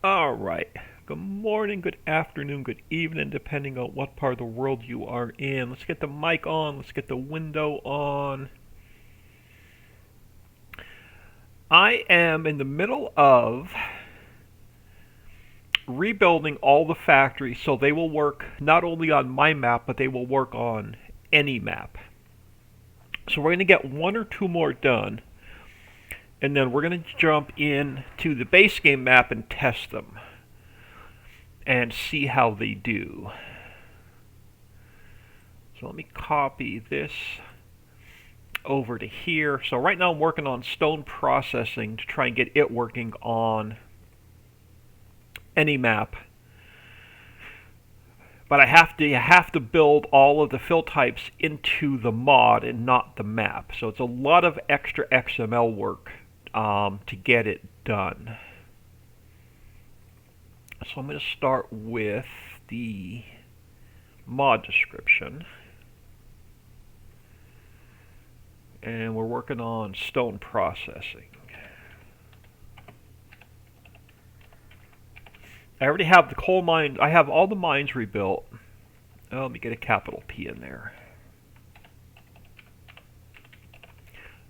All right. Good morning, good afternoon, good evening, depending on what part of the world you are in. Let's get the mic on. Let's get the window on. I am in the middle of rebuilding all the factories so they will work not only on my map, but they will work on any map. So we're going to get one or two more done, and then we're going to jump in to the base game map and test them and see how they do. So let me copy this over to here. So right now I'm working on stone processing to try and get it working on any map. But I have to build all of the fill types into the mod and not the map. So it's a lot of extra XML work to get it done. So I'm going to start with the mod description. And we're working on stone processing. I already have the coal mine. I have all the mines rebuilt. Oh, let me get a capital P in there.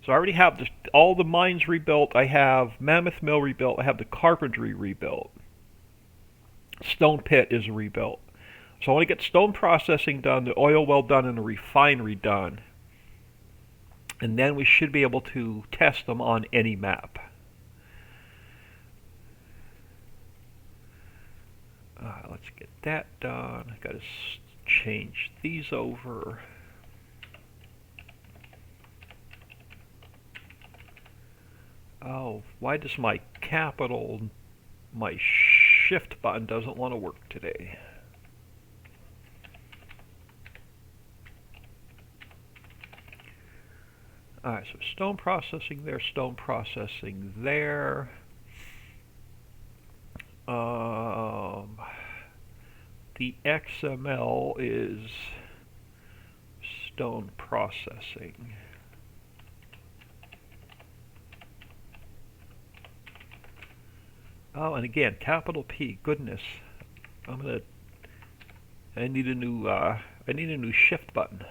So I already have all the mines rebuilt. I have Mammoth Mill rebuilt. I have the carpentry rebuilt. Stone pit is rebuilt. So I want to get stone processing done, the oil well done, and the refinery done. And then we should be able to test them on any map. Let's get that done. I got to change these over. Oh, why does my shift button doesn't want to work today? Alright, so stone processing there, stone processing there. The XML is stone processing. Oh, and again, capital P. Goodness, I need a new shift button.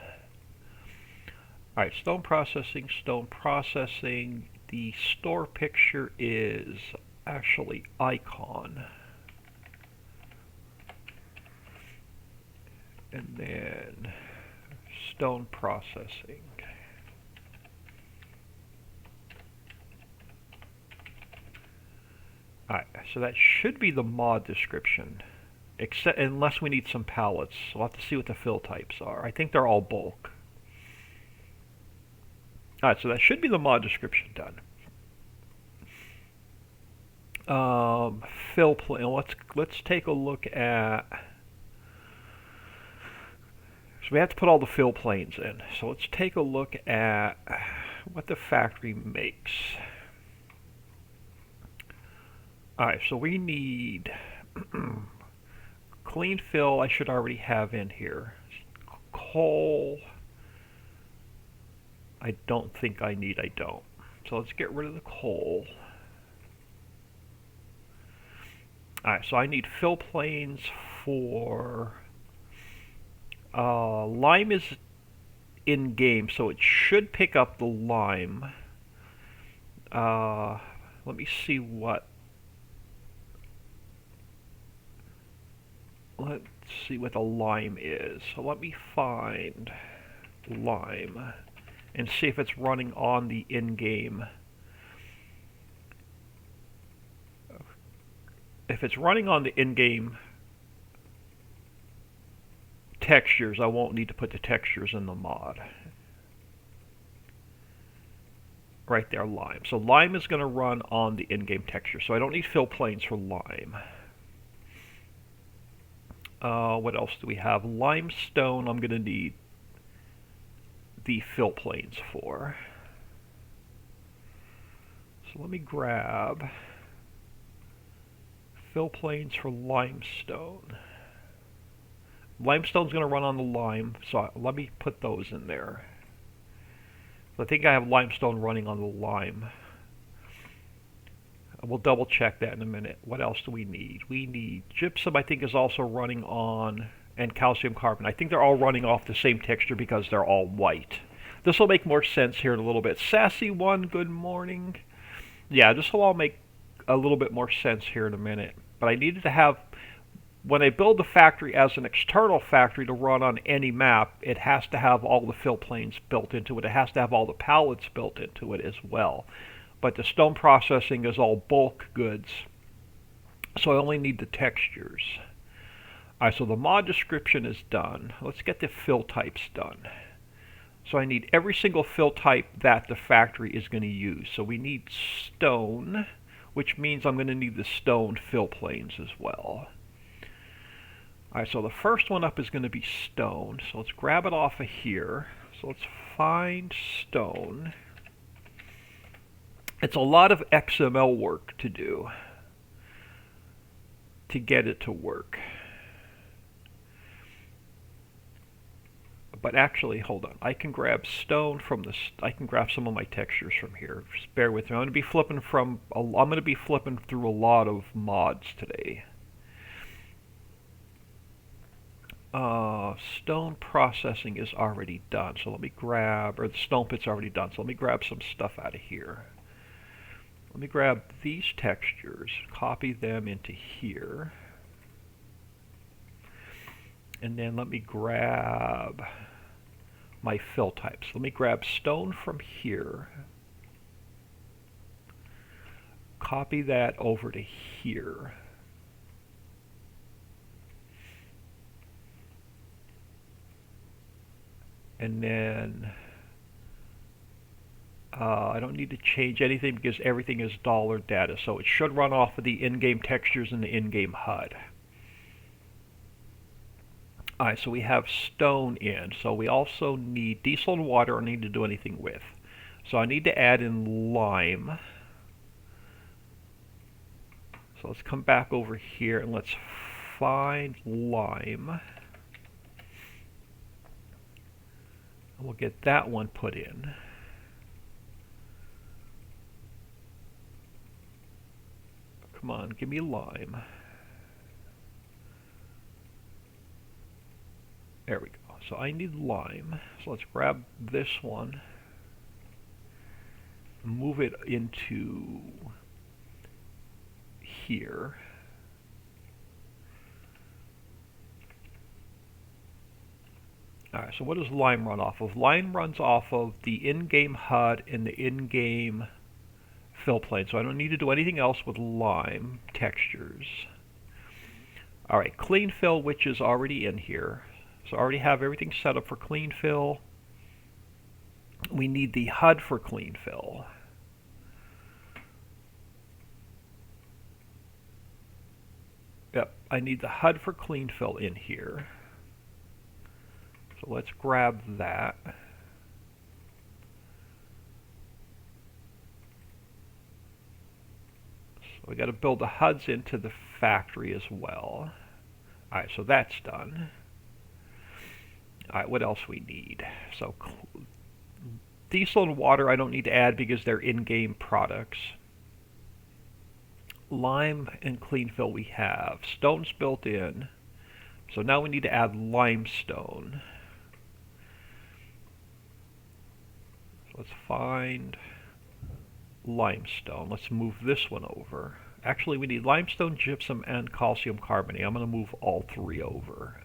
All right, stone processing, stone processing. The store picture is actually icon. And then stone processing. Alright, so that should be the mod description. Except unless we need some pallets. We'll have to see what the fill types are. I think they're all bulk. Alright, so that should be the mod description done. Fill plane. Let's take a look at. So we have to put all the fill planes in. So let's take a look at what the factory makes. Alright, so we need clean fill. I should already have in here. Coal. I don't think I need. I don't. So let's get rid of the coal. Alright, so I need fill planes for lime is in game, so it should pick up the lime. Let me see what. Let's see what the lime is. So let me find lime and see if it's running on the in-game. If it's running on the in-game textures, I won't need to put the textures in the mod. Right there, lime. So lime is going to run on the in-game texture, so I don't need fill planes for lime. What else do we have? Limestone I'm going to need the fill planes for. So let me grab fill planes for limestone. Limestone's going to run on the lime, so let me put those in there. I think I have limestone running on the lime. We'll double check that in a minute. What else do we need? We need gypsum, I think, is also running on, and calcium carbonate. I think they're all running off the same texture because they're all white. This will make more sense here in a little bit. Sassy one, good morning. Yeah, this will all make a little bit more sense here in a minute. But I needed to have, when I build the factory as an external factory to run on any map, it has to have all the fill planes built into it. It has to have all the pallets built into it as well. But the stone processing is all bulk goods, so I only need the textures. Alright, so the mod description is done. Let's get the fill types done. So I need every single fill type that the factory is going to use. So we need stone, which means I'm going to need the stone fill planes as well. Alright, so the first one up is going to be stone. So let's grab it off of here. So let's find stone. It's a lot of XML work to do to get it to work. But actually, hold on. I can grab stone from this. I can grab some of my textures from here. Just bear with me. I'm going to be flipping through a lot of mods today. Stone processing is already done. So let me grab, or the stone pit's already done. So let me grab some stuff out of here. Let me grab these textures, copy them into here, and then let me grab my fill types. Let me grab stone from here, copy that over to here, and then I don't need to change anything because everything is dollar data, so it should run off of the in-game textures and the in-game HUD. Alright, so we have stone in, so we also need diesel and water. I don't need to do anything with. So I need to add in lime. So let's come back over here and let's find lime. And we'll get that one put in. Come on, give me lime. There we go. So I need lime. So let's grab this one, move it into here. Alright, so what does lime run off of? Lime runs off of the in-game HUD and the in-game fill plane, so I don't need to do anything else with lime textures. Alright, clean fill, which is already in here. So I already have everything set up for clean fill. We need the HUD for clean fill. Yep, I need the HUD for clean fill in here. So let's grab that. We got to build the HUDs into the factory as well. Alright, so that's done. Alright, what else we need? So diesel and water I don't need to add because they're in-game products. Lime and clean fill we have. Stone's built in. So now we need to add limestone. So let's find limestone. Let's move this one over. Actually, we need limestone, gypsum, and calcium carbonate. I'm going to move all three over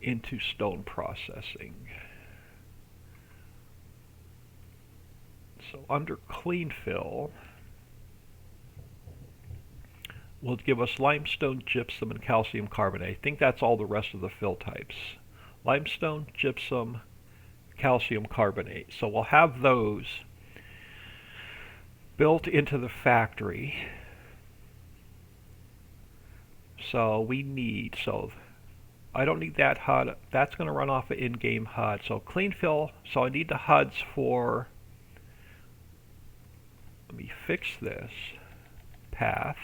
into stone processing. So under clean fill, will give us limestone, gypsum, and calcium carbonate. I think that's all the rest of the fill types. Limestone, gypsum, calcium carbonate. So we'll have those built into the factory. So we need, so I don't need that HUD. That's going to run off of in-game HUD. So clean fill, so I need the HUDs for, let me fix this path.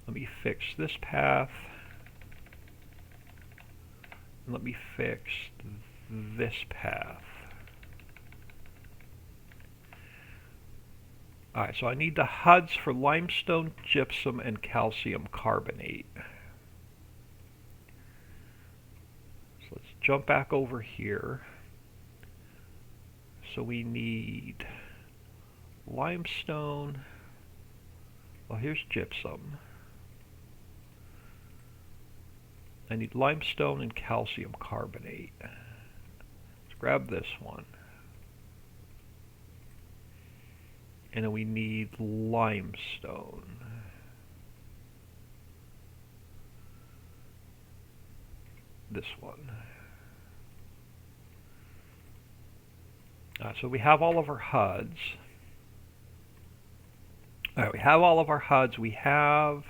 Let me fix this path. And let me fix this path. Alright, so I need the HUDs for limestone, gypsum, and calcium carbonate. So let's jump back over here. So we need limestone. Well, here's gypsum. I need limestone and calcium carbonate. Let's grab this one. And then we need limestone. This one. So we have all of our HUDs. Alright, we have all of our HUDs. We have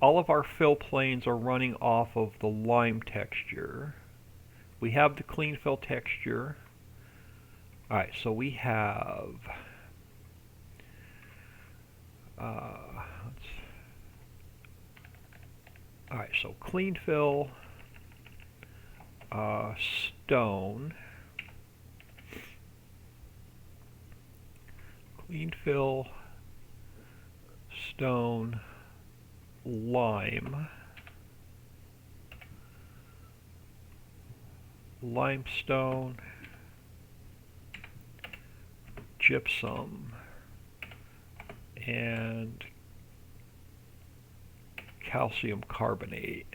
all of our fill planes are running off of the lime texture. We have the clean fill texture. Alright, so we have alright, so clean fill, stone, clean fill, stone, lime, limestone, gypsum, and calcium carbonate.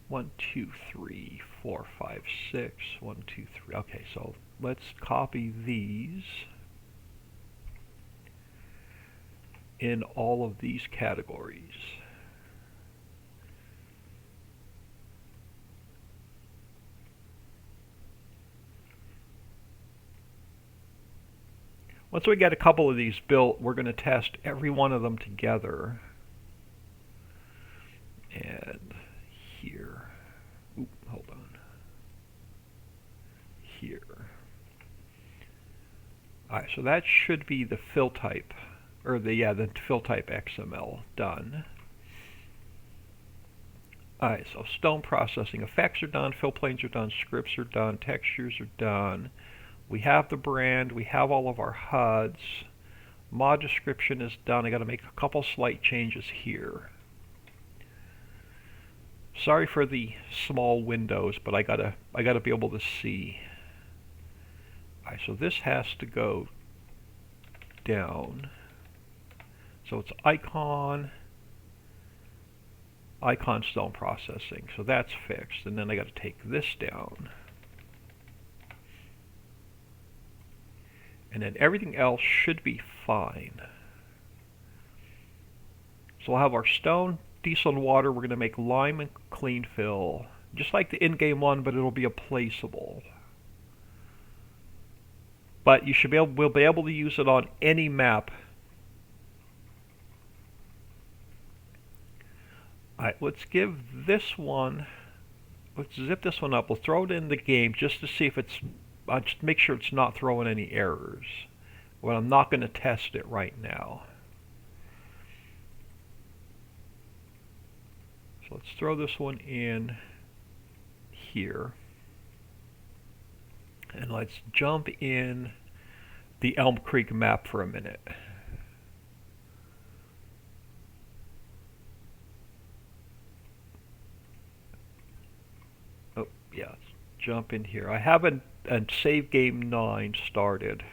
1, 2, 3, 4, 5, 6. 1, 2, 3. Okay, so let's copy these in all of these categories. Once we get a couple of these built, we're going to test every one of them together. And here. Oop, hold on. Here. Alright, so that should be the fill type, or the fill type XML done. Alright, so stone processing effects are done, fill planes are done, scripts are done, textures are done. We have the brand, we have all of our HUDs. Mod description is done. I got to make a couple slight changes here. Sorry for the small windows, but I gotta be able to see. Alright, so this has to go down. So it's icon stone processing. So that's fixed. And then I got to take this down. And then everything else should be fine. So we'll have our stone, diesel, and water. We're going to make lime and clean fill, just like the in-game one, but it'll be a placeable. But you should we'll be able to use it on any map. Alright, let's give this one, let's zip this one up. We'll throw it in the game just to see if it's, just make sure it's not throwing any errors. Well, I'm not going to test it right now. So let's throw this one in here. And let's jump in the Elm Creek map for a minute. Oh, yeah, let's jump in here. I haven't save game 9 started,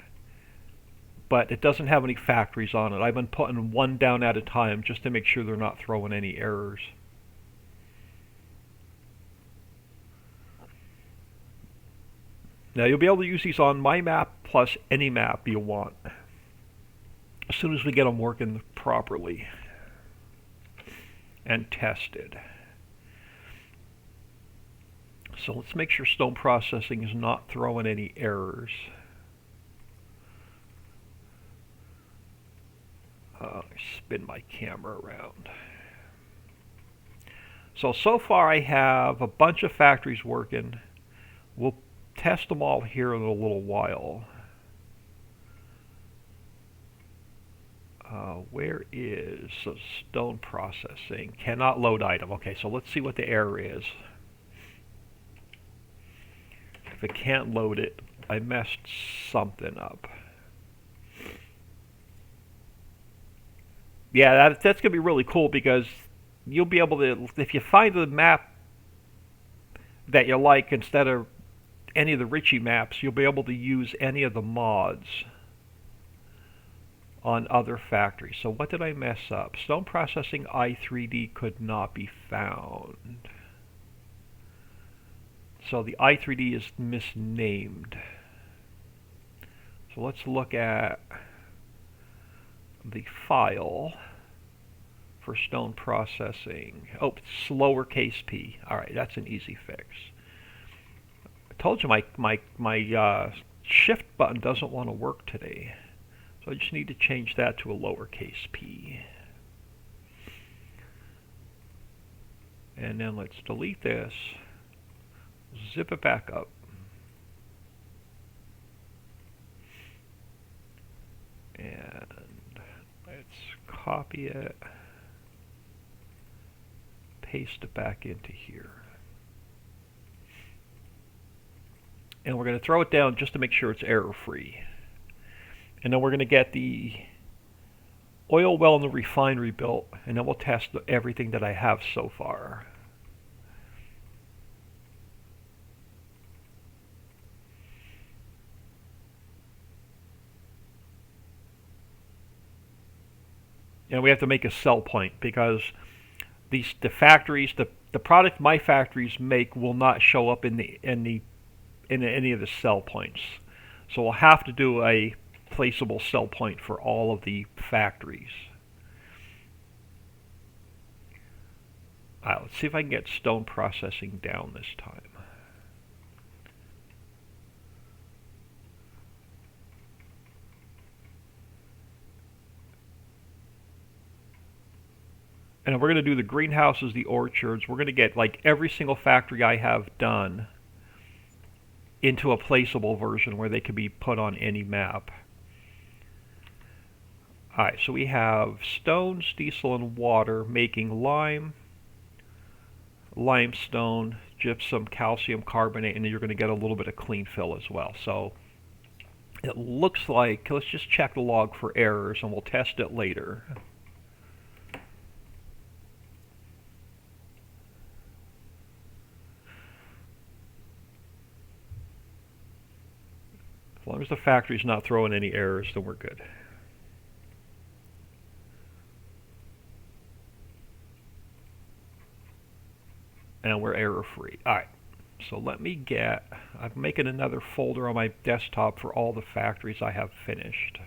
but it doesn't have any factories on it. I've been putting one down at a time just to make sure they're not throwing any errors. Now you'll be able to use these on my map plus any map you want as soon as we get them working properly and tested. So let's make sure stone processing is not throwing any errors. Spin my camera around. So far I have a bunch of factories working. We'll test them all here in a little while. Where is stone processing? Cannot load item. Okay, so let's see what the error is. If it can't load it, I messed something up. Yeah, that's going to be really cool because you'll be able to, if you find the map that you like instead of any of the Ritchie maps, you'll be able to use any of the mods on other factories. So what did I mess up? Stone processing I3D could not be found. So the I3D is misnamed. So let's look at the file for stone processing. Oh, it's lowercase p. All right, that's an easy fix. I told you my shift button doesn't want to work today. So I just need to change that to a lowercase p. And then let's delete this, zip it back up. And let's copy it, paste it back into here. And we're going to throw it down just to make sure it's error-free. And then we're going to get the oil well and the refinery built, and then we'll test everything that I have so far. And we have to make a sell point because the factories, the product my factories make will not show up in any of the sell points. So we'll have to do a placeable sell point for all of the factories. Alright, let's see if I can get stone processing down this time. And we're going to do the greenhouses, the orchards. We're going to get like every single factory I have done into a placeable version where they can be put on any map. Alright, so we have stones, diesel, and water making lime, limestone, gypsum, calcium carbonate, and then you're going to get a little bit of clean fill as well. So it looks like, let's just check the log for errors and we'll test it later. As long as the factory's not throwing any errors, then we're good. And we're error-free. Alright, so let me get, I'm making another folder on my desktop for all the factories I have finished.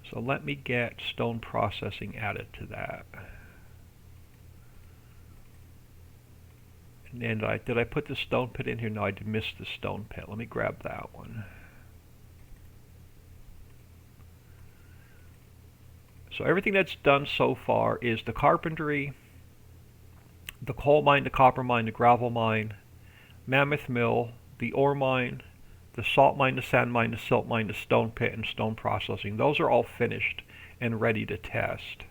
So let me get stone processing added to that. And did I put the stone pit in here? No, I did miss the stone pit. Let me grab that one. So everything that's done so far is the carpentry, the coal mine, the copper mine, the gravel mine, mammoth mill, the ore mine, the salt mine, the sand mine, the silt mine, the stone pit, and stone processing. Those are all finished and ready to test.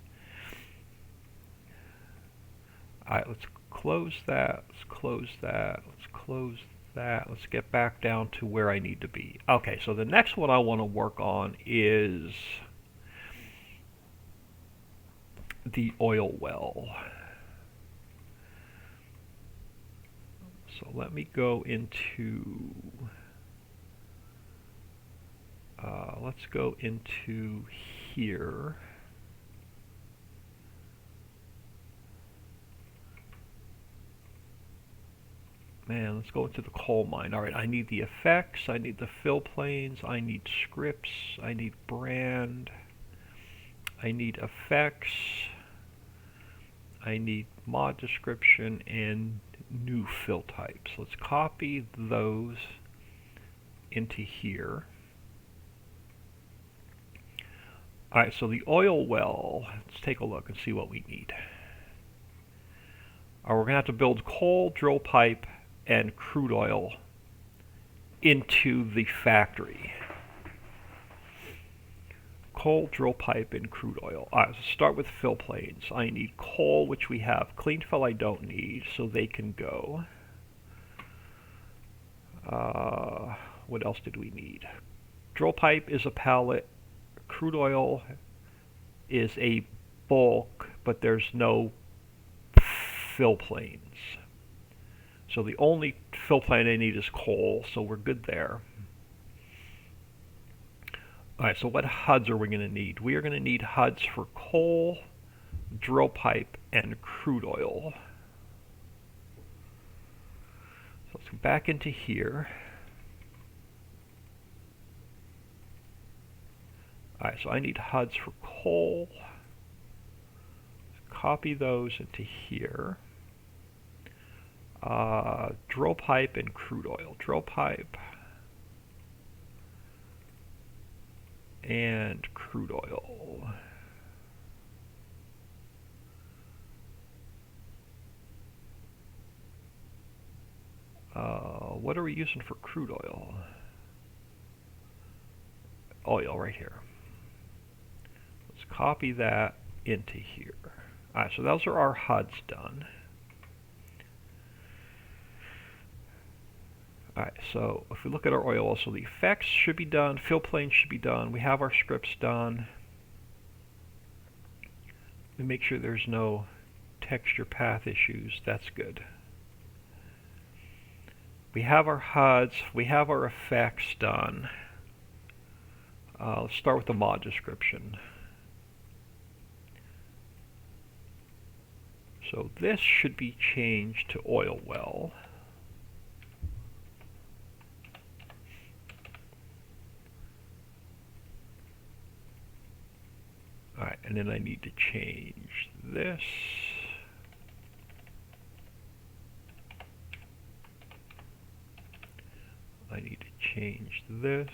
Alright, let's close that, let's close that, let's close that. Let's get back down to where I need to be. Okay, so the next one I want to work on is the oil well. So let me go into, let's go into here. Man, let's go into the coal mine. All right, I need the effects, I need the fill planes, I need scripts, I need brand, I need effects, I need mod description, and new fill types. Let's copy those into here. Alright, so the oil well, let's take a look and see what we need. We're going to have to build coal, drill pipe, and crude oil into the factory. Coal, drill pipe, and crude oil. Alright, so start with fill planes. I need coal, which we have. Clean fill I don't need, so they can go. What else did we need? Drill pipe is a pallet. Crude oil is a bulk, but there's no fill planes. So the only fill plane I need is coal, so we're good there. Alright, so what HUDs are we going to need? We are going to need HUDs for coal, drill pipe, and crude oil. So let's go back into here. Alright, so I need HUDs for coal. Copy those into here. Drill pipe and crude oil. Drill pipe and crude oil. What are we using for crude oil? Oil right here. Let's copy that into here. Alright, so those are our HUDs done. Alright, so if we look at our oil, so the effects should be done, fill planes should be done, we have our scripts done. We make sure there's no texture path issues, that's good. We have our HUDs, we have our effects done. Let's start with the mod description. So this should be changed to oil well. Alright, and then I need to change this. I need to change this.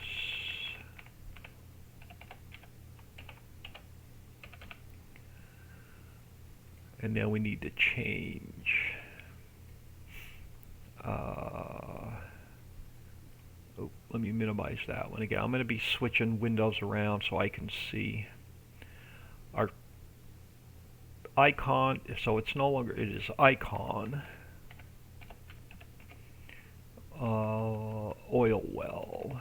And now we need to change let me minimize that one again. I'm going to be switching windows around so I can see our icon. So it's no longer, it is icon oil well.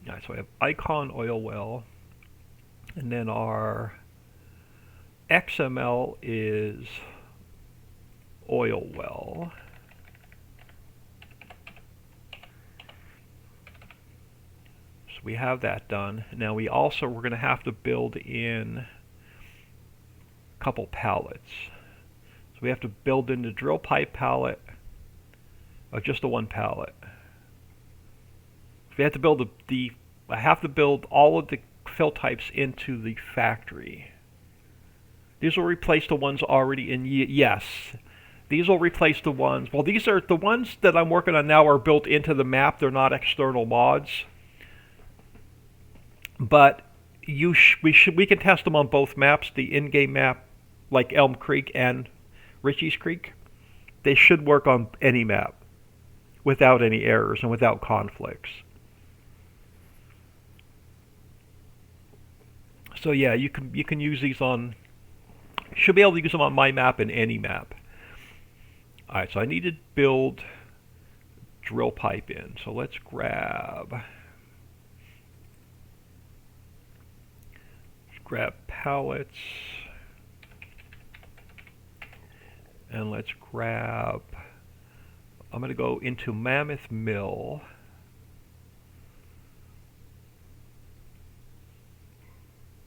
Alright, so I have icon oil well, and then our XML is oil well. So we have that done. Now we're going to have to build in a couple pallets. So we have to build in the drill pipe pallet, or just the one pallet. We have to build I have to build all of the fill types into the factory. These will replace the ones already in, yes. These will replace the ones, well, these are, the ones that I'm working on now are built into the map, they're not external mods. But we can test them on both maps, the in-game map, like Elm Creek and Ritchie's Creek. They should work on any map without any errors and without conflicts. So yeah, you can use these on, should be able to use them on my map and any map. Alright, so I need to build drill pipe in. So let's grab pallets, and let's grab, I'm going to go into Mammoth Mill.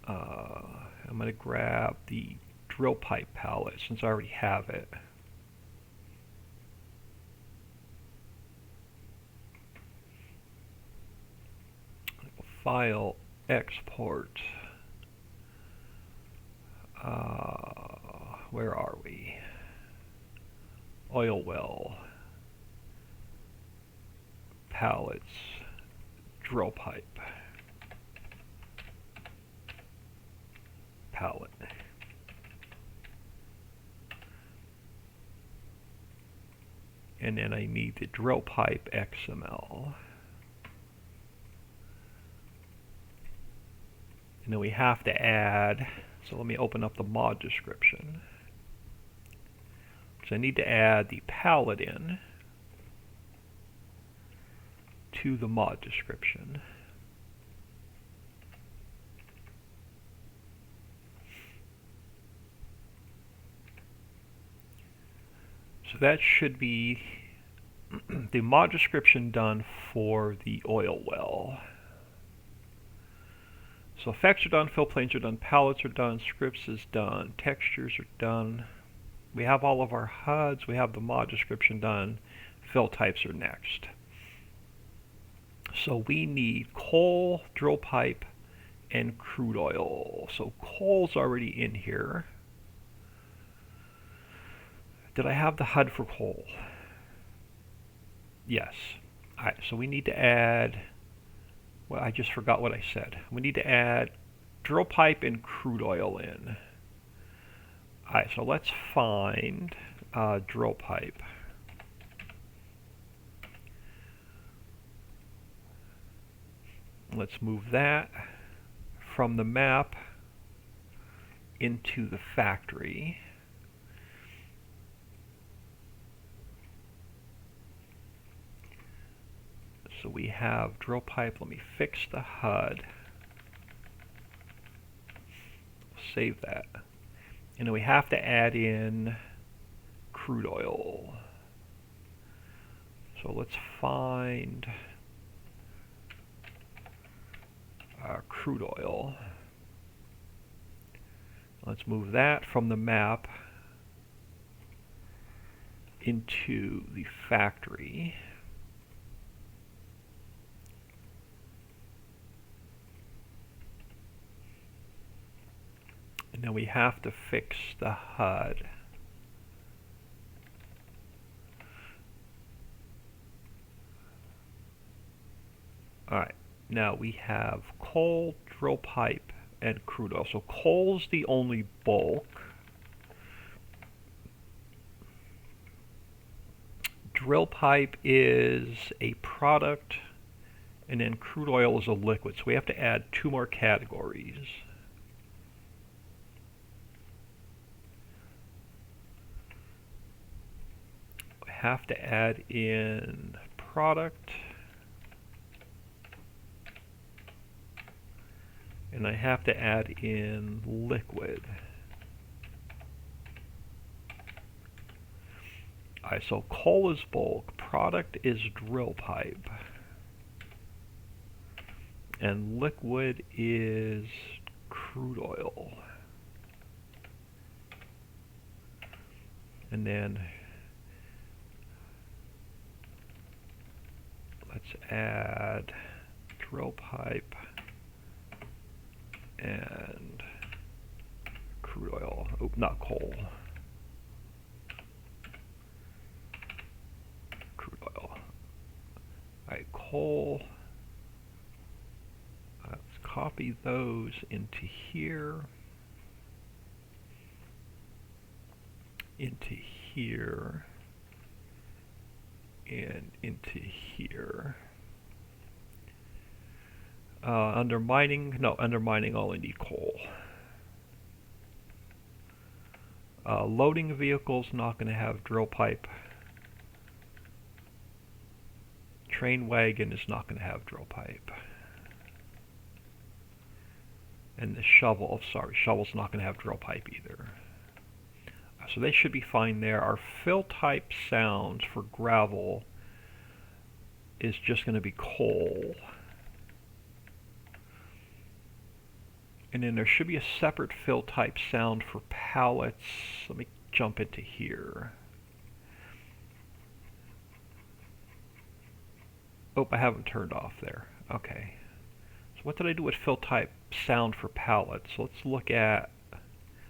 I'm going to grab the drill pipe pallet since I already have it. File, export. Where are we? Oil well. Pallets. Drill pipe. Pallet. And then I need the drill pipe XML. And then we have to add, so let me open up the mod description. So I need to add the pallet in to the mod description. So that should be the mod description done for the oil well. So effects are done, fill planes are done, palettes are done, scripts is done, textures are done. We have all of our HUDs, we have the mod description done, fill types are next. So we need coal, drill pipe, and crude oil. So coal's already in here. Did I have the HUD for coal? Yes. Alright, so we need to add, well, I just forgot what I said. We need to add drill pipe and crude oil in. Alright, so let's find drill pipe. Let's move that from the map into the factory. So we have drill pipe. Let me fix the HUD. Save that. And then we have to add in crude oil. So let's find crude oil. Let's move that from the map into the factory. And then we have to fix the HUD. Alright, now we have coal, drill pipe, and crude oil. So coal's the only bulk. Drill pipe is a product, and then crude oil is a liquid. So we have to add 2 more categories. We have to add in product, and I have to add in liquid. Alright, so coal is bulk, product is drill pipe, and liquid is crude oil. And then let's add drill pipe and crude oil. Oh, not coal. Crude oil. Alright, coal. Let's copy those into here. Into here. And into here. Under mining, no, under mining I only need coal. Loading vehicles, not going to have drill pipe. Train wagon is not going to have drill pipe. And the shovel, sorry, shovel's not going to have drill pipe either. So they should be fine there. Our fill type sounds for gravel is just going to be coal. And then there should be a separate fill type sound for pallets. Let me jump into here. Oh, I haven't turned off there. Okay. So what did I do with fill type sound for pallets? So let's look at,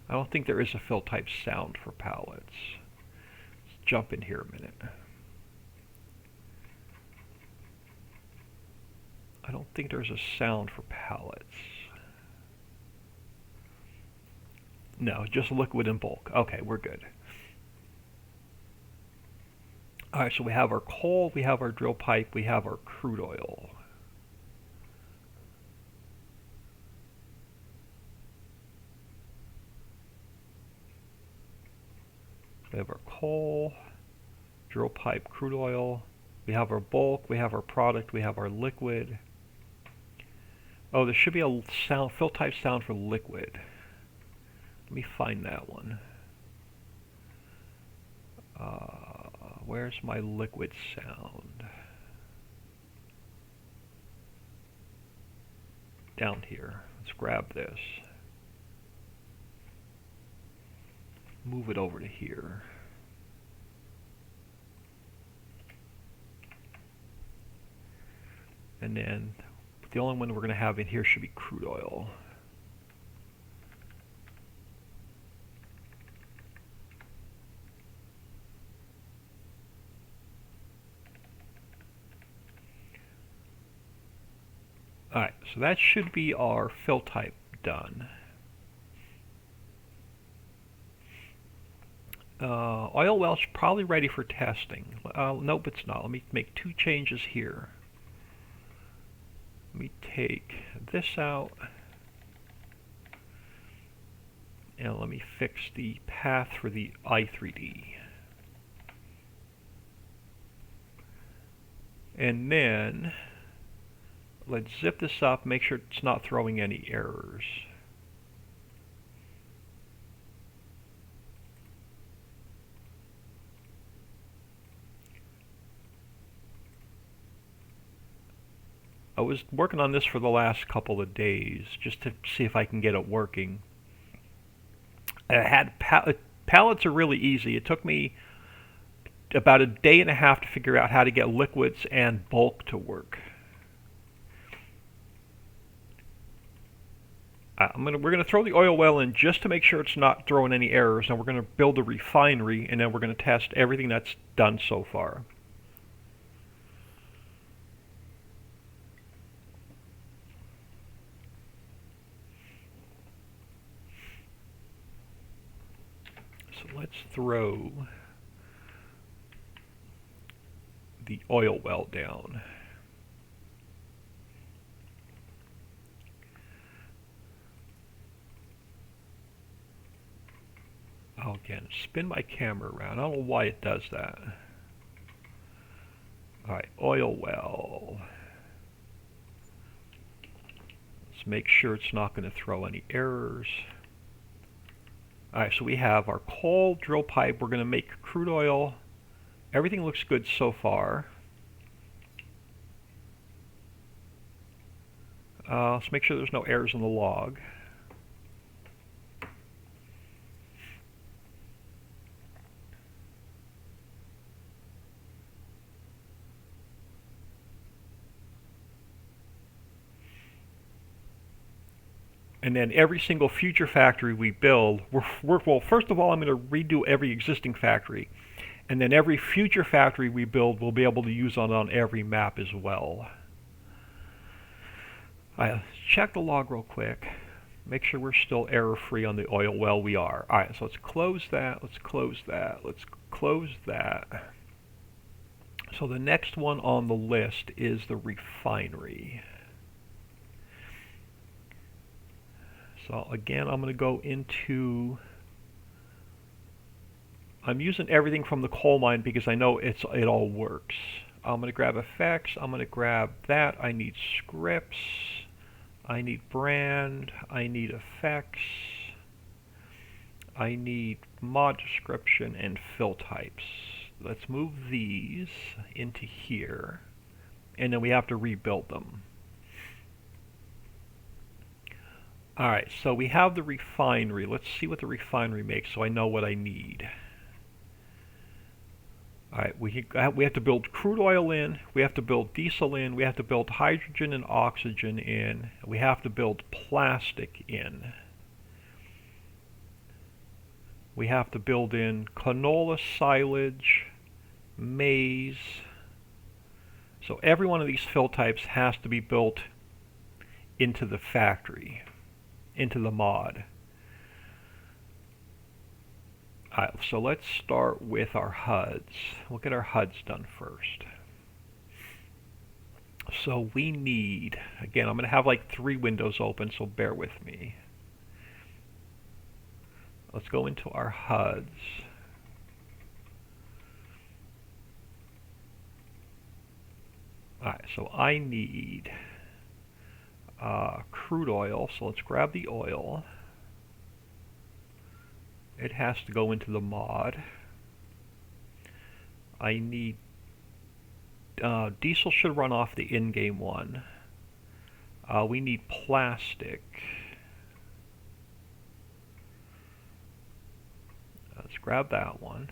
I don't think there is a fill type sound for pallets. Let's jump in here a minute. I don't think there's a sound for pallets. No, just liquid and bulk. Okay, we're good. Alright, so we have our coal, we have our drill pipe, we have our crude oil. We have our coal, drill pipe, crude oil. We have our bulk, we have our product, we have our liquid. Oh, there should be a sound, fill type sound for liquid. Let me find that one. where's my liquid sound? Down here. Let's grab this. Move it over to here. And then the only one we're going to have in here should be crude oil. Alright, so that should be our fill type done. Oil wel's probably ready for testing. Nope, it's not. Let me make two changes here. Let me take this out. And let me fix the path for the i3D. And then let's zip this up, make sure it's not throwing any errors. I was working on this for the last couple of days just to see if I can get it working. Pallets are really easy. It took me about a day and a half to figure out how to get liquids and bulk to work. We're going to throw the oil well in just to make sure it's not throwing any errors, and we're going to build a refinery, and then we're going to test everything that's done so far. So let's throw the oil well down. I'll again spin my camera around. I don't know why it does that. Alright, oil well. Let's make sure it's not going to throw any errors. Alright, so we have our coal drill pipe. We're going to make crude oil. Everything looks good so far. Let's make sure there's no errors in the log. And then every single future factory we build, well, first of all, I'm going to redo every existing factory. And then every future factory we build, we'll be able to use on every map as well. Alright, check the log real quick. Make sure we're still error-free on the oil well. We are. Alright, so let's close that. Let's close that. Let's close that. So the next one on the list is the refinery. So again, I'm going to go into, I'm using everything from the coal mine because I know it all works. I'm going to grab effects, I'm going to grab that, I need scripts, I need brand, I need effects, I need mod description and fill types. Let's move these into here, and then we have to rebuild them. Alright, so we have the refinery. Let's see what the refinery makes so I know what I need. Alright, we have to build crude oil in, we have to build diesel in, we have to build hydrogen and oxygen in, we have to build plastic in. We have to build in canola, silage, maize. So every one of these fill types has to be built into the factory, into the mod. Alright, so let's start with our HUDs. We'll get our HUDs done first. So we need, again, I'm going to have like 3 windows open, so bear with me. Let's go into our HUDs. Alright, so I need crude oil, so let's grab the oil. It has to go into the mod. I need diesel should run off the in-game one. We need plastic. Let's grab that one.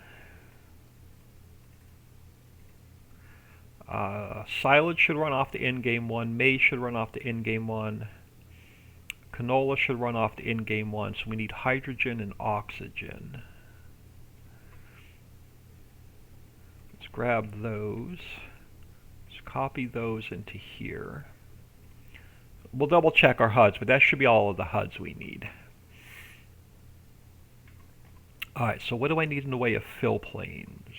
Silage should run off the in-game one. Maize should run off the in-game one. Canola should run off the in-game one. So we need hydrogen and oxygen. Let's grab those. Let's copy those into here. We'll double check our HUDs, but that should be all of the HUDs we need. Alright, so what do I need in the way of fill planes?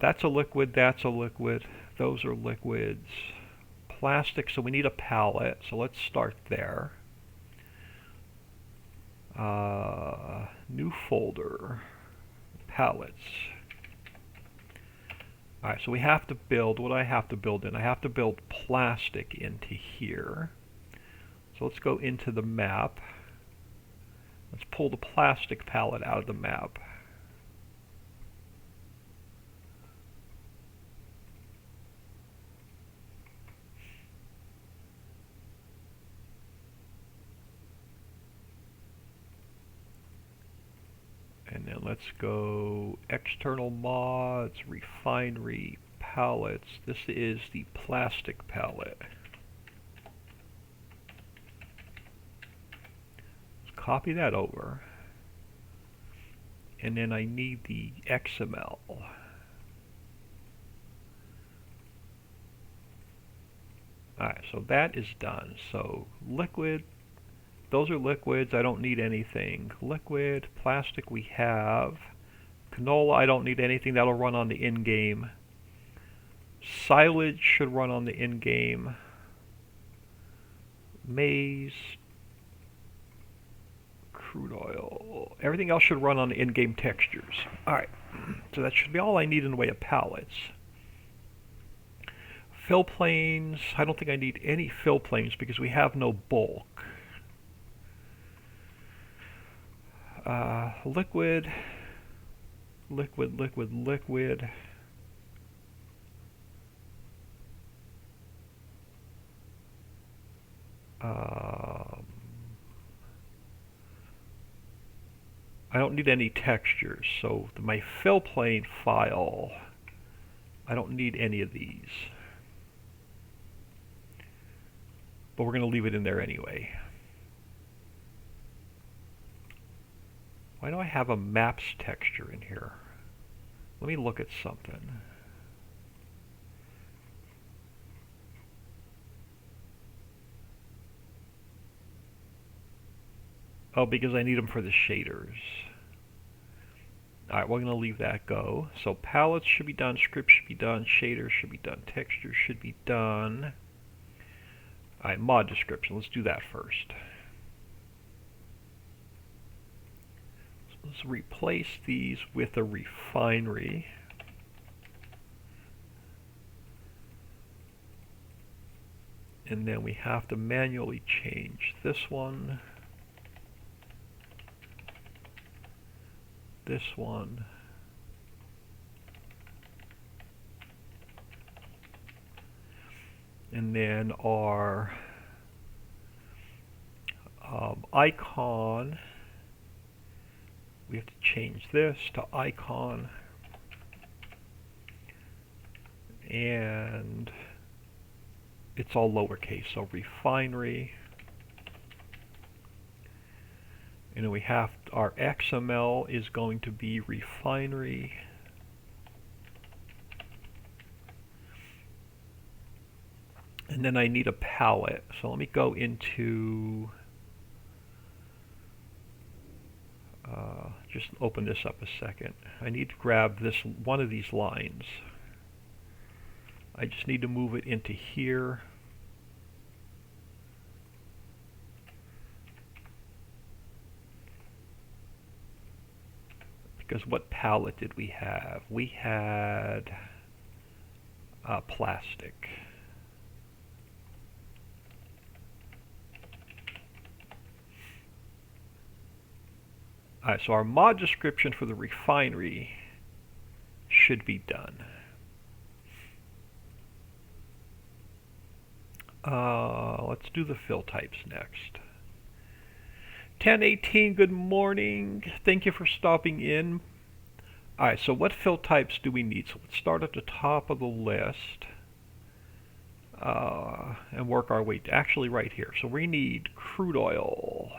That's a liquid, that's a liquid, those are liquids. Plastic, so we need a pallet, so let's start there. New folder, pallets. Alright, so we have to build, what do I have to build in? I have to build plastic into here. So let's go into the map. Let's pull the plastic pallet out of the map. And then let's go external mods, refinery, pallets. This is the plastic pallet. Let's copy that over. And then I need the XML. Alright, so that is done. So liquid. Those are liquids, I don't need anything. Liquid, plastic we have. Canola, I don't need anything, that'll run on the in-game. Silage should run on the in-game. Maize. Crude oil. Everything else should run on the in-game textures. Alright, so that should be all I need in the way of pallets. Fill planes, I don't think I need any fill planes because we have no bulk. Liquid, liquid, liquid, liquid. I don't need any textures, so my fill plane file, I don't need any of these. But we're going to leave it in there anyway. Why do I have a maps texture in here? Let me look at something. Oh, because I need them for the shaders. Alright, we're going to leave that go. So palettes should be done, scripts should be done, shaders should be done, textures should be done. Alright, mod description. Let's do that first. Let's replace these with a refinery. And then we have to manually change this one, this one, and then our icon. We have to change this to icon, and it's all lowercase, so refinery. And then we have our XML is going to be refinery. And then I need a palette, so let me go into just open this up a second. I need to grab this one of these lines. I just need to move it into here. Because what palette did we have? We had plastic. Alright, so our mod description for the refinery should be done. Let's do the fill types next. 1018, good morning. Thank you for stopping in. Alright, so what fill types do we need? So let's start at the top of the list and work our way to actually right here. So we need crude oil.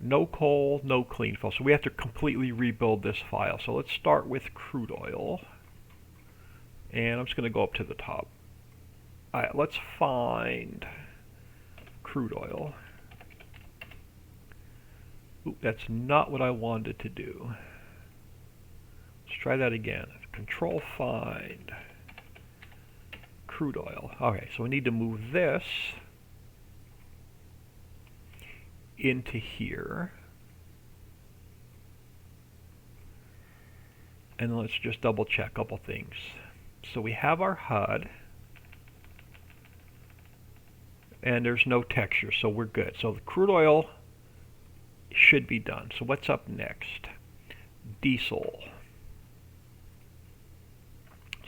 No coal, no clean fill. So we have to completely rebuild this file. So let's start with crude oil. And I'm just going to go up to the top. Alright, let's find crude oil. Ooh, that's not what I wanted to do. Let's try that again. Control find crude oil. Okay, so we need to move this into here. And let's just double check a couple things. So we have our HUD. And there's no texture, so we're good. So the crude oil should be done. So what's up next? Diesel.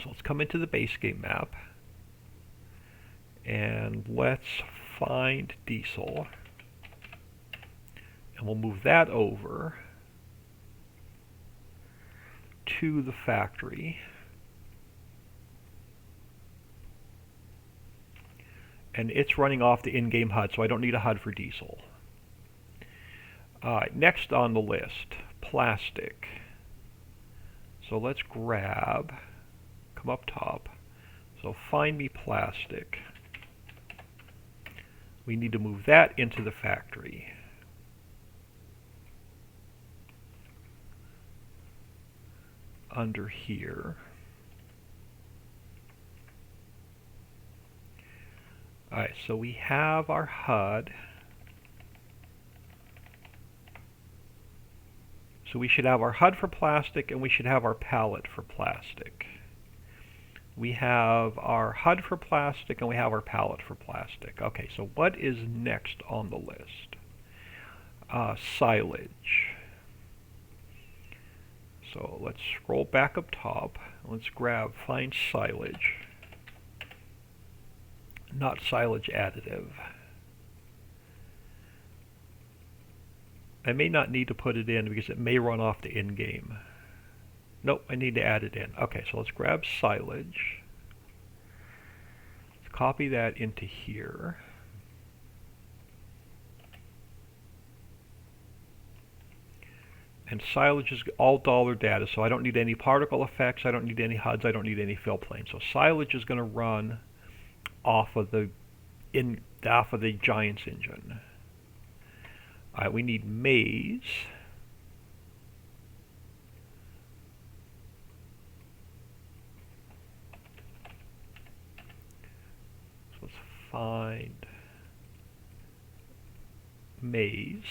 So let's come into the base game map and let's find diesel. And we'll move that over to the factory. And it's running off the in-game HUD, so I don't need a HUD for diesel. Next on the list, plastic. So let's grab, come up top. So find me plastic. We need to move that into the factory. Under here. Alright, so we have our HUD. So we should have our HUD for plastic and we should have our palette for plastic. We have our HUD for plastic and we have our palette for plastic. Okay, so what is next on the list? Silage. So let's scroll back up top. Let's grab find silage. Not silage additive. I may not need to put it in because it may run off the in-game. Nope, I need to add it in. Okay, so let's grab silage. Let's copy that into here. And silage is all dollar data, so I don't need any particle effects, I don't need any HUDs, I don't need any fill planes. So silage is going to run off of the Giants engine. Alright, we need maize. So let's find maize.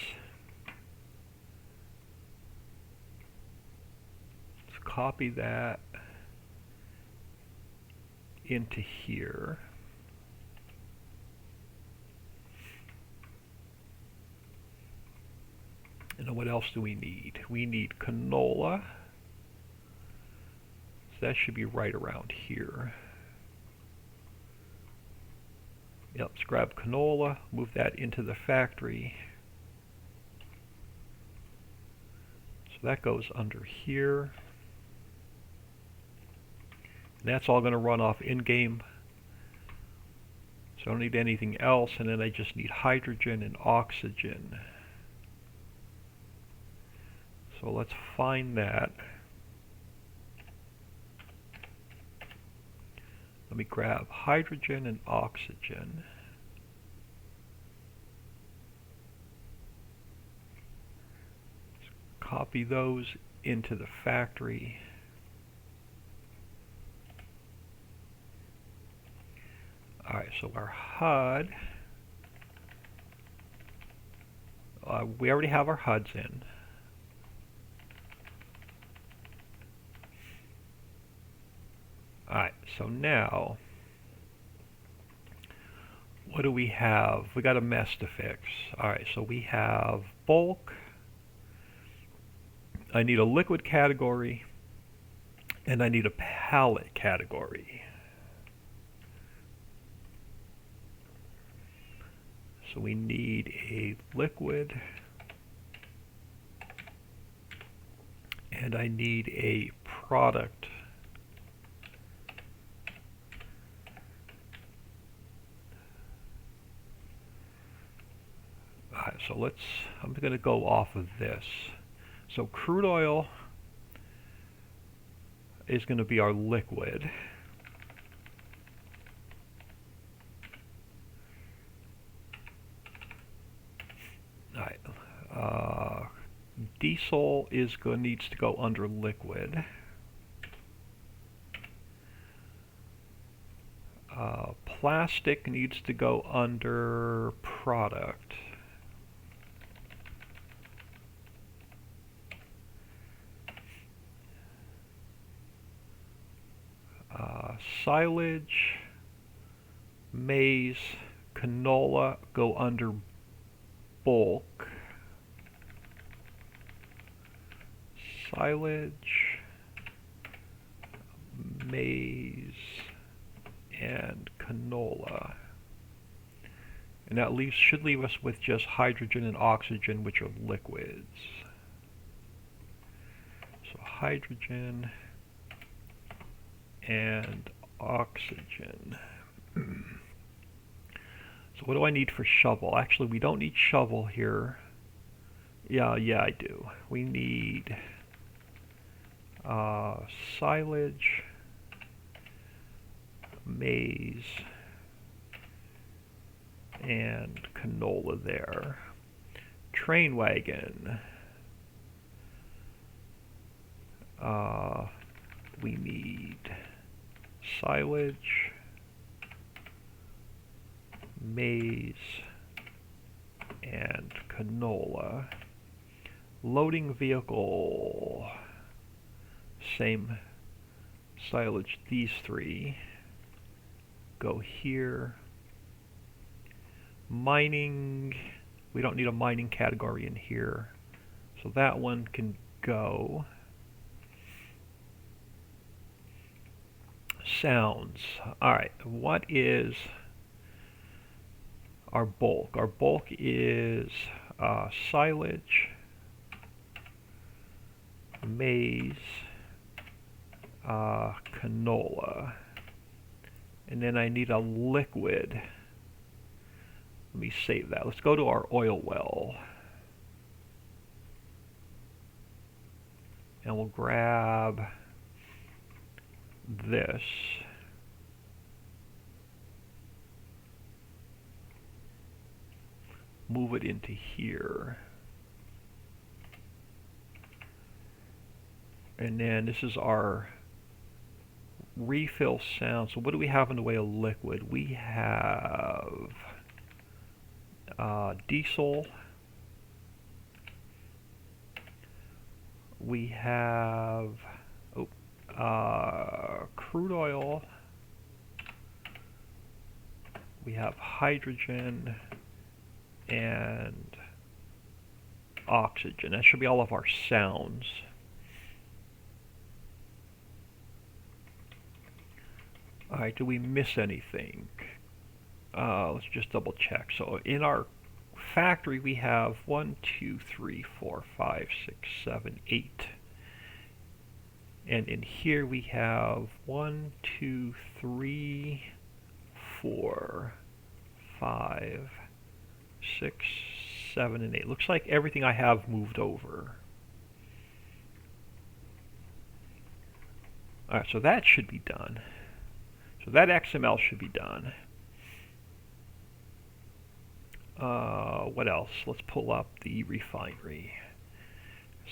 Let's copy that into here. And what else do we need? We need canola. So that should be right around here. Yep, let's grab canola, move that into the factory. So that goes under here. And that's all going to run off in-game. So I don't need anything else, and then I just need hydrogen and oxygen. So let's find that. Let me grab hydrogen and oxygen. Let's copy those into the factory. Alright, so our HUD, we already have our HUDs in. Alright, so now, what do we have? We got a mess to fix. Alright, so we have bulk, I need a liquid category, and I need a palette category. So we need a liquid, and I need a product. Alright, so I'm going to go off of this. So crude oil is going to be our liquid. Alright, diesel needs to go under liquid. Plastic needs to go under product. Silage, maize, canola go under bulk. Silage, maize, and canola. And that should leave us with just hydrogen and oxygen, which are liquids. So hydrogen and oxygen. So what do I need for shovel? Actually, we don't need shovel here. Yeah, I do. We need silage, maize, and canola there. Train wagon. We need silage, maize, and canola. Loading vehicle, same silage, these three go here. Mining, we don't need a mining category in here, so that one can go. Sounds. Alright, what is our bulk? Our bulk is silage, maize, canola, and then I need a liquid. Let me save that. Let's go to our oil well, and we'll grab this. Move it into here. And then this is our refill sound. So what do we have in the way of liquid? We have diesel. We have crude oil. We have hydrogen and oxygen. That should be all of our sounds. Alright, do we miss anything? Let's just double check. So in our factory we have 1, 2, 3, 4, 5, 6, 7, 8. And in here we have 1, 2, 3, 4, 5, 6, 7, and 8. Looks like everything I have moved over. Alright, so that should be done. So that XML should be done. What else? Let's pull up the refinery.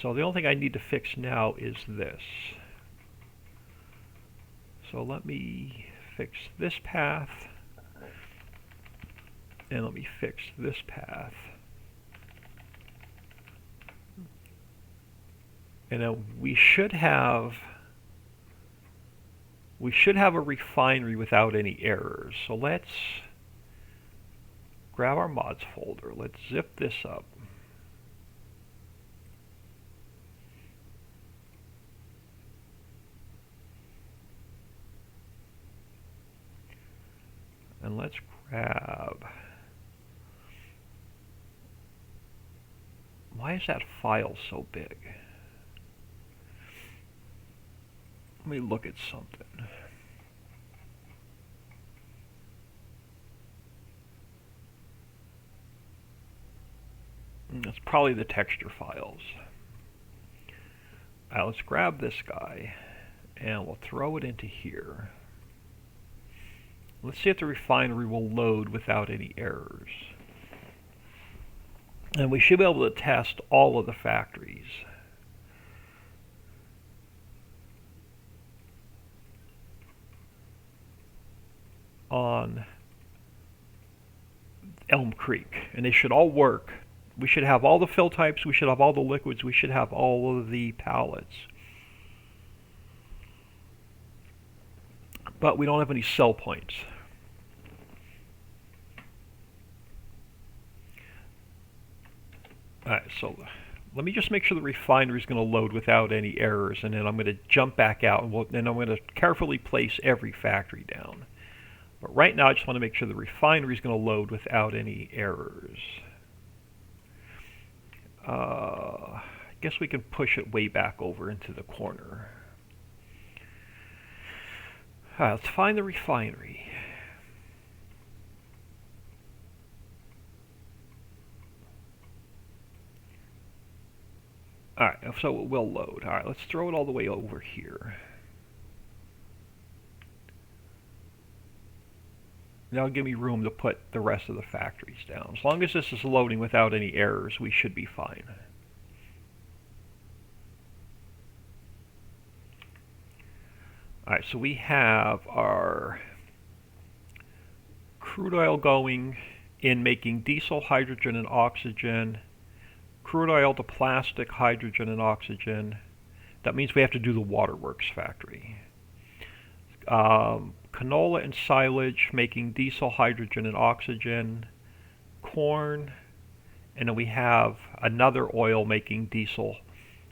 So the only thing I need to fix now is this. So let me fix this path, and let me fix this path. And then we should have a refinery without any errors. So let's grab our mods folder. Let's zip this up. grab. Why is that file so big? Let me look at something. That's probably the texture files. Let's grab this guy and we'll throw it into here. Let's see if the refinery will load without any errors. And we should be able to test all of the factories. On Elm Creek, and they should all work. We should have all the fill types, we should have all the liquids, we should have all of the pallets. But we don't have any sell points. Alright, so let me just make sure the refinery is going to load without any errors, and then I'm going to jump back out, and then I'm going to carefully place every factory down. But right now I just want to make sure the refinery is going to load without any errors. I guess we can push it way back over into the corner. Alright, let's find the refinery. Alright, so it will load. Alright, let's throw it all the way over here. That'll give me room to put the rest of the factories down. As long as this is loading without any errors, we should be fine. Alright, so we have our crude oil going in making diesel, hydrogen, and oxygen. Crude oil to plastic, hydrogen, and oxygen. That means we have to do the waterworks factory. Canola and silage making diesel, hydrogen, and oxygen. Corn, and then we have another oil making diesel,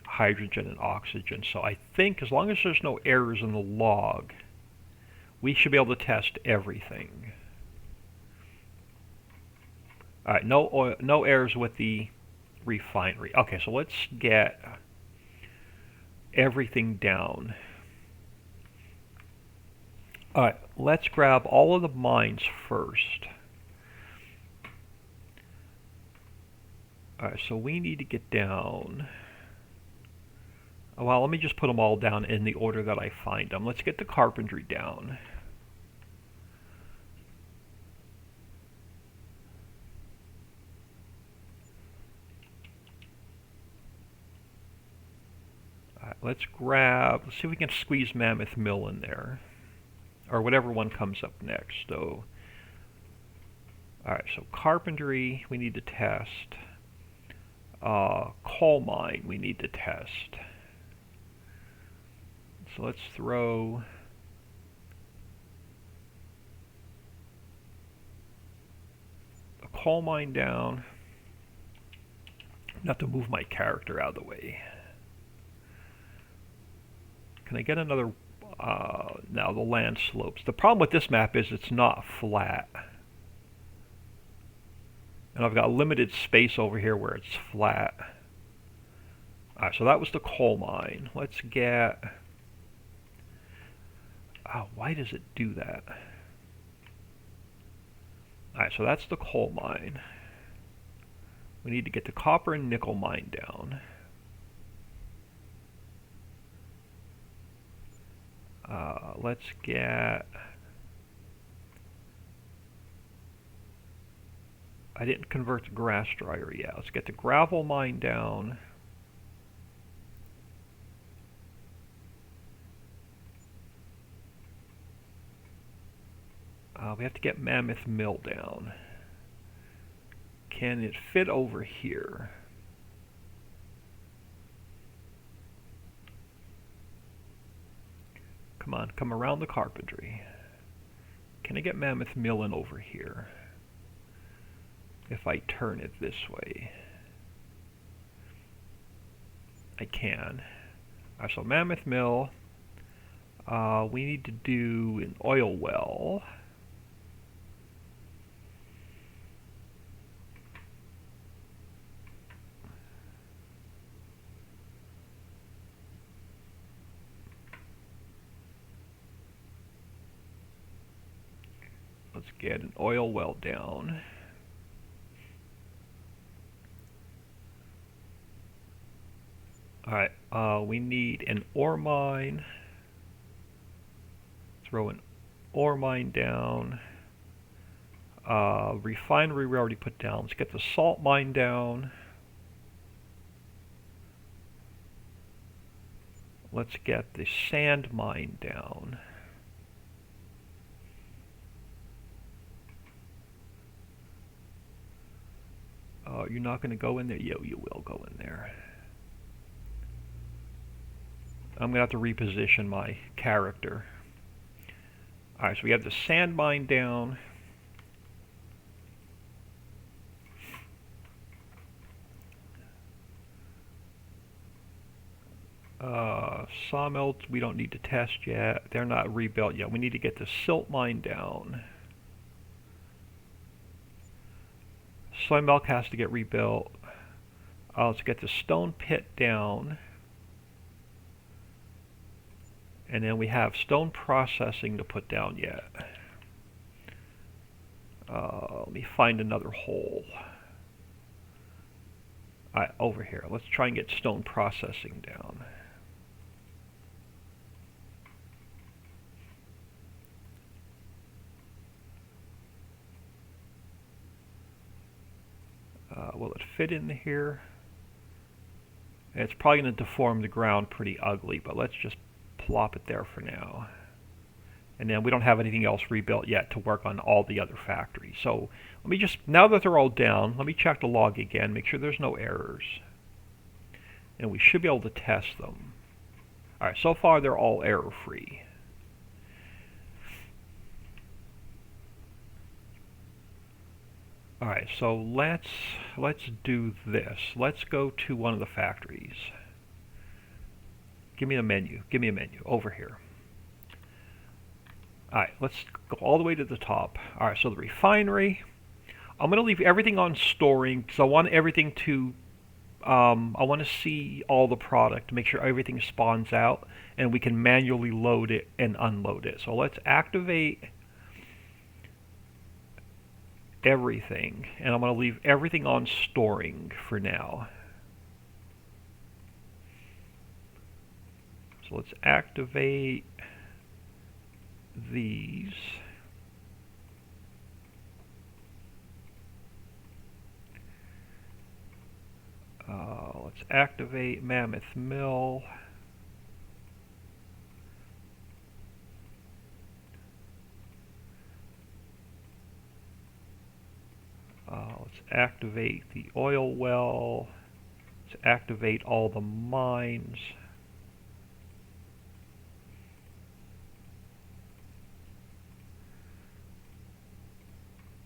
hydrogen, and oxygen. So I think as long as there's no errors in the log, we should be able to test everything. Alright, no errors with the refinery. Okay, so let's get everything down. Alright, let's grab all of the mines first. Alright, so we need to get down. Well, let me just put them all down in the order that I find them. Let's get the carpentry down. Alright, let's see if we can squeeze Mammoth Mill in there. Or whatever one comes up next. So, alright, so carpentry we need to test. Coal mine we need to test. So let's throw a coal mine down. Not to move my character out of the way. Can I get another? Now the land slopes. The problem with this map is it's not flat. And I've got limited space over here where it's flat. Alright, so that was the coal mine. Let's get... Oh, why does it do that? Alright, so that's the coal mine. We need to get the copper and nickel mine down. Let's get... I didn't convert the grass dryer yet. Let's get the gravel mine down. We have to get Mammoth Mill down. Can it fit over here? Come on, come around the carpentry. Can I get Mammoth Mill in over here? If I turn it this way. I can. So Mammoth Mill. We need to do an oil well. let's get an oil well down. Alright, we need an ore mine. Throw an ore mine down. Refinery we already put down. Let's get the salt mine down. Let's get the sand mine down. You're not going to go in there? Yeah, you will go in there. I'm going to have to reposition my character. Alright, so we have the sand mine down. Sawmills we don't need to test yet. They're not rebuilt yet. We need to get the silt mine down. Soy milk has to get rebuilt. Let's get the stone pit down. And then we have stone processing to put down yet. Let me find another hole. Alright, over here. Let's try and get stone processing down. Will it fit in here? It's probably going to deform the ground pretty ugly, but let's just plop it there for now. And then we don't have anything else rebuilt yet to work on all the other factories. So let me just, now that they're all down, let me check the log again, make sure there's no errors. And we should be able to test them. Alright, so far they're all error-free. Alright, so let's do this. Let's go to one of the factories. Give me a menu. Give me a menu. Over here. Alright, let's go all the way to the top. Alright, so the refinery. I'm going to leave everything on storing because I want everything to... I want to see all the product to make sure everything spawns out and we can manually load it and unload it. So let's activate everything, and I'm going to leave everything on storing for now. So let's activate these. Let's activate Mammoth Mill. Let's activate the oil well. Let's activate all the mines.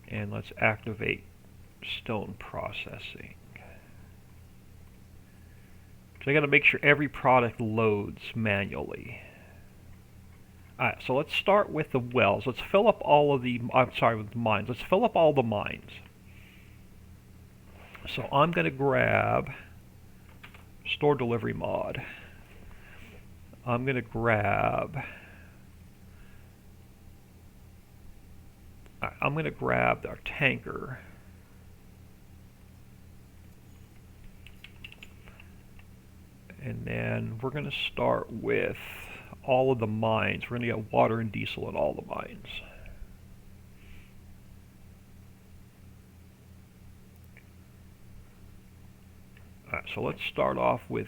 And let's activate stone processing. So I got to make sure every product loads manually. Alright, so let's start with the wells. Let's fill up all of the, I'm sorry, with the mines. Let's fill up all the mines. So I'm going to grab store delivery mod. I'm going to grab our tanker. And then we're going to start with all of the mines. We're going to get water and diesel in all the mines. Alright, so let's start off with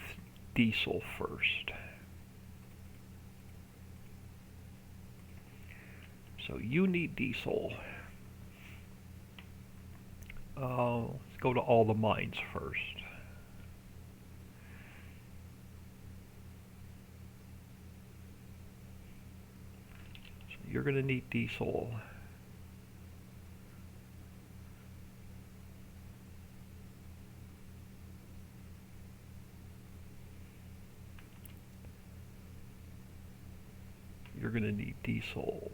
diesel first. So you need diesel. Let's go to all the mines first. So you're going to need diesel. You're going to need diesel.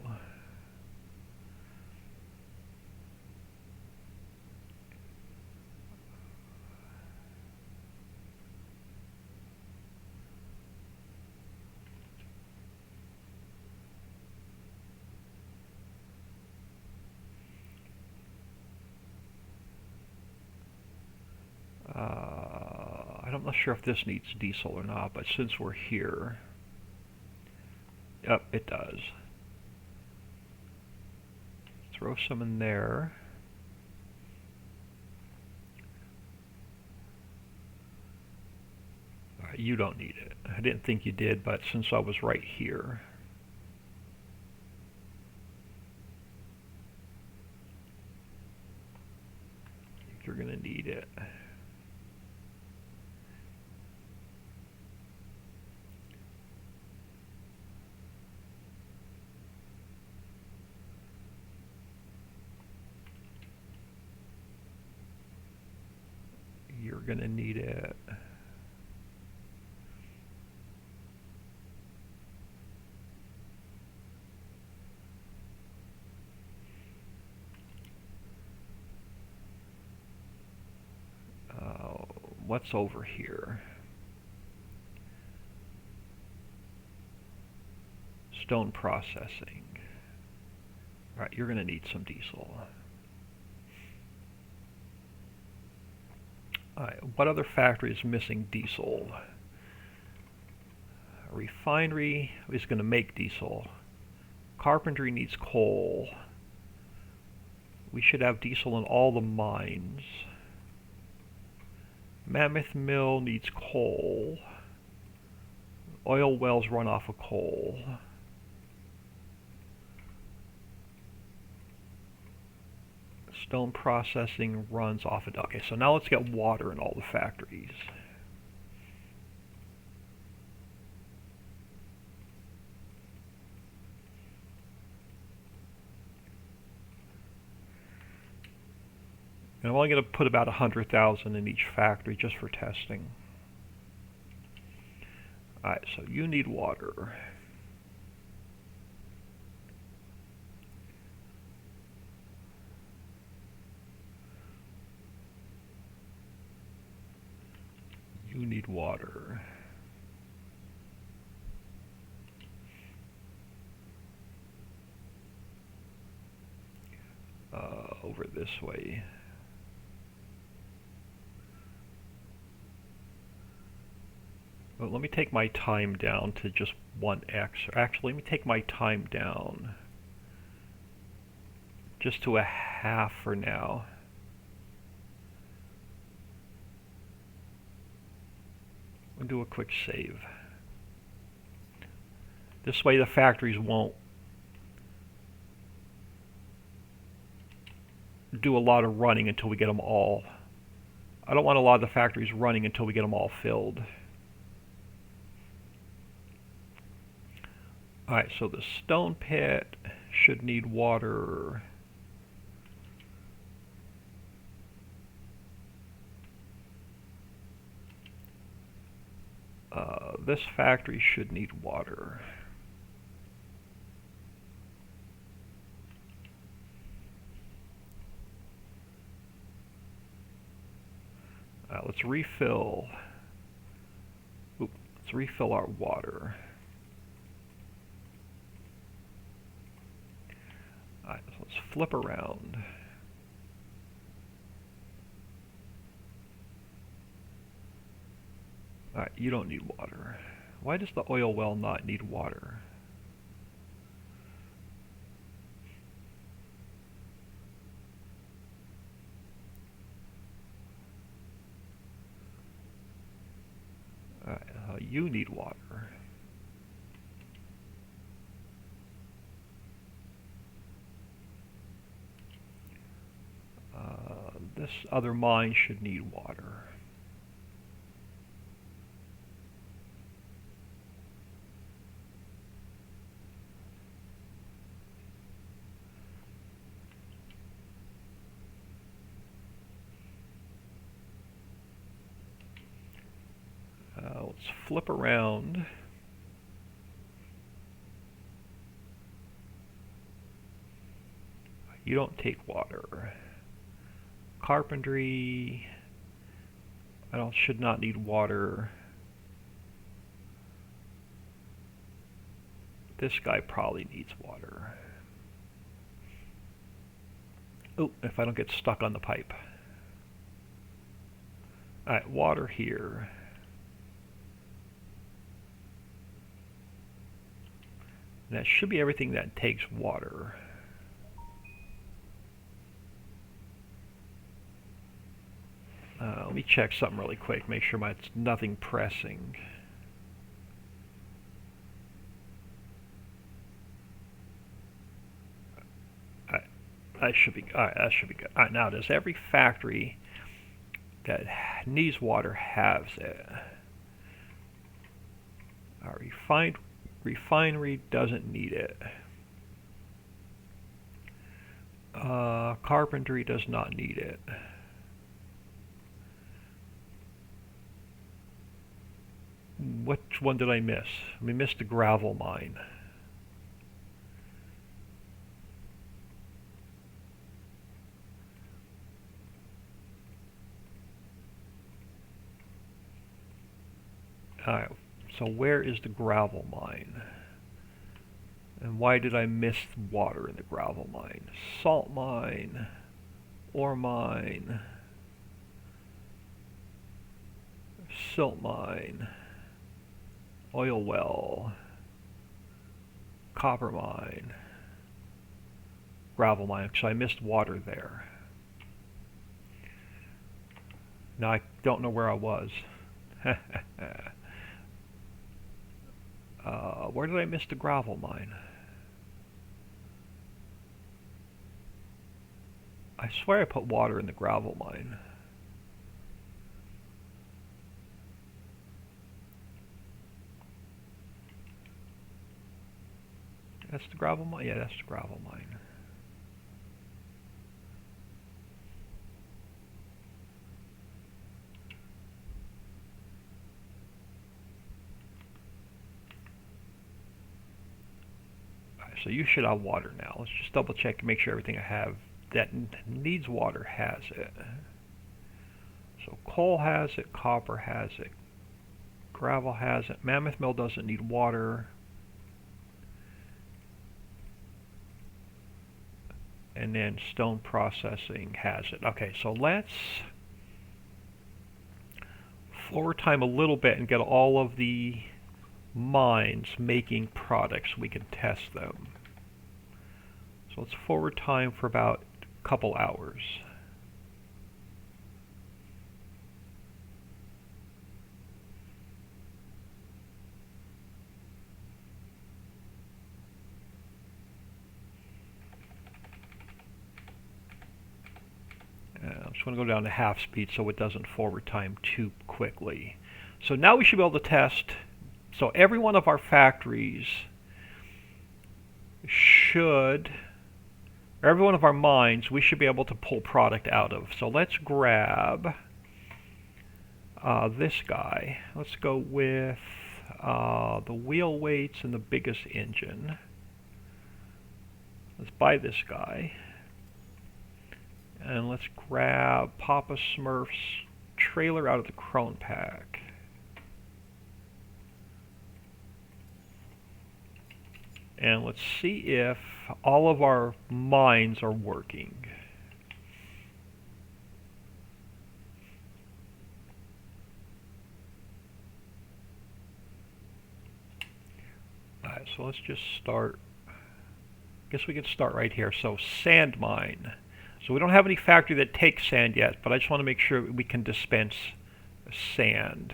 I'm not sure if this needs diesel or not, but since we're here, yep, it does. Throw some in there. Alright, you don't need it. I didn't think you did, but since I was right here. You're going to need it. You're going to need it. What's over here? Stone processing. All right, you're going to need some diesel. All right, what other factory is missing diesel? A refinery is going to make diesel. Carpentry needs coal. We should have diesel in all the mines. Mammoth Mill needs coal. Oil wells run off of coal. Stone processing runs off of... Okay, so now let's get water in all the factories. And I'm only going to put about 100,000 in each factory just for testing. Alright, so you need water. You need water. Over this way. Well, let me take my time down to just 1x. Actually, let me take my time down just to a half for now. We'll do a quick save. This way the factories won't do a lot of running until we get them all. I don't want a lot of the factories running until we get them all filled. Alright, so the stone pit should need water. This factory should need water. Let's refill. Let's refill our water. Alright, so let's flip around. Alright, you don't need water. Why does the oil well not need water? Alright, you need water. This other mine should need water. Let's flip around. You don't take water. Carpentry, should not need water. This guy probably needs water. Oh, if I don't get stuck on the pipe. Alright, water here. And that should be everything that takes water. Let me check something really quick, make sure it's nothing pressing. That should be all right. That should be good. All right, now does every factory that needs water has it? Our refinery doesn't need it. Carpentry does not need it. Which one did I miss? We missed the gravel mine. Alright, so where is the gravel mine? And why did I miss water in the gravel mine? Salt mine, ore mine, silt mine, oil well, copper mine, gravel mine, so I missed water there. Now I don't know where I was. Where did I miss the gravel mine? I swear I put water in the gravel mine. That's the gravel mine? Yeah, that's the gravel mine. So you should have water now. Let's just double check and make sure everything I have that needs water has it. So coal has it, copper has it, gravel has it, Mammoth Mill doesn't need water, and then stone processing has it. Okay, so let's forward time a little bit and get all of the mines making products. We can test them. So let's forward time for about a couple hours. I'm just going to go down to half speed so it doesn't forward time too quickly. So now we should be able to test. So every one of our factories should, or every one of our mines, we should be able to pull product out of. So let's grab this guy. Let's go with the wheel weights and the biggest engine. Let's buy this guy. And let's grab Papa Smurf's trailer out of the Crone pack. And let's see if all of our mines are working. Alright, so let's just start. I guess we can start right here. So sand mine. So we don't have any factory that takes sand yet, but I just want to make sure we can dispense sand.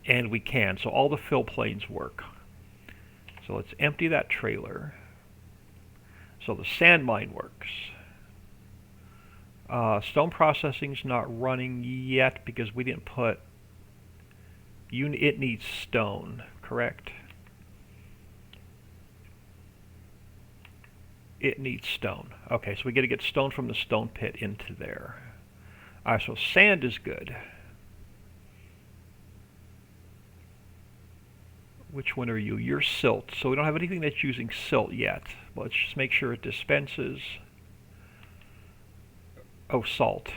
And we can. So all the fill planes work. So let's empty that trailer. So the sand mine works. Stone processing's not running yet because we didn't put it needs stone, correct? It needs stone. Okay, so we got to get stone from the stone pit into there. Alright, so sand is good. Which one are you? You're silt. So we don't have anything that's using silt yet. Let's just make sure it dispenses. Oh, salt.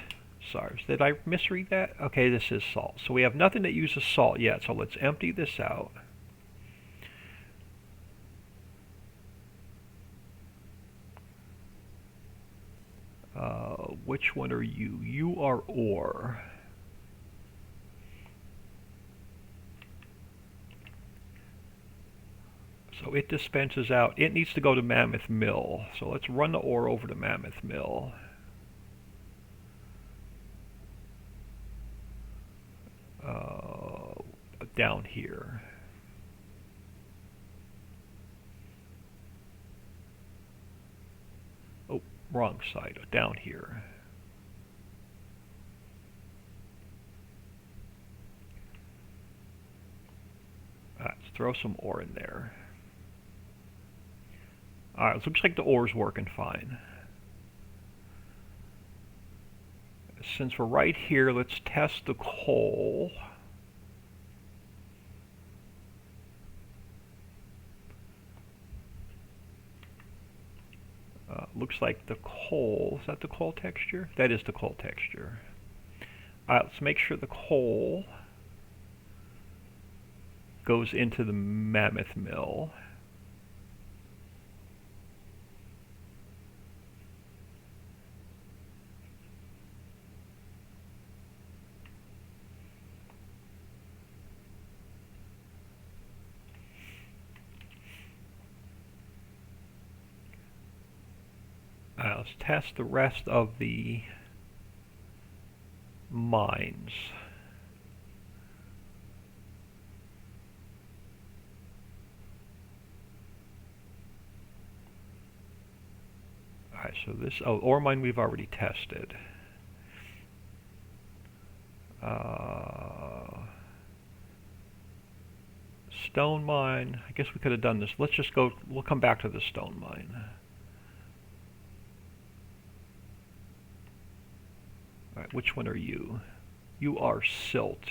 Sorry, did I misread that? Okay, this is salt. So we have nothing that uses salt yet. So let's empty this out. Which one are you? You are ore. So it dispenses out. It needs to go to Mammoth Mill. So let's run the ore over to Mammoth Mill. Down here. Oh, wrong side. Down here. Let's throw some ore in there. Alright, it looks like the ore's working fine. Since we're right here, let's test the coal. Looks like the coal, is that the coal texture? That is the coal texture. Alright, let's make sure the coal goes into the Mammoth Mill. Let's test the rest of the mines. Alright, so this, ore mine we've already tested. Stone mine, I guess we could have done this. Let's just go, we'll come back to the stone mine. Alright, which one are you? You are silt.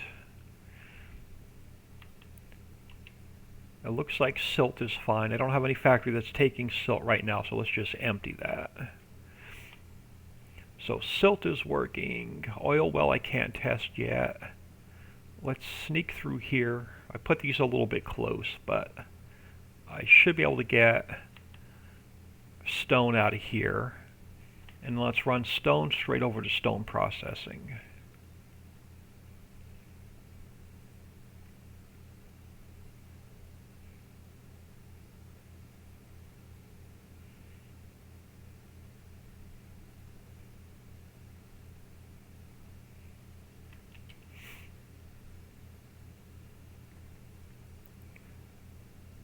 It looks like silt is fine. I don't have any factory that's taking silt right now, so let's just empty that. So silt is working. Oil well I can't test yet. Let's sneak through here. I put these a little bit close, but I should be able to get stone out of here. And let's run stone straight over to stone processing.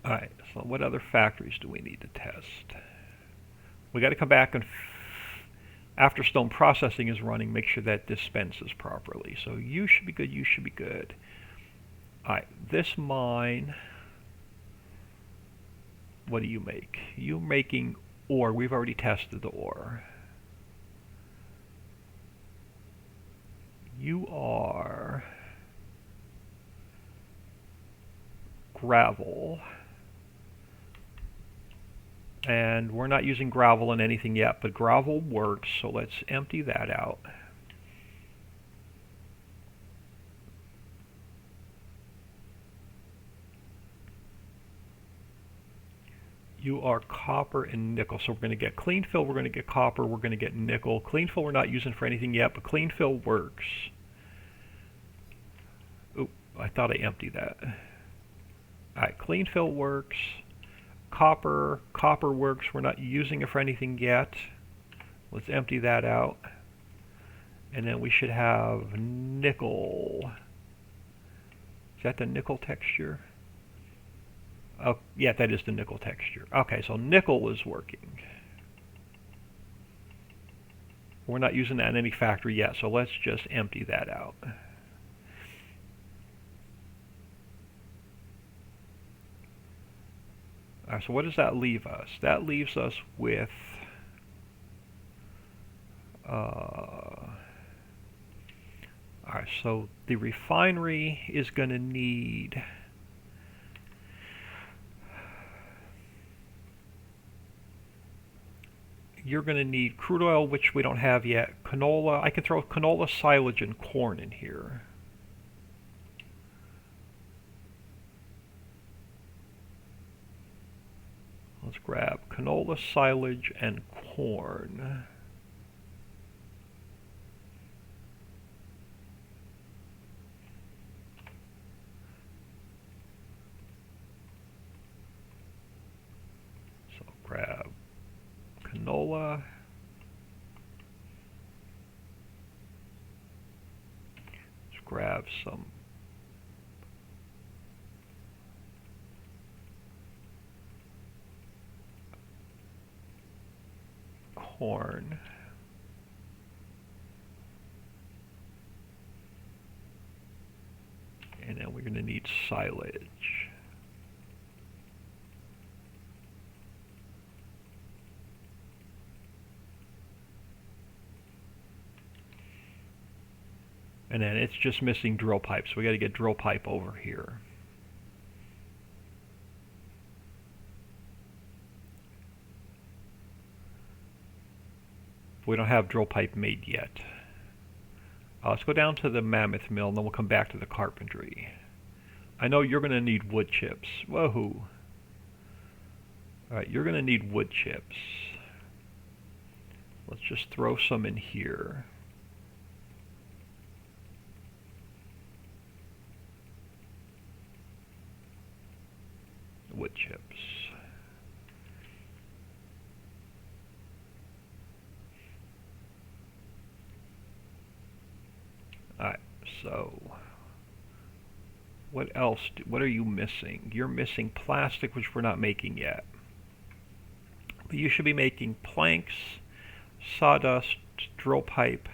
Alright, so what other factories do we need to test? We got to come back and, after stone processing is running, make sure that dispenses properly. So you should be good, you should be good. Alright, this mine, what do you make? You're making ore. We've already tested the ore. You are gravel. And we're not using gravel in anything yet, but gravel works, so let's empty that out. You are copper and nickel, so we're going to get clean fill, we're going to get copper, we're going to get nickel. Clean fill we're not using for anything yet, but clean fill works. Oop, I thought I emptied that. Alright, clean fill works. Copper works. We're not using it for anything yet. Let's empty that out. And then we should have nickel. Is that the nickel texture? Oh, yeah, that is the nickel texture. Okay, so nickel is working. We're not using that in any factory yet, so let's just empty that out. Alright, so what does that leave us? That leaves us with alright, so the refinery is going to need you're going to need crude oil, which we don't have yet. Canola, I can throw canola, silage, and corn in here. Let's grab canola, silage, and corn. canola. Let's grab some corn. And then we're going to need silage. And then it's just missing drill pipe, so we got to get drill pipe over here. We don't have drill pipe made yet. Let's go down to the mammoth mill, and then we'll come back to the carpentry. I know you're going to need wood chips. Woohoo! Alright, you're going to need wood chips. Let's just throw some in here. Wood chips. Alright, so what else? What are you missing? You're missing plastic, which we're not making yet. But you should be making planks, sawdust, drill pipe,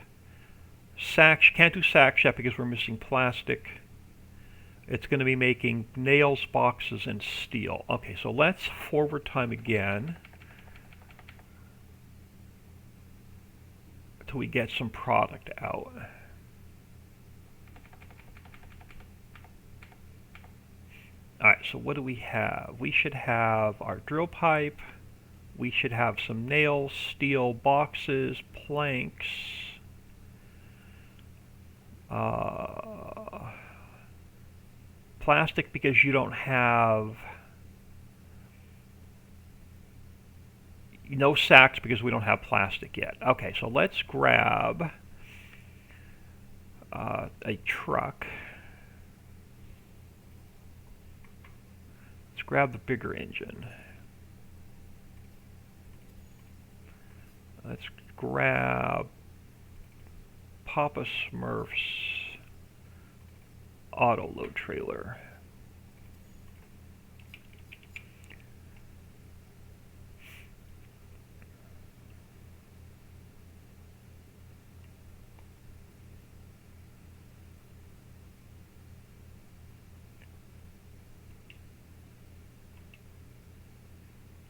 sacks. Can't do sacks yet because we're missing plastic. It's going to be making nails, boxes, and steel. Okay, so let's forward time again until we get some product out. Alright, so what do we have? We should have our drill pipe. We should have some nails, steel, boxes, planks. Plastic because you don't have no sacks because we don't have plastic yet. Okay, so let's grab a truck. Let's grab the bigger engine. Let's grab Papa Smurf's auto load trailer.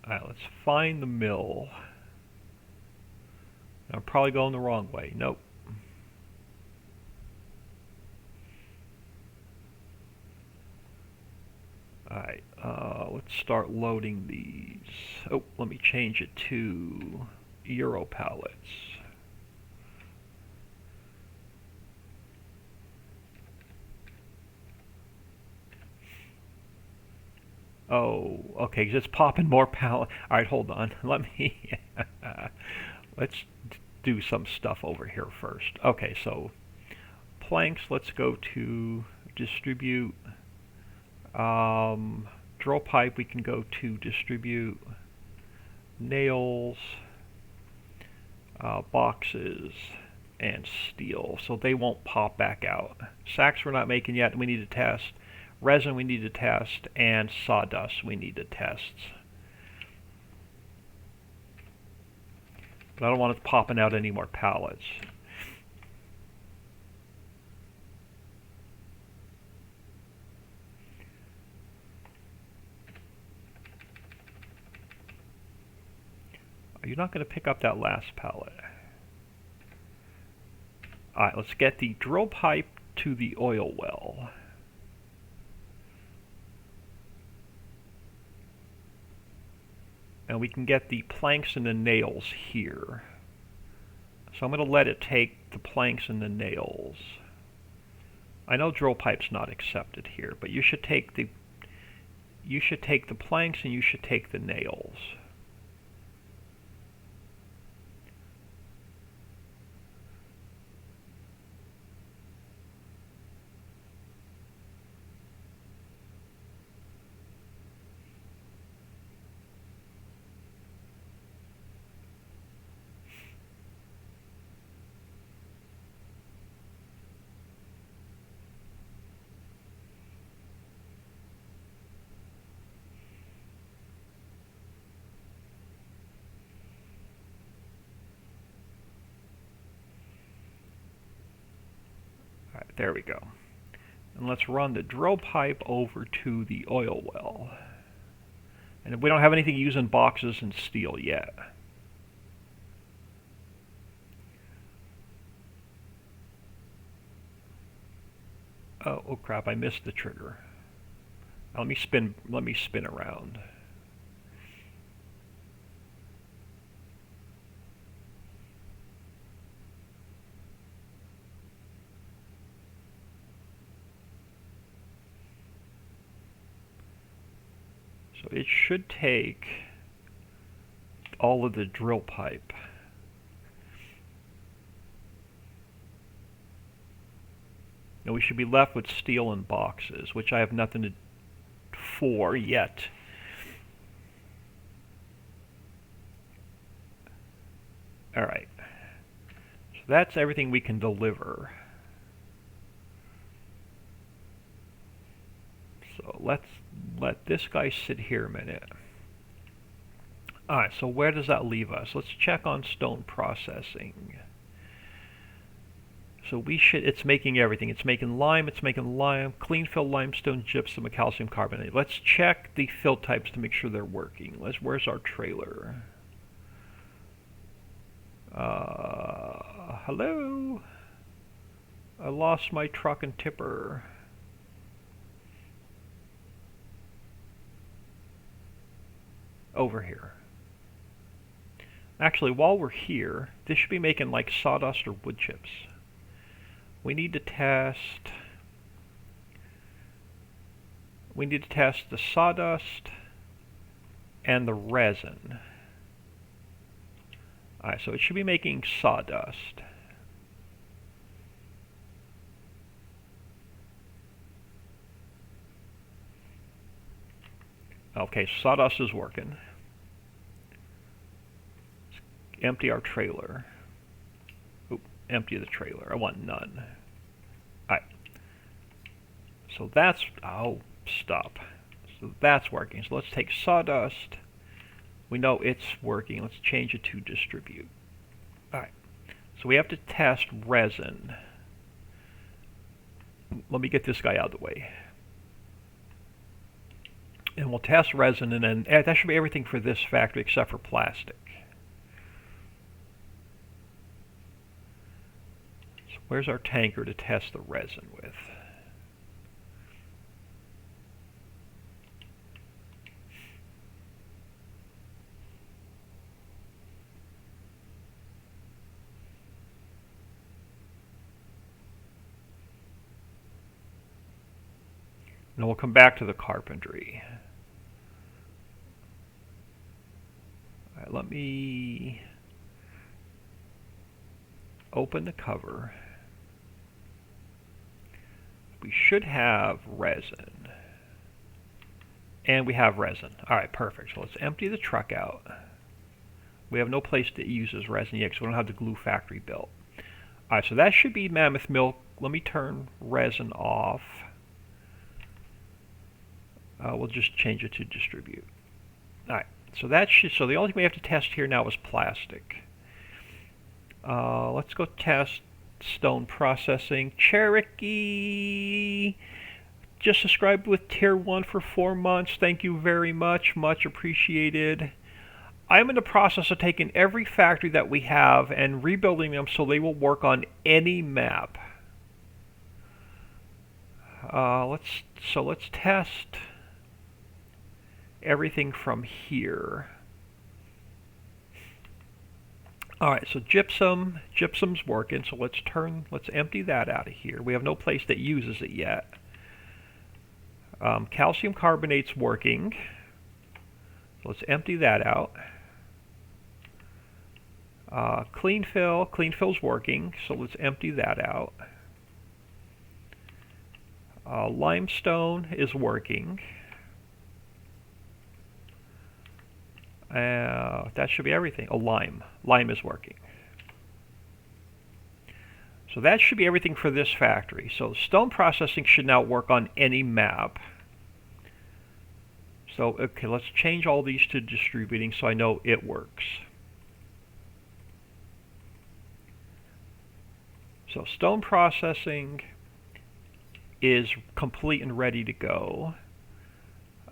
Alright, let's find the mill. I'm probably going the wrong way. Nope. Alright, let's start loading these. Oh, let me change it to Euro pallets. Oh, okay, 'cause it's popping more pallet. Alright, hold on. Let me... let's do some stuff over here first. Okay, so planks, let's go to distribute. Drill pipe, we can go to distribute. Nails, boxes, and steel, so they won't pop back out. Sacks we're not making yet, we need to test. Resin we need to test, and sawdust we need to test. But I don't want it popping out any more pallets. You're not going to pick up that last pallet. Alright, let's get the drill pipe to the oil well. And we can get the planks and the nails here. So I'm going to let it take the planks and the nails. I know drill pipe's not accepted here, but you should take the planks and you should take the nails. There we go. And let's run the drill pipe over to the oil well. And we don't have anything using boxes and steel yet. Oh crap, I missed the trigger. Let me spin around. So it should take all of the drill pipe. And we should be left with steel and boxes, which I have nothing for yet. Alright. So that's everything we can deliver. So let's let this guy sit here a minute. Alright, so where does that leave us? Let's check on stone processing. So it's making everything. It's making lime, clean fill limestone, gypsum, and calcium carbonate. Let's check the fill types to make sure they're working. Where's our trailer? Hello? I lost my truck and tipper. Over here. Actually, while we're here, this should be making like sawdust or wood chips. We need to test the sawdust and the resin. Alright, so it should be making sawdust. Okay, sawdust is working. Let's empty our trailer. Oop, empty the trailer. I want none. Alright. So that's... Oh, stop. So that's working. So let's take sawdust. We know it's working. Let's change it to distribute. Alright. So we have to test resin. Let me get this guy out of the way. And we'll test resin, and then that should be everything for this factory except for plastic. So where's our tanker to test the resin with? And we'll come back to the carpentry. Alright, let me open the cover. We should have resin. And we have resin. Alright, perfect. So let's empty the truck out. We have no place that uses resin yet because we don't have the glue factory built. Alright, so that should be Mammoth Milk. Let me turn resin off. We'll just change it to distribute. Alright, so so the only thing we have to test here now is plastic. Let's go test stone processing. Cherokee just subscribed with tier 1 for 4 months. Thank you very much. Much appreciated. I'm in the process of taking every factory that we have and rebuilding them so they will work on any map. Let's test everything from here. Alright, so gypsum's working, so let's empty that out of here. We have no place that uses it yet. Calcium carbonate's working. So let's empty that out. Clean fill's working, so let's empty that out. Limestone is working. That should be everything. Oh, lime is working. So that should be everything for this factory. So stone processing should now work on any map. So, okay, let's change all these to distributing so I know it works. So stone processing is complete and ready to go.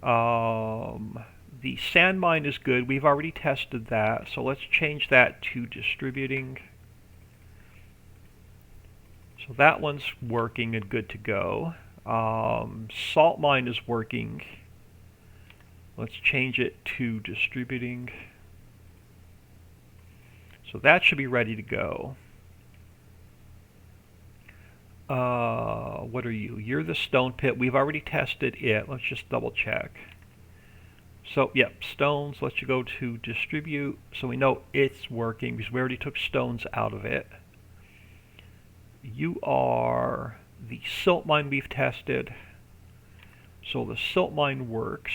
The sand mine is good. We've already tested that, so let's change that to distributing. So that one's working and good to go. Salt mine is working. Let's change it to distributing. So that should be ready to go. What are you? You're the stone pit. We've already tested it. Let's just double check. So, yep, stones. Let's go to distribute. So we know it's working because we already took stones out of it. You are the silt mine we've tested. So the silt mine works.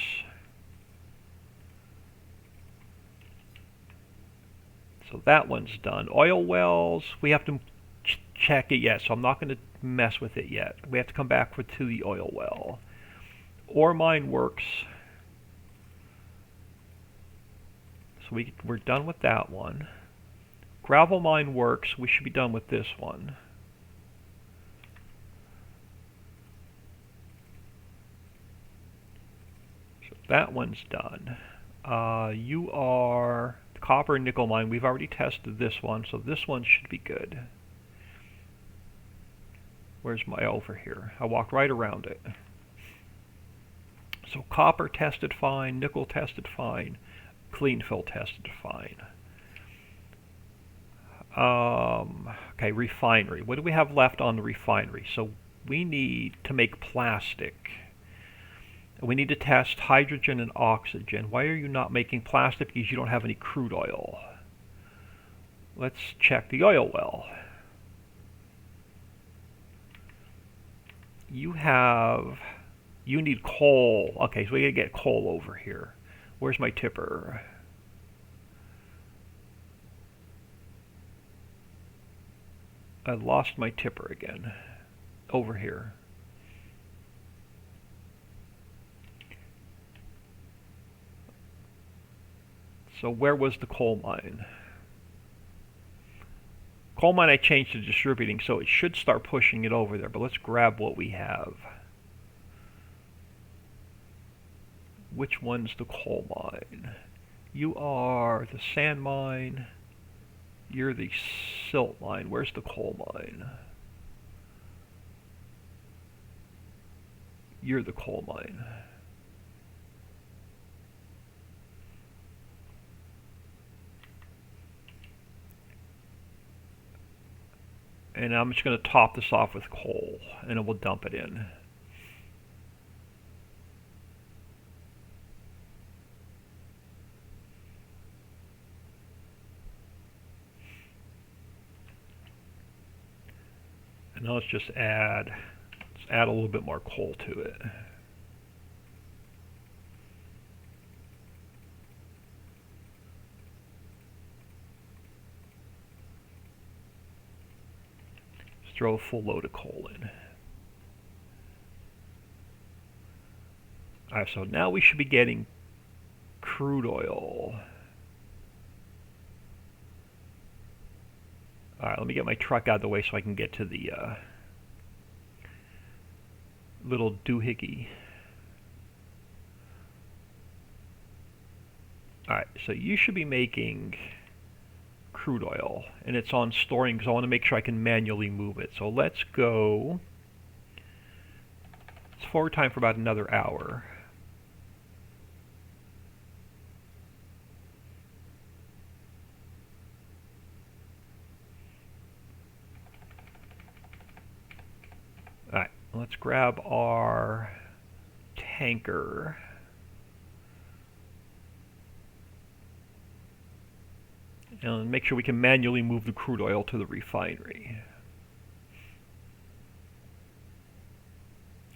So that one's done. Oil wells, we have to check it yet, so I'm not going to mess with it yet. We have to come back to the oil well. Ore mine works. So we're done with that one. Gravel mine works. We should be done with this one. So that one's done. You are the copper and nickel mine. We've already tested this one, so this one should be good. Where's my over here? I walked right around it. So copper tested fine, nickel tested fine, clean fill tested fine. Okay, refinery. What do we have left on the refinery? So we need to make plastic. We need to test hydrogen and oxygen. Why are you not making plastic? Because you don't have any crude oil. Let's check the oil well. You need coal. Okay, so we gotta get coal over here. Where's my tipper? I lost my tipper again. Over here. So where was the coal mine? Coal mine I changed to distributing, so it should start pushing it over there, but let's grab what we have. Which one's the coal mine? You are the sand mine. You're the silt mine. Where's the coal mine? You're the coal mine. And I'm just going to top this off with coal, and then we'll dump it in. And now let's just add a little bit more coal to it. Throw a full load of coal in. Alright, so now we should be getting crude oil. Alright, let me get my truck out of the way so I can get to the little doohickey. Alright, so you should be making crude oil, and it's on storing because I want to make sure I can manually move it. So let's go. It's forward time for about another hour. Alright, let's grab our tanker. And make sure we can manually move the crude oil to the refinery.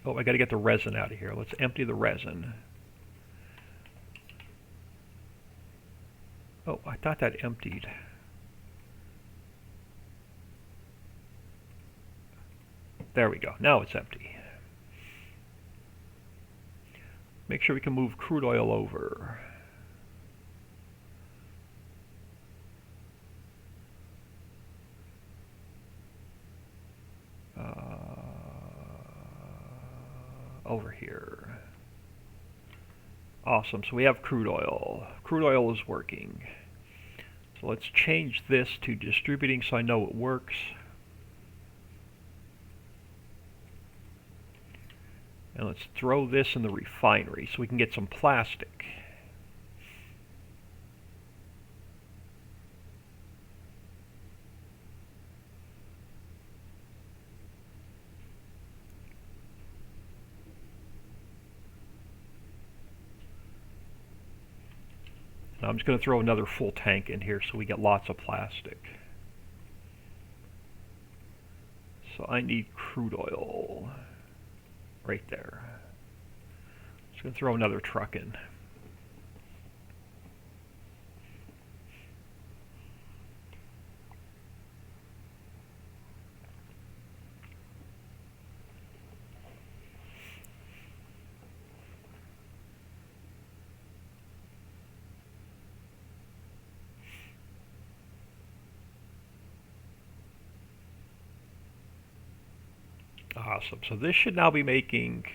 Oh, I got to get the resin out of here. Let's empty the resin. Oh, I thought that emptied. There we go. Now it's empty. Make sure we can move crude oil over. Awesome. So we have crude oil. Crude oil is working. So let's change this to distributing so I know it works. And let's throw this in the refinery so we can get some plastic. Now I'm just going to throw another full tank in here so we get lots of plastic. So I need crude oil right there. Just going to throw another truck in. Awesome. So this should now be making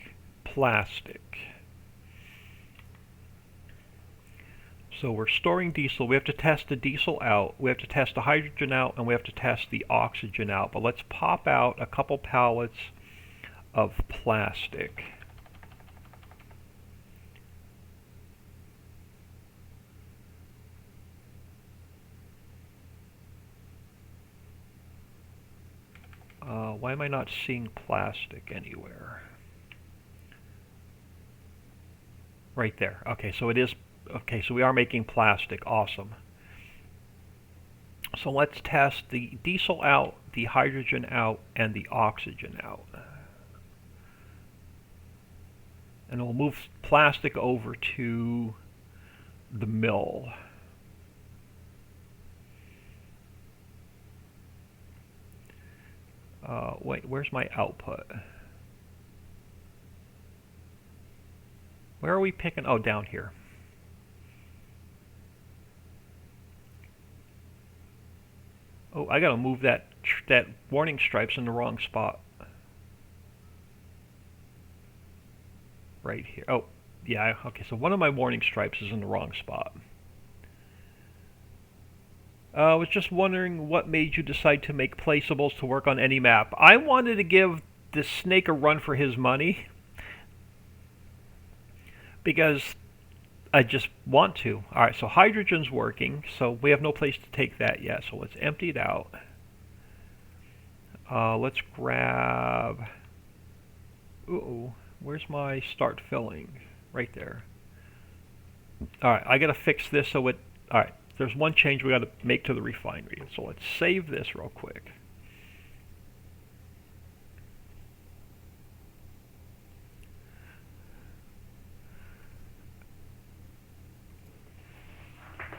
plastic. So we're storing diesel. We have to test the diesel out. We have to test the hydrogen out, and we have to test the oxygen out. But let's pop out a couple pallets of plastic. Why am I not seeing plastic anywhere? Right there. Okay, so it is. Okay, so we are making plastic. Awesome. So let's test the diesel out, the hydrogen out, and the oxygen out. And we'll move plastic over to the mill. Wait, where's my output? Where are we picking? Oh, down here. Oh, I gotta move that warning stripes in the wrong spot. Right here. Oh, yeah, okay, so one of my warning stripes is in the wrong spot. I was just wondering what made you decide to make placeables to work on any map. I wanted to give this snake a run for his money because I just want to. Alright, so hydrogen's working, so we have no place to take that yet, so let's empty it out. Let's grab... Uh-oh, where's my start filling? Right there. Alright, I gotta fix this so it... Alright. There's one change we got to make to the refinery. So let's save this real quick.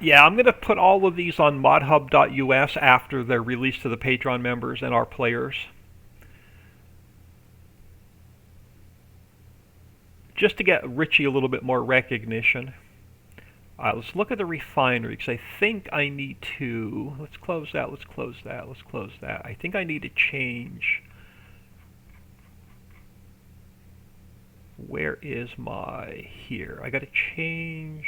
Yeah, I'm going to put all of these on modhub.us after they're released to the Patreon members and our players. Just to get Richie a little bit more recognition. Let's look at the refinery, because I think I need to... Let's close that, let's close that, let's close that. I think I need to change... Where is my... Here. I got to change...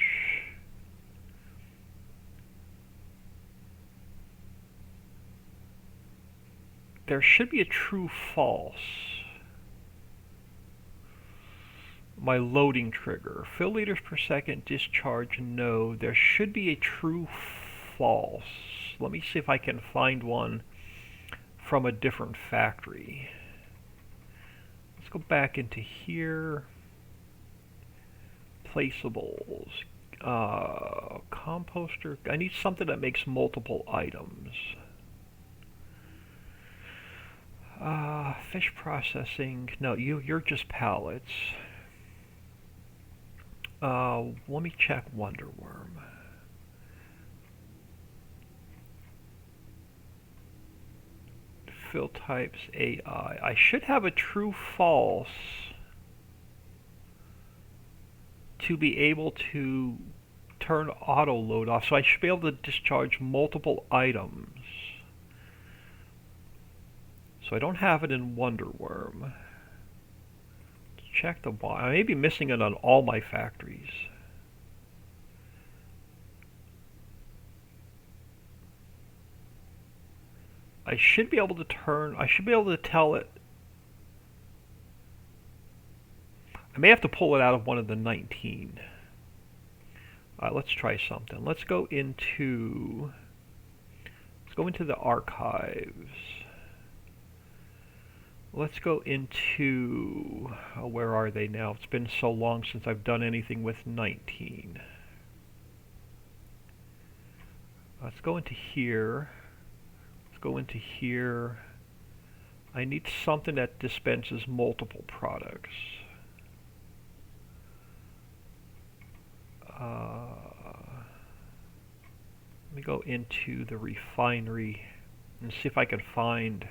There should be a true false. My loading trigger. Fill liters per second, discharge, no. There should be a true false. Let me see if I can find one from a different factory. Let's go back into here. Placeables. Composter. I need something that makes multiple items. Fish processing. No, you're just pallets. Let me check Wonderworm. Fill types AI. I should have a true false to be able to turn auto load off. So I should be able to discharge multiple items. So I don't have it in Wonderworm. Check the box. I may be missing it on all my factories. I should be able to tell it. I may have to pull it out of one of the 19. Let's try something. Let's go into the archives. Let's go into, where are they now? It's been so long since I've done anything with 19. Let's go into here. Let's go into here. I need something that dispenses multiple products. Let me go into the refinery and see if I can find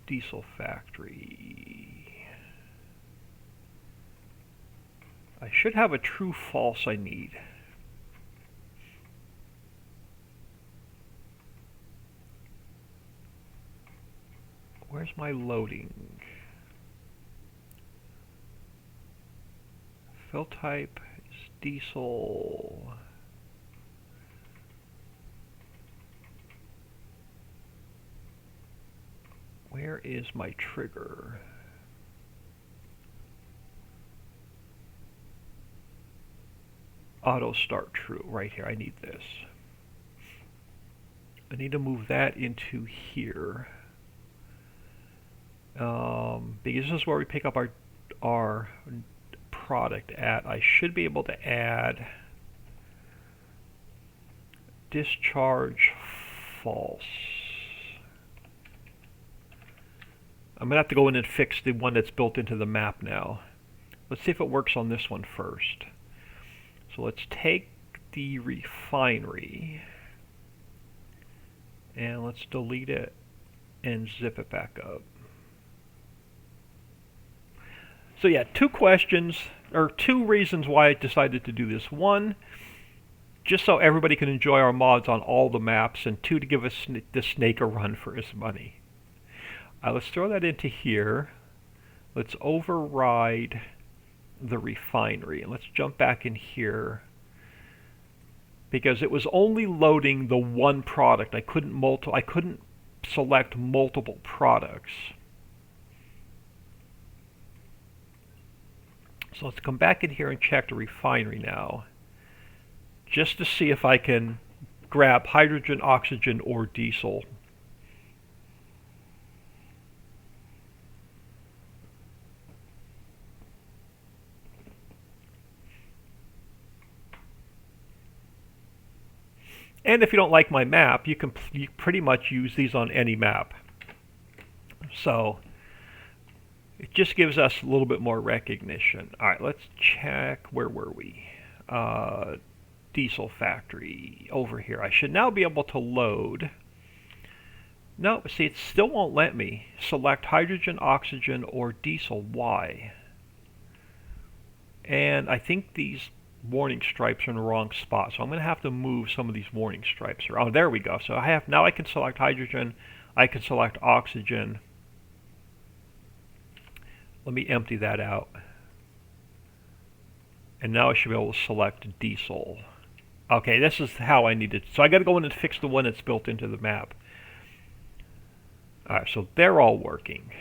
diesel factory. I should have a true false I need. Where's my loading? Fill type is diesel. Where is my trigger? Auto start true, right here. I need this. I need to move that into here. Because this is where we pick up our product at. I should be able to add discharge false. I'm going to have to go in and fix the one that's built into the map now. Let's see if it works on this one first. So let's take the refinery and let's delete it and zip it back up. So yeah, two reasons why I decided to do this. One, just so everybody can enjoy our mods on all the maps, and two, to give us the snake a run for his money. Let's throw that into here. Let's override the refinery, and let's jump back in here because it was only loading the one product. I couldn't select multiple products. So let's come back in here and check the refinery now, just to see if I can grab hydrogen, oxygen, or diesel. And if you don't like my map, you can pretty much use these on any map. So it just gives us a little bit more recognition. All right, let's check. Where were we? Diesel factory over here. I should now be able to load. No, see, it still won't let me select hydrogen, oxygen, or diesel. Why? And I think these warning stripes are in the wrong spot, so I'm going to have to move some of these warning stripes around. Oh, there we go. So now I can select hydrogen, I can select oxygen. Let me empty that out. And now I should be able to select diesel. Okay, this is how I need it. So I got to go in and fix the one that's built into the map. Alright, so they're all working.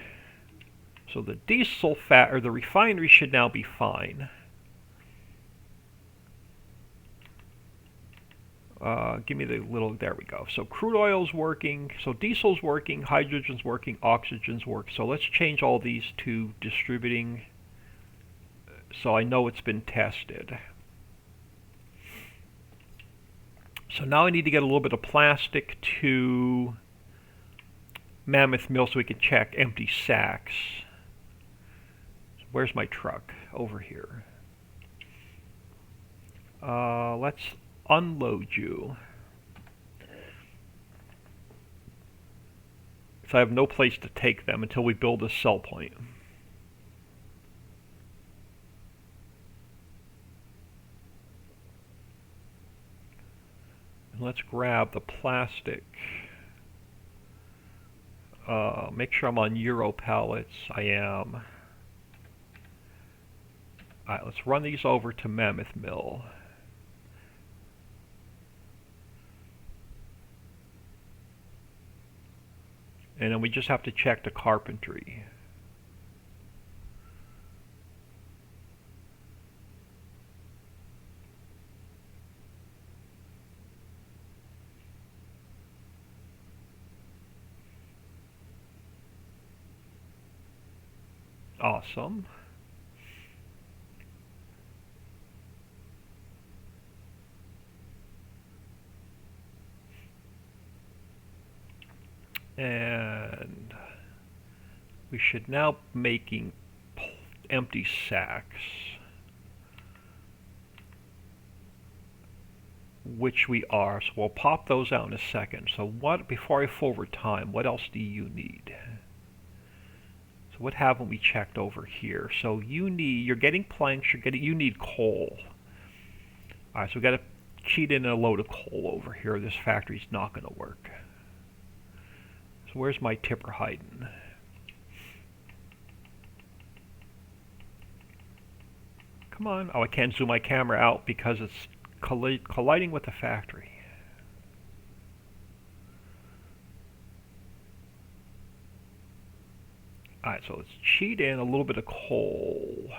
So the the refinery should now be fine. Give me the little, there we go. So crude oil's working, so diesel's working, hydrogen's working, oxygen's working. So let's change all these to distributing so I know it's been tested. So now I need to get a little bit of plastic to Mammoth Mill so we can check empty sacks. Where's my truck? Over here. Let's unload you. So I have no place to take them until we build a sell point. And let's grab the plastic. Make sure I'm on Euro pallets. I am. Alright, let's run these over to Mammoth Mill. And then we just have to check the carpentry. Awesome. And we should now be making empty sacks, which we are. So we'll pop those out in a second. So before I forward time, what else do you need? So what haven't we checked over here? So you're getting planks, you need coal. Alright, so we got to cheat in a load of coal over here. This factory's not going to work. So where's my tipper hiding? Come on. Oh, I can't zoom my camera out because it's colliding with the factory. Alright, so let's cheat in a little bit of coal.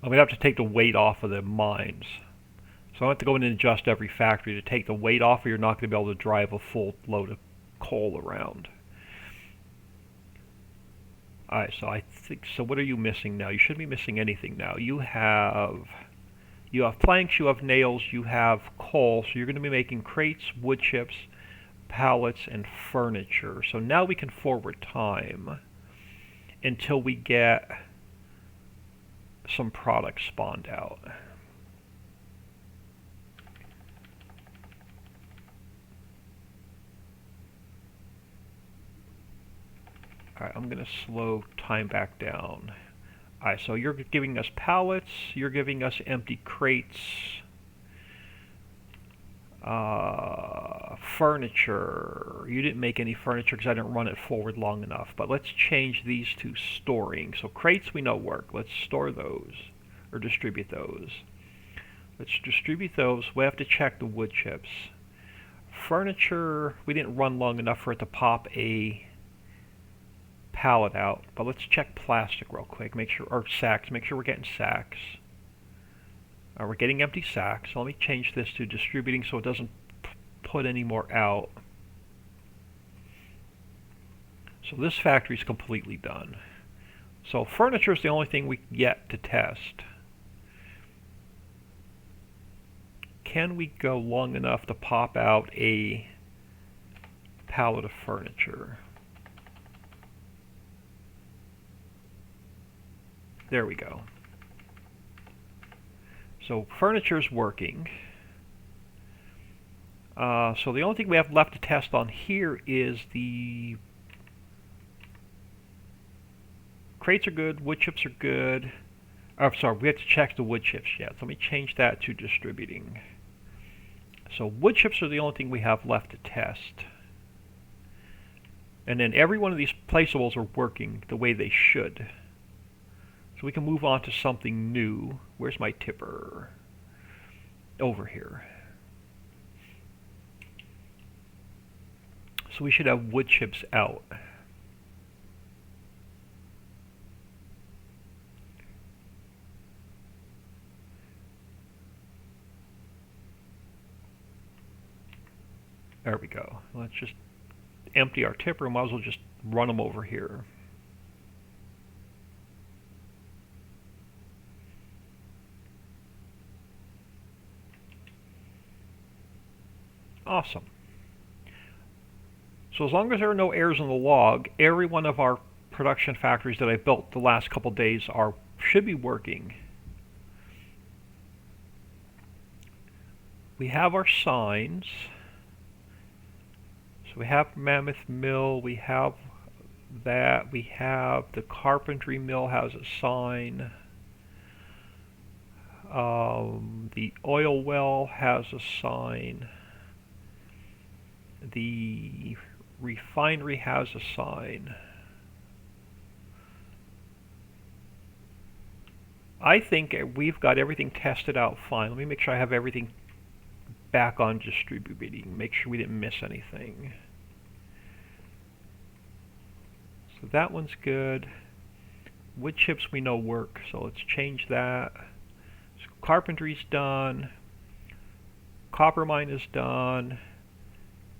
I'm going to have to take the weight off of the mines. So I have to go in and adjust every factory to take the weight off, or you're not going to be able to drive a full load of coal around. Alright, so I think, so what are you missing now? You shouldn't be missing anything now. You have planks, you have nails, you have coal, so you're going to be making crates, wood chips, pallets, and furniture. So now we can forward time until we get some products spawned out. Alright, I'm going to slow time back down. Alright, so you're giving us pallets, you're giving us empty crates, furniture. You didn't make any furniture because I didn't run it forward long enough, but let's change these to storing. So crates we know work. Let's store those, or distribute those. Let's distribute those. We have to check the wood chips. Furniture, we didn't run long enough for it to pop a pallet out, but let's check plastic real quick, make sure, or sacks, make sure we're getting sacks. We're getting empty sacks. So let me change this to distributing so it doesn't put any more out. So this factory is completely done. So furniture is the only thing we yet to test. Can we go long enough to pop out a pallet of furniture? There we go. So furniture's working. So the only thing we have left to test on here is the crates are good, wood chips are good. Oh, sorry, we have to check the wood chips yet. So let me change that to distributing. So wood chips are the only thing we have left to test. And then every one of these placeables are working the way they should. So we can move on to something new. Where's my tipper? Over here. So we should have wood chips out. There we go. Let's just empty our tipper. Might as well just run them over here. Awesome. So as long as there are no errors in the log, every one of our production factories that I built the last couple days should be working. We have our signs. So we have Mammoth Mill, we have that. We have the carpentry mill has a sign. The oil well has a sign. The refinery has a sign. I think we've got everything tested out fine. Let me make sure I have everything back on distributing. Make sure we didn't miss anything. So that one's good. Wood chips we know work, so let's change that. So carpentry's done. Copper mine is done.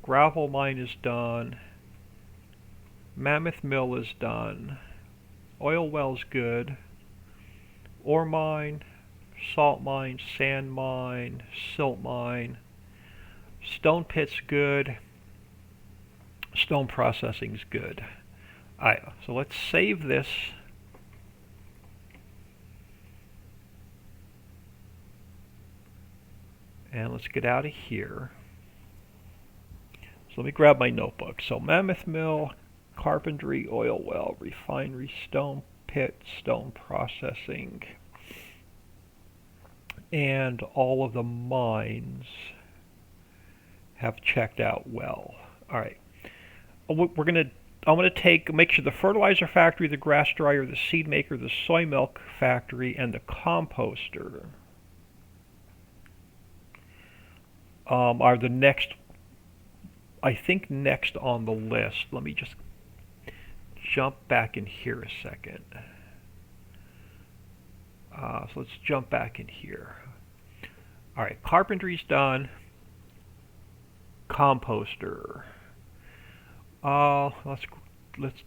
Gravel mine is done. Mammoth mill is done. Oil well's good. Ore mine, salt mine, sand mine, silt mine. Stone pit's good. Stone processing's good. Alright, so let's save this. And let's get out of here. So let me grab my notebook. So Mammoth Mill, carpentry, oil well, refinery, stone pit, stone processing, and all of the mines have checked out well. All right, I'm gonna make sure the fertilizer factory, the grass dryer, the seed maker, the soy milk factory, and the composter are the next. I think next on the list. Let me just jump back in here a second. So let's jump back in here. All right, carpentry's done. Composter. Let's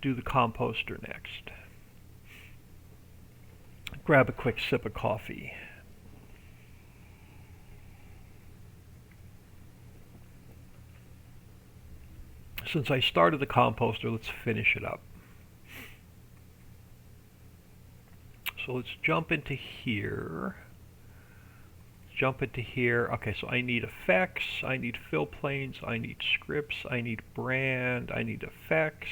do the composter next. Grab a quick sip of coffee. Since I started the composter, let's finish it up. So let's jump into here. Okay, so I need effects, I need fill planes, I need scripts, I need brand, I need effects,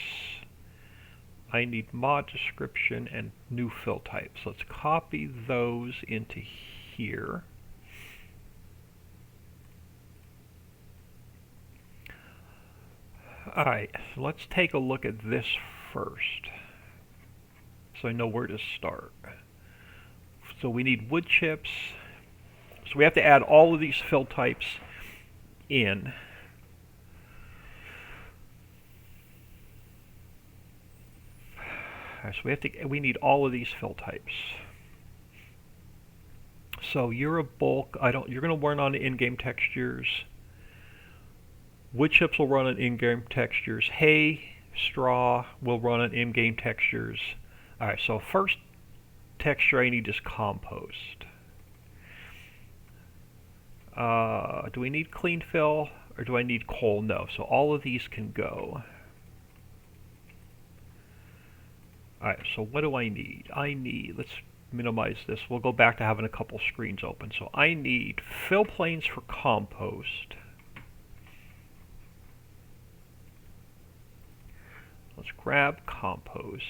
I need mod description, and new fill types. So let's copy those into here. Alright, so let's take a look at this first, so I know where to start. So we need wood chips. So we have to add all of these fill types in. So we need all of these fill types. So you're a bulk. You're going to run on in-game textures. Wood chips will run on in-game textures. Hay, straw will run on in-game textures. All right. So first texture I need is compost. Do we need clean fill or do I need coal? No. So all of these can go. Alright, so what do I need? Let's minimize this. We'll go back to having a couple screens open. So I need fill planes for compost. Let's grab compost.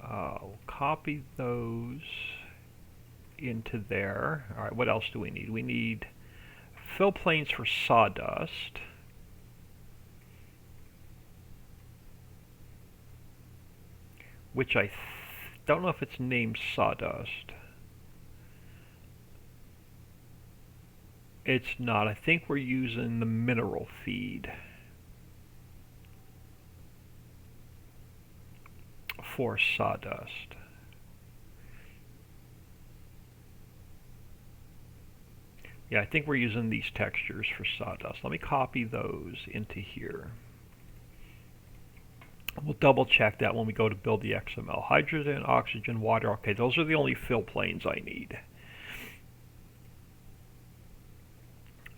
We'll copy those into there. Alright, what else do we need? We need fill planes for sawdust. Which I don't know if it's named sawdust. It's not. I think we're using the mineral feed for sawdust. Yeah, I think we're using these textures for sawdust. Let me copy those into here. We'll double check that when we go to build the XML. Hydrogen, oxygen, water. Okay, those are the only fill planes I need.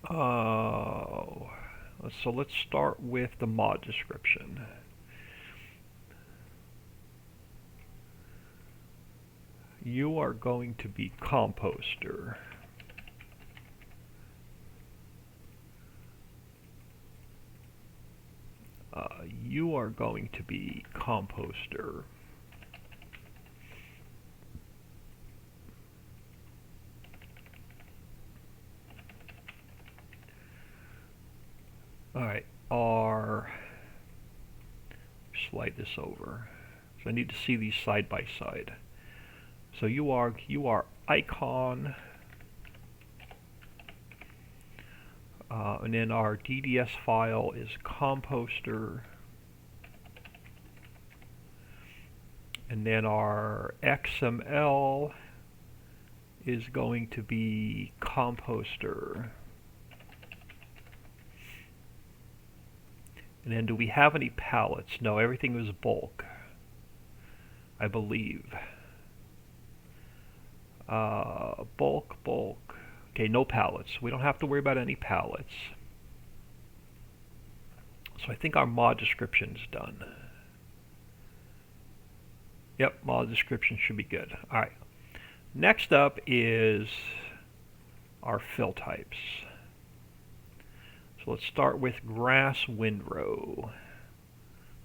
So let's start with the mod description. You are going to be composter. are going to be composter. Alright, slide this over. So I need to see these side by side. So you are icon, and then our DDS file is composter, and then our XML is going to be composter. And then do we have any pallets? No, everything was bulk, I believe. Bulk. Okay, no pallets. We don't have to worry about any pallets. So I think our mod description's done. Yep, mod description should be good. Alright. Next up is our fill types. So let's start with Grass Windrow.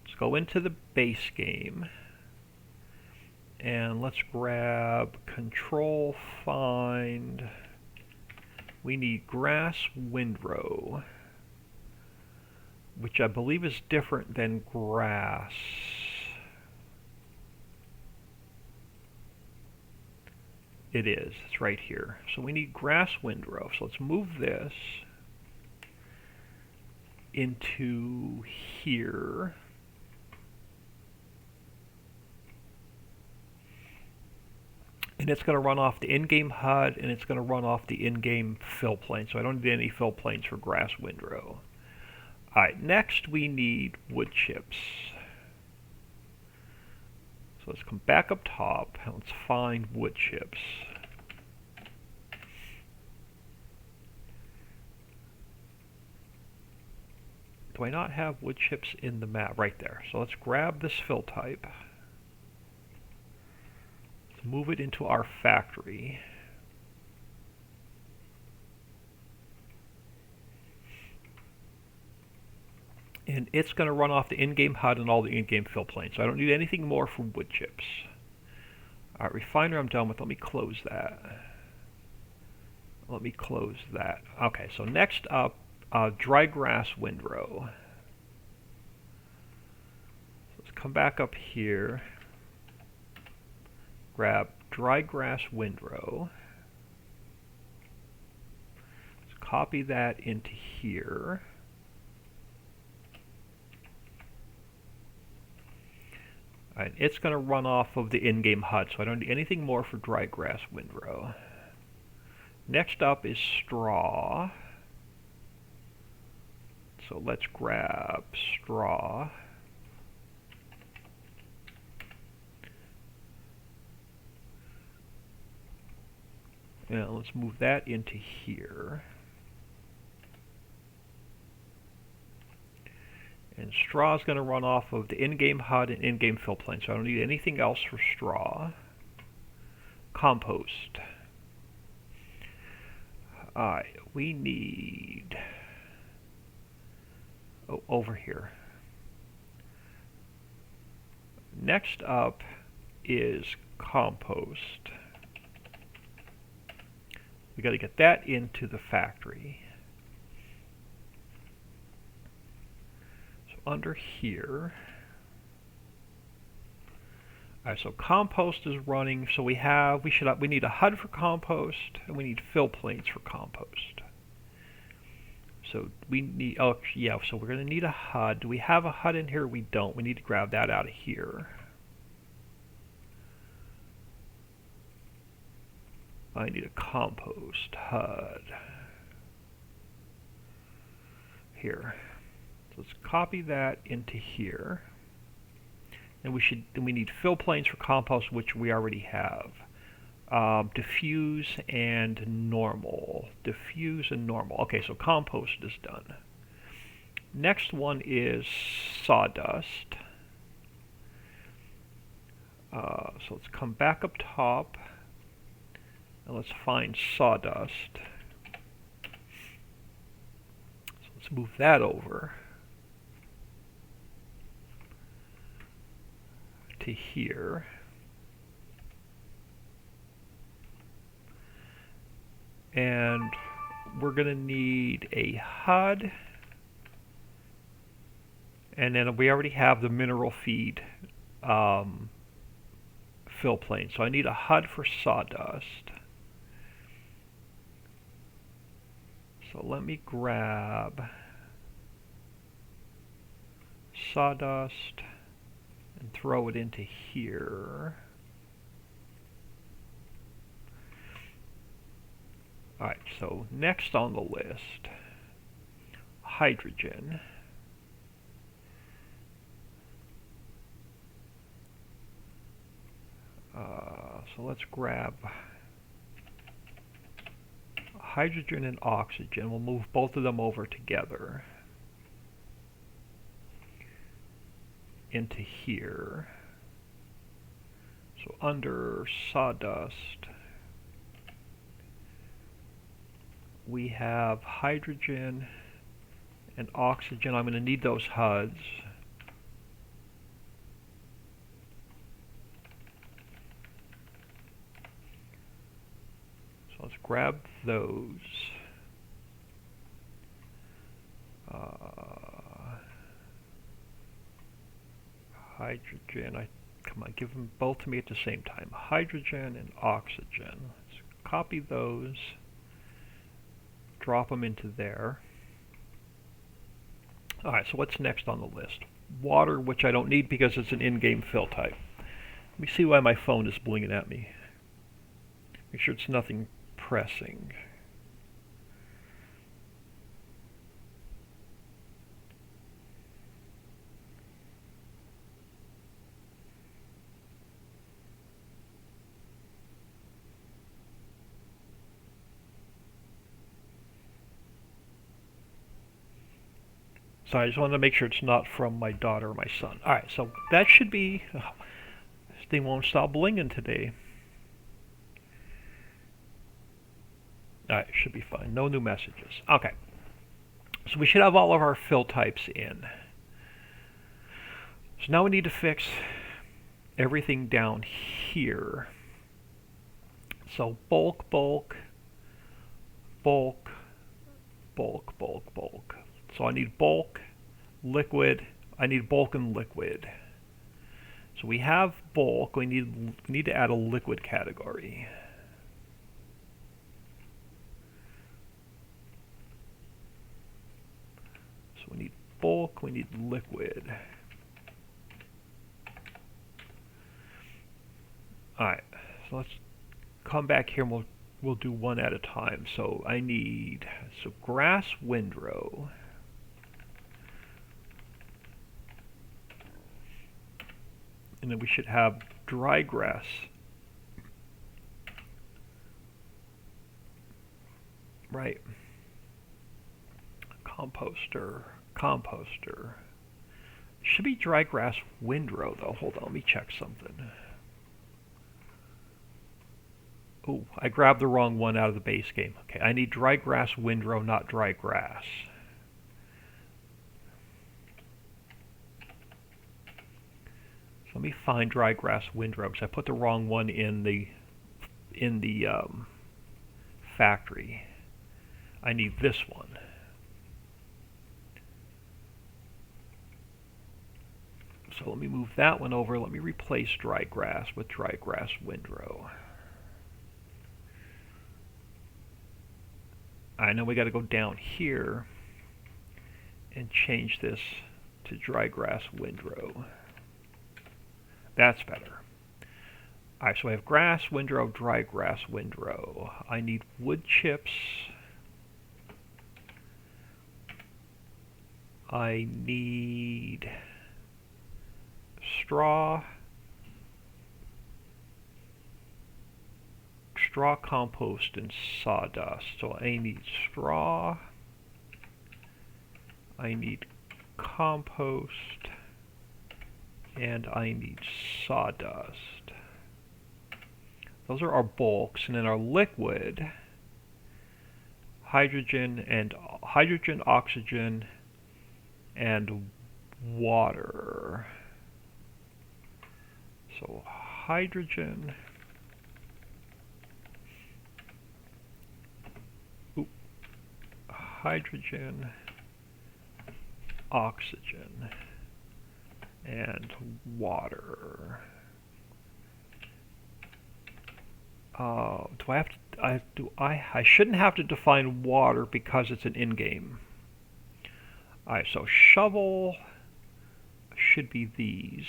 Let's go into the base game. And let's grab control find. We need Grass Windrow, which I believe is different than grass. It is. It's right here. So we need Grass Windrow. So let's move this into here. And it's going to run off the in-game HUD, and it's going to run off the in-game fill plane. So I don't need any fill planes for Grass Windrow. Alright, next we need wood chips. So let's come back up top, and let's find wood chips. Do I not have wood chips in the map? Right there. So let's grab this fill type. Move it into our factory. And it's going to run off the in-game HUD and all the in-game fill planes. So I don't need anything more from wood chips. Alright, refiner I'm done with. Let me close that. Let me close that. Okay, so next up, dry grass windrow. So let's come back up here. Grab dry grass windrow. Let's copy that into here. And it's going to run off of the in-game HUD, so I don't need anything more for dry grass windrow. Next up is straw. So let's grab straw. Now let's move that into here. And straw is going to run off of the in-game HUD and in-game fill plane, so I don't need anything else for straw. Compost. Alright, we need... Oh, over here. Next up is compost. We got to get that into the factory. So under here. Alright, so compost is running. So we need a HUD for compost, and we need fill planes for compost. So we need, oh yeah, so we're going to need a HUD. Do we have a HUD in here? We don't. We need to grab that out of here. I need a compost HUD. Here. So let's copy that into here. And we need fill planes for compost, which we already have. Diffuse and normal. Diffuse and normal. Okay, so compost is done. Next one is sawdust. So let's come back up top. And let's find sawdust. So let's move that over. to here. And we're going to need a HUD. And then we already have the mineral feed fill plane. So I need a HUD for sawdust. So let me grab sawdust and throw it into here. Alright, so next on the list, hydrogen. So let's grab hydrogen and oxygen. We'll move both of them over together into here. So under sawdust, we have hydrogen and oxygen. I'm going to need those HUDs. So let's grab those. Hydrogen, come on, give them both to me at the same time. Hydrogen and oxygen. Let's copy those. Drop them into there. Alright, so what's next on the list? Water, which I don't need because it's an in-game fill type. Let me see why my phone is blinging at me. Make sure it's nothing pressing. So I just wanted to make sure it's not from my daughter or my son. Alright, so that should be... Oh, this thing won't stop blinging today. Alright, should be fine. No new messages. Okay. So we should have all of our fill types in. So now we need to fix everything down here. So bulk, bulk, bulk, bulk, bulk, bulk. So I need bulk, liquid, I need bulk and liquid. So we have bulk, we need to add a liquid category. So we need bulk, we need liquid. Alright, so let's come back here and we'll do one at a time. So I need, so Grass Windrow. And then we should have dry grass. Right. Composter. Should be dry grass windrow though. Hold on, let me check something. Oh, I grabbed the wrong one out of the base game. Okay, I need dry grass windrow, not dry grass. So let me find dry grass windrow because I put the wrong one in the factory. I need this one. So let me move that one over. Let me replace dry grass with dry grass windrow. I know we got to go down here and change this to dry grass windrow. That's better. Alright, so I have grass windrow, dry grass windrow. I need wood chips. I need straw. Straw, compost, and sawdust. So I need straw. I need compost. And I need sawdust. Those are our bulks, and then our liquid, hydrogen, oxygen, and water. So hydrogen. Hydrogen, oxygen, and water. Do I have to? I shouldn't have to define water because it's an in-game. All right, so shovel should be these.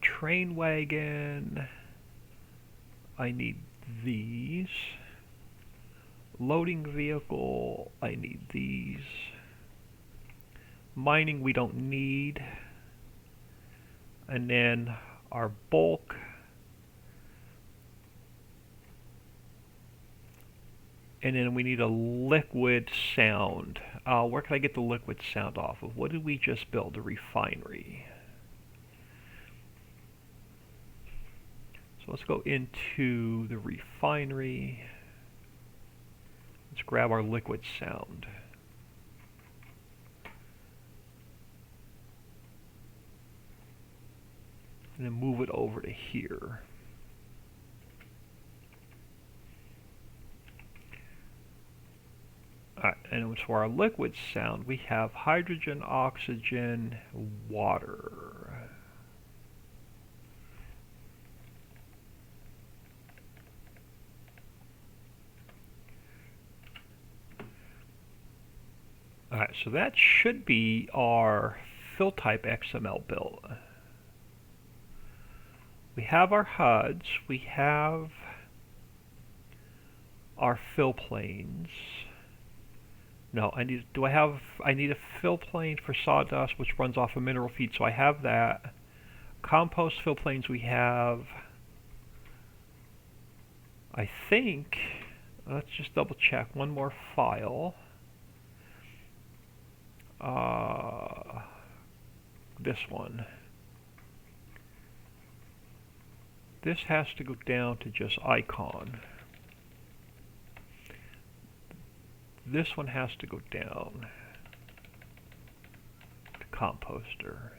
Train wagon. I need these. Loading vehicle, I need these. Mining we don't need. And then our bulk. And then we need a liquid sound. Where can I get the liquid sound off of? What did we just build? The refinery. So let's go into the refinery. Let's grab our liquid sound. And then move it over to here. Alright, and for our liquid sound, we have hydrogen, oxygen, water. Alright, so that should be our fill type XML build. We have our HUDs, we have our fill planes. No, I need a fill plane for sawdust which runs off of mineral feed, so I have that. Compost fill planes we have. I think, let's just double check one more file. This one. This has to go down to just icon. This one has to go down to composter.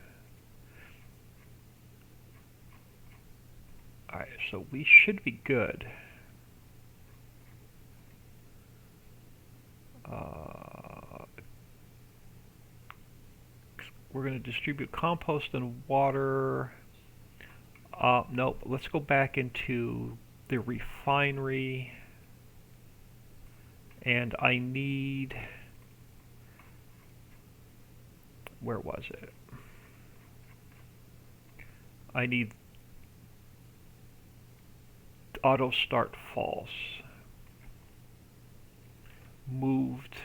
Alright, so we should be good. We're going to distribute compost and water. Nope, let's go back into the refinery. And I need, where was it? I need auto start false. Moved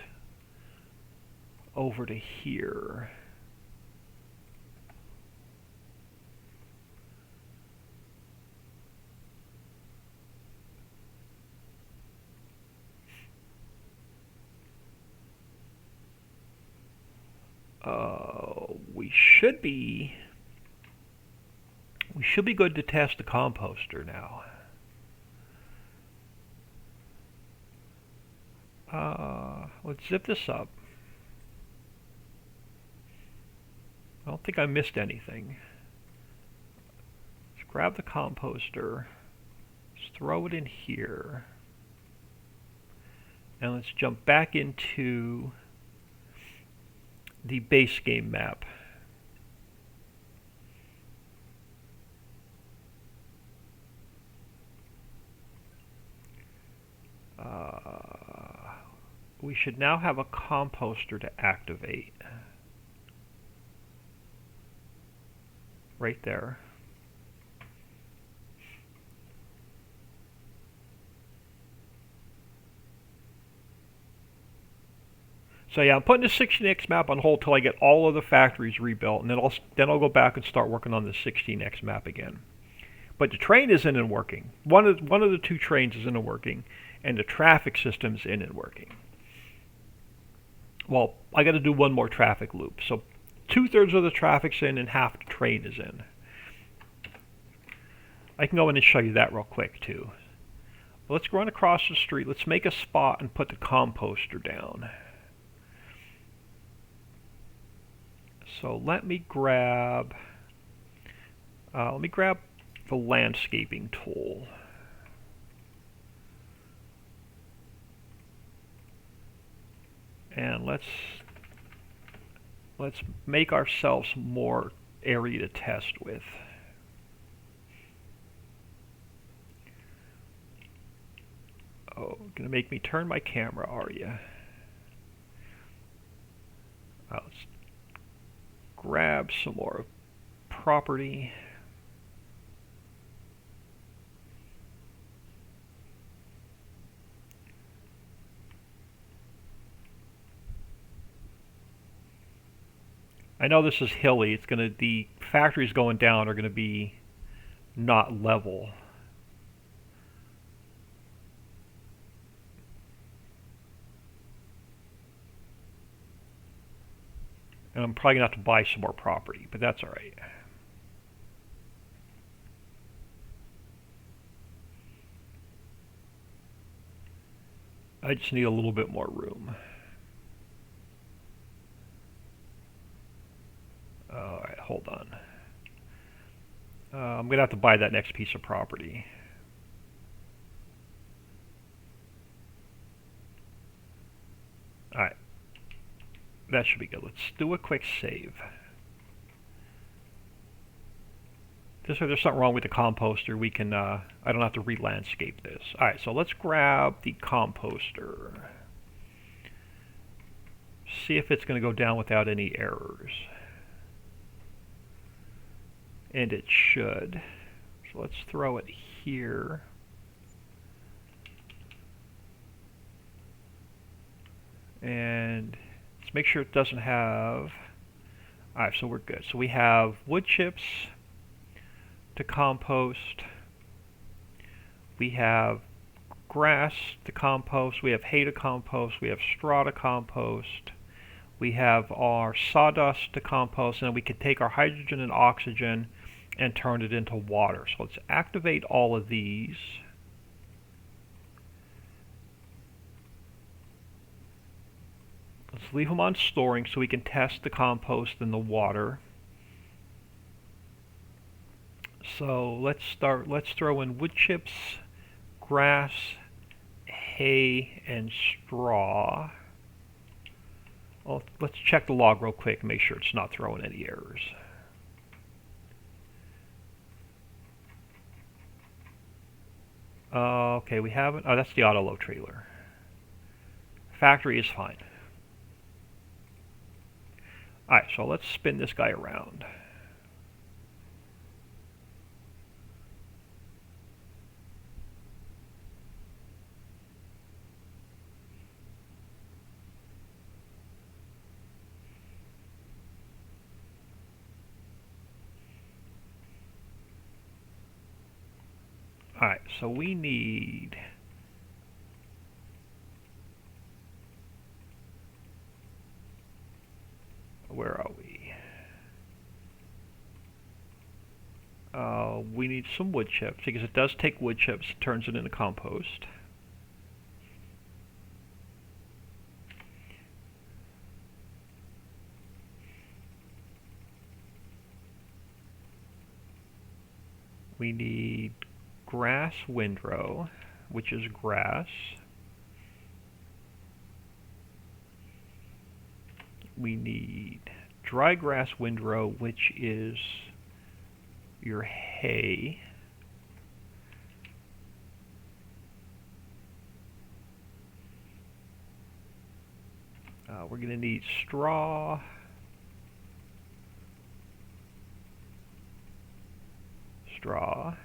over to here. We should be good to test the composter now. Let's zip this up. I don't think I missed anything. Let's grab the composter. Let's throw it in here. And let's jump back into the base game map. We should now have a composter to activate. Right there. So yeah, I'm putting the 16x map on hold till I get all of the factories rebuilt, and then I'll go back and start working on the 16x map again. But the train isn't in working. One of the two trains isn't in working, and the traffic system's in and working. Well, I got to do one more traffic loop. So 2/3 of the traffic's in and half the train is in. I can go in and show you that real quick too. Let's run across the street. Let's make a spot and put the composter down. So let me grab the landscaping tool. And let's make ourselves more area to test with. Oh, gonna make me turn my camera, are you? Let's grab some more property. I know this is hilly. The factories going down are gonna be not level. And I'm probably gonna have to buy some more property, but that's all right. I just need a little bit more room. All right, hold on. I'm gonna have to buy that next piece of property. All right, that should be good. Let's do a quick save. Just if there's something wrong with the composter, we can. I don't have to re-landscape this. All right, so let's grab the composter. See if it's going to go down without any errors. And it should. So let's throw it here. And let's make sure it doesn't have... Alright, so we're good. So we have wood chips to compost. We have grass to compost. We have hay to compost. We have straw to compost. We have our sawdust to compost. And then we can take our hydrogen and oxygen and turn it into water. So let's activate all of these. Let's leave them on storing so we can test the compost in the water. So let's throw in wood chips, grass, hay, and straw. Well, let's check the log real quick and make sure it's not throwing any errors. Okay, we haven't. Oh, that's the auto load trailer. Factory is fine. Alright, so let's spin this guy around. Alright, so we need... Where are we? We need some wood chips, because it does take wood chips, turns it into compost. We need Grass Windrow, which is grass. We need dry grass windrow, which is your hay. We're going to need straw. Straw.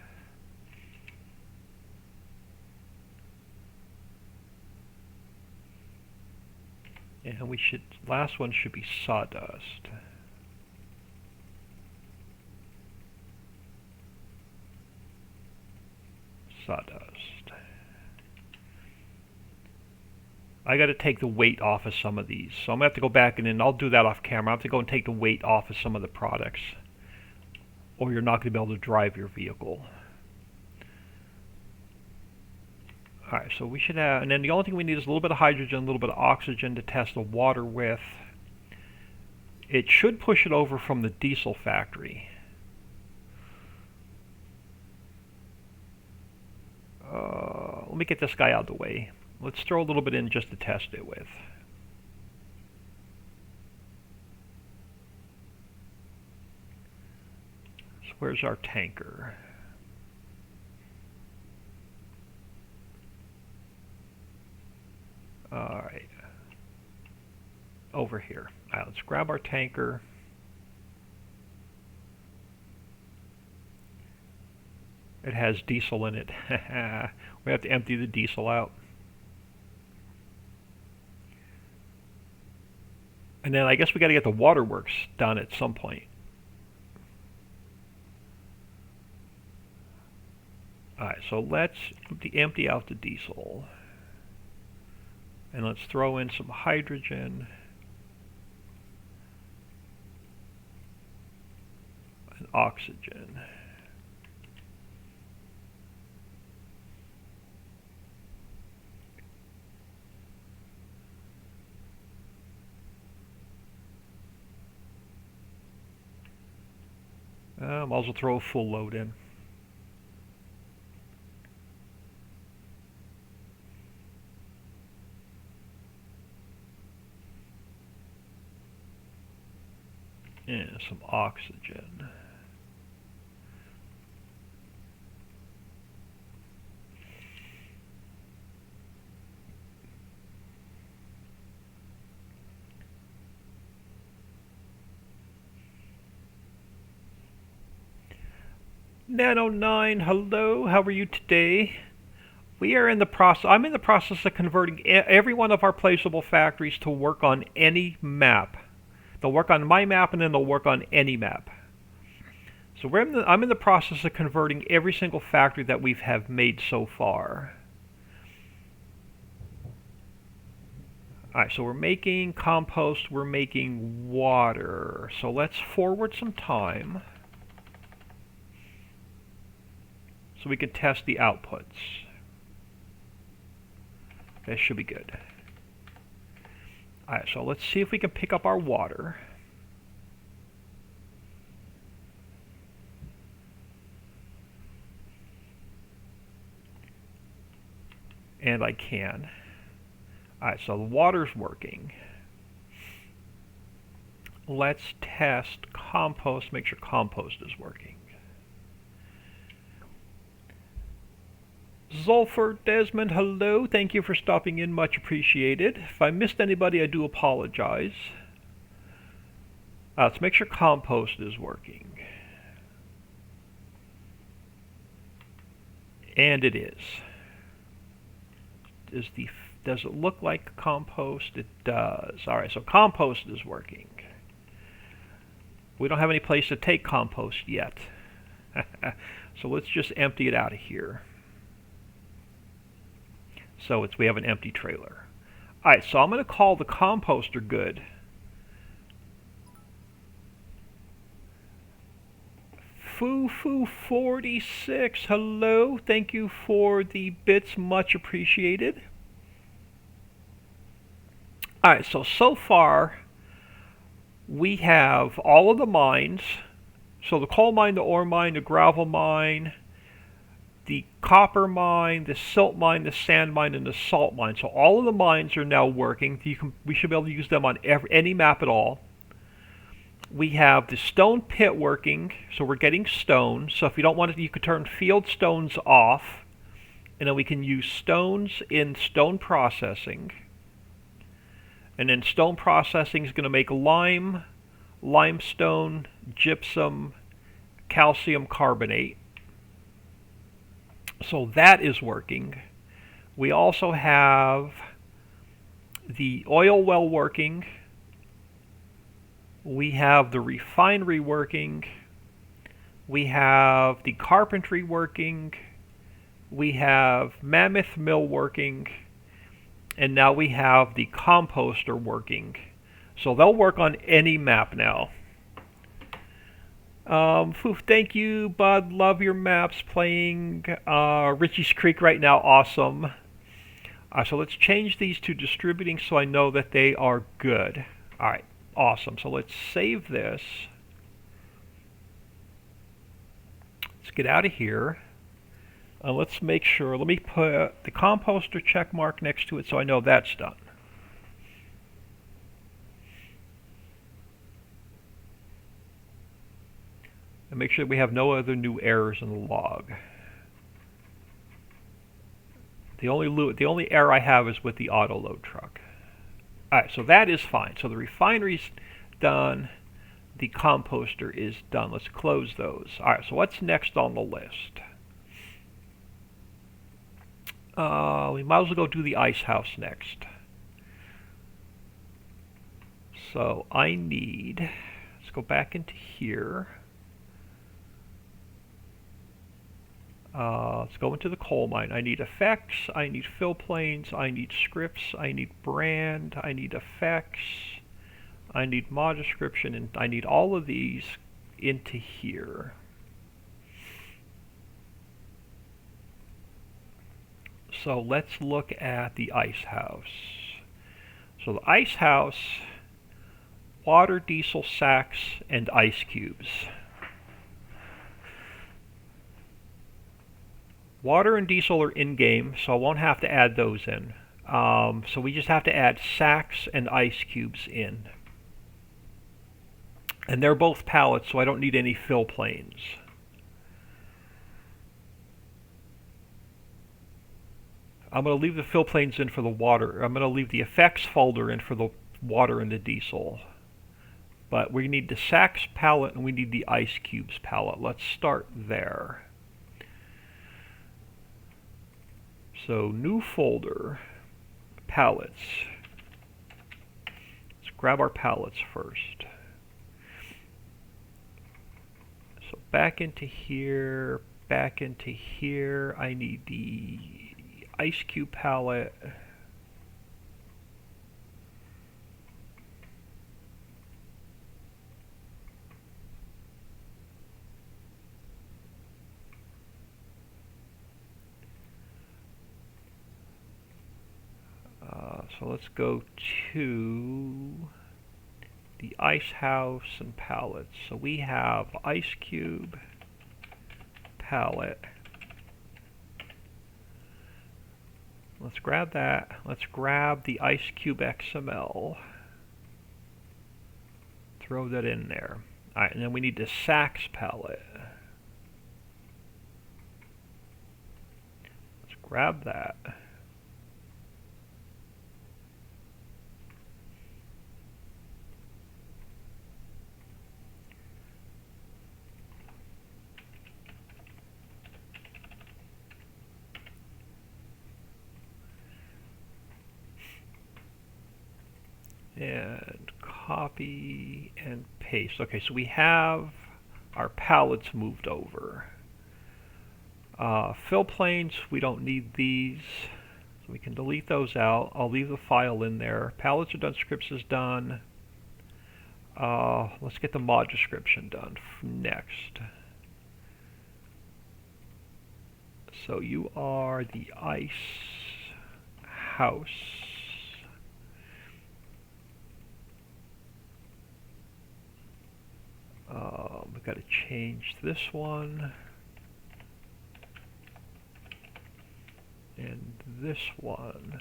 And we should, last one should be sawdust. Sawdust. I got to take the weight off of some of these. So I'm going to have to go back and then I'll do that off camera. I have to go and take the weight off of some of the products, or you're not going to be able to drive your vehicle. Alright, so we should have, and then the only thing we need is a little bit of hydrogen, a little bit of oxygen to test the water with. It should push it over from the diesel factory. Let me get this guy out of the way. Let's throw a little bit in just to test it with. So where's our tanker? Alright. Over here. Alright, let's grab our tanker. It has diesel in it. We have to empty the diesel out. And then I guess we got to get the waterworks done at some point. Alright, so let's empty out the diesel. And let's throw in some hydrogen. And oxygen. Might as well throw a full load in. And some oxygen. Nano9, hello, how are you today? We are in the process, I'm in the process of converting every one of our placeable factories to work on any map. They'll work on my map and then they'll work on any map. So I'm in the process of converting every single factory that we have made so far. Alright, so we're making compost, we're making water. So let's forward some time so we can test the outputs. That should be good. Alright, so let's see if we can pick up our water. And I can. Alright, so the water's working. Let's test compost, make sure compost is working. Zulfer Desmond, hello. Thank you for stopping in. Much appreciated. If I missed anybody, I do apologize. Let's make sure compost is working. And it is. Does it look like compost? It does. Alright, so compost is working. We don't have any place to take compost yet. So let's just empty it out of here. So we have an empty trailer. Alright, so I'm going to call the composter good. Foo46, hello. Thank you for the bits, much appreciated. Alright, so far we have all of the mines. So the coal mine, the ore mine, the gravel mine, the copper mine, the silt mine, the sand mine, and the salt mine. So all of the mines are now working. We should be able to use them on any map at all. We have the stone pit working, so we're getting stone. So if you don't want it, you could turn field stones off, and then we can use stones in stone processing. And then stone processing is going to make lime, limestone, gypsum, calcium carbonate. So that is working. We also have the oil well working. We have the refinery working. We have the carpentry working. We have Mammoth Mill working. And now we have the composter working. So they'll work on any map now. Thank you, Bud. Love your maps. Playing Richie's Creek right now. Awesome. So let's change these to distributing so I know that they are good. Alright. Awesome. So let's save this. Let's get out of here. Let's make sure, let me put the composter check mark next to it so I know that's done. And make sure we have no other new errors in the log. The only error I have is with the auto load truck. Alright, so that is fine. So the refinery's done. The composter is done. Let's close those. Alright, so what's next on the list? We might as well go do the ice house next. So I need, let's go back into here. Let's go into the coal mine. I need effects, I need fill planes, I need scripts, I need brand, I need effects, I need mod description, and I need all of these into here. So let's look at the ice house. So the ice house, water, diesel, sacks, and ice cubes. Water and diesel are in-game, so I won't have to add those in. So we just have to add sacks and ice cubes in. And they're both pallets, so I don't need any fill planes. I'm going to leave the fill planes in for the water. I'm going to leave the effects folder in for the water and the diesel. But we need the sacks palette and we need the ice cubes palette. Let's start there. So new folder, pallets. Let's grab our pallets first. So back into here, I need the ice cube palette. So let's go to the ice house and pallets. So we have ice cube palette. Let's grab that. Let's grab the ice cube XML. Throw that in there. Alright, and then we need the sacks palette. Let's grab that. And copy and paste. Okay, so we have our pallets moved over. Fill planes, we don't need these, so we can delete those out. I'll leave the file in there. Pallets are done, scripts is done. Let's get the mod description done next. So you are the ice house. We've got to change this one and this one,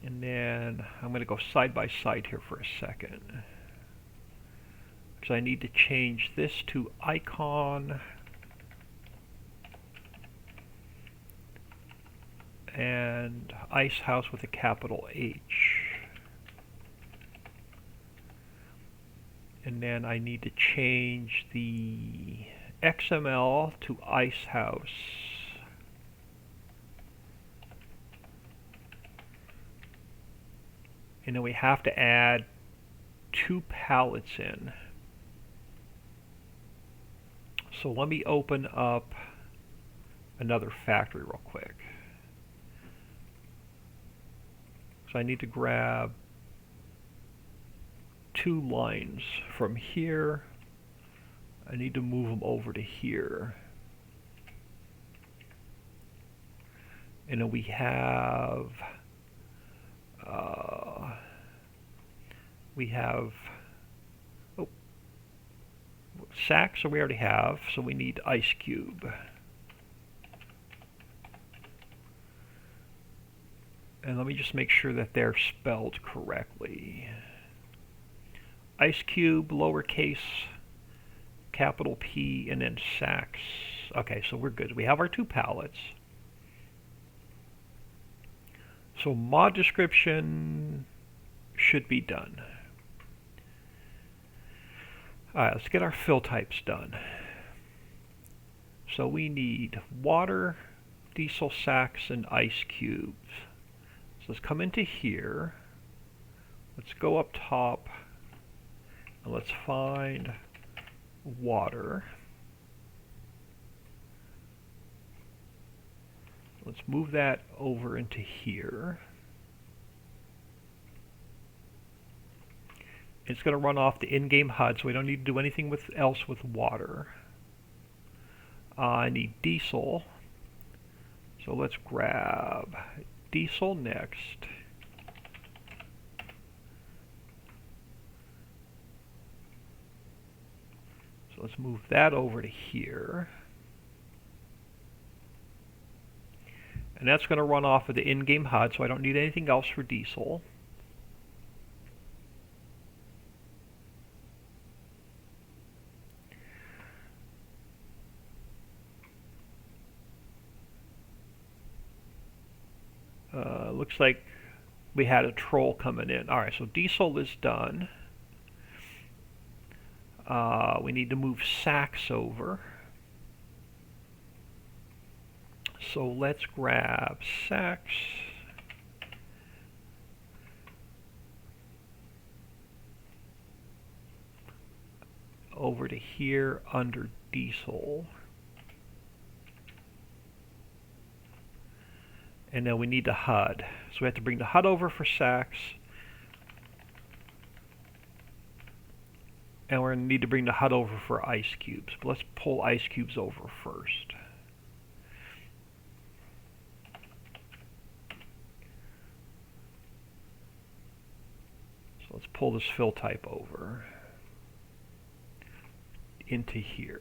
and then I'm going to go side by side here for a second because I need to change this to icon and ice house with a capital H. And then I need to change the XML to ice house. And then we have to add 2 pallets in. So let me open up another factory real quick. So I need to grab 2 lines from here. I need to move them over to here. And then we have We have sacks, so we already have, so we need ice cube. And let me just make sure that they're spelled correctly. Ice cube, lowercase, capital P, and then sacks. Okay, so we're good. We have our 2 pallets. So mod description should be done. Alright, let's get our fill types done. So we need water, diesel sacks, and ice cubes. So let's come into here. Let's go up top and let's find water. Let's move that over into here. It's going to run off the in-game HUD, so we don't need to do anything else with water. I need diesel. So let's grab diesel next. So let's move that over to here. And that's going to run off of the in-game HUD, so I don't need anything else for diesel. Looks like we had a troll coming in. Alright, so diesel is done. We need to move sacks over. So let's grab sacks. Over to here under diesel. And then we need the HUD. So we have to bring the HUD over for sacks. And we're going to need to bring the HUD over for ice cubes. But let's pull ice cubes over first. So let's pull this fill type over into here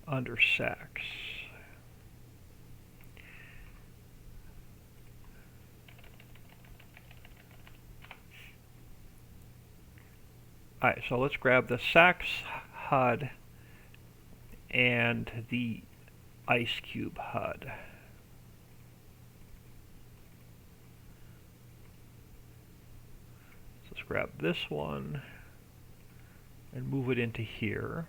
under sacks. Alright, so let's grab the sacks HUD and the ice cube HUD. So let's grab this one and move it into here.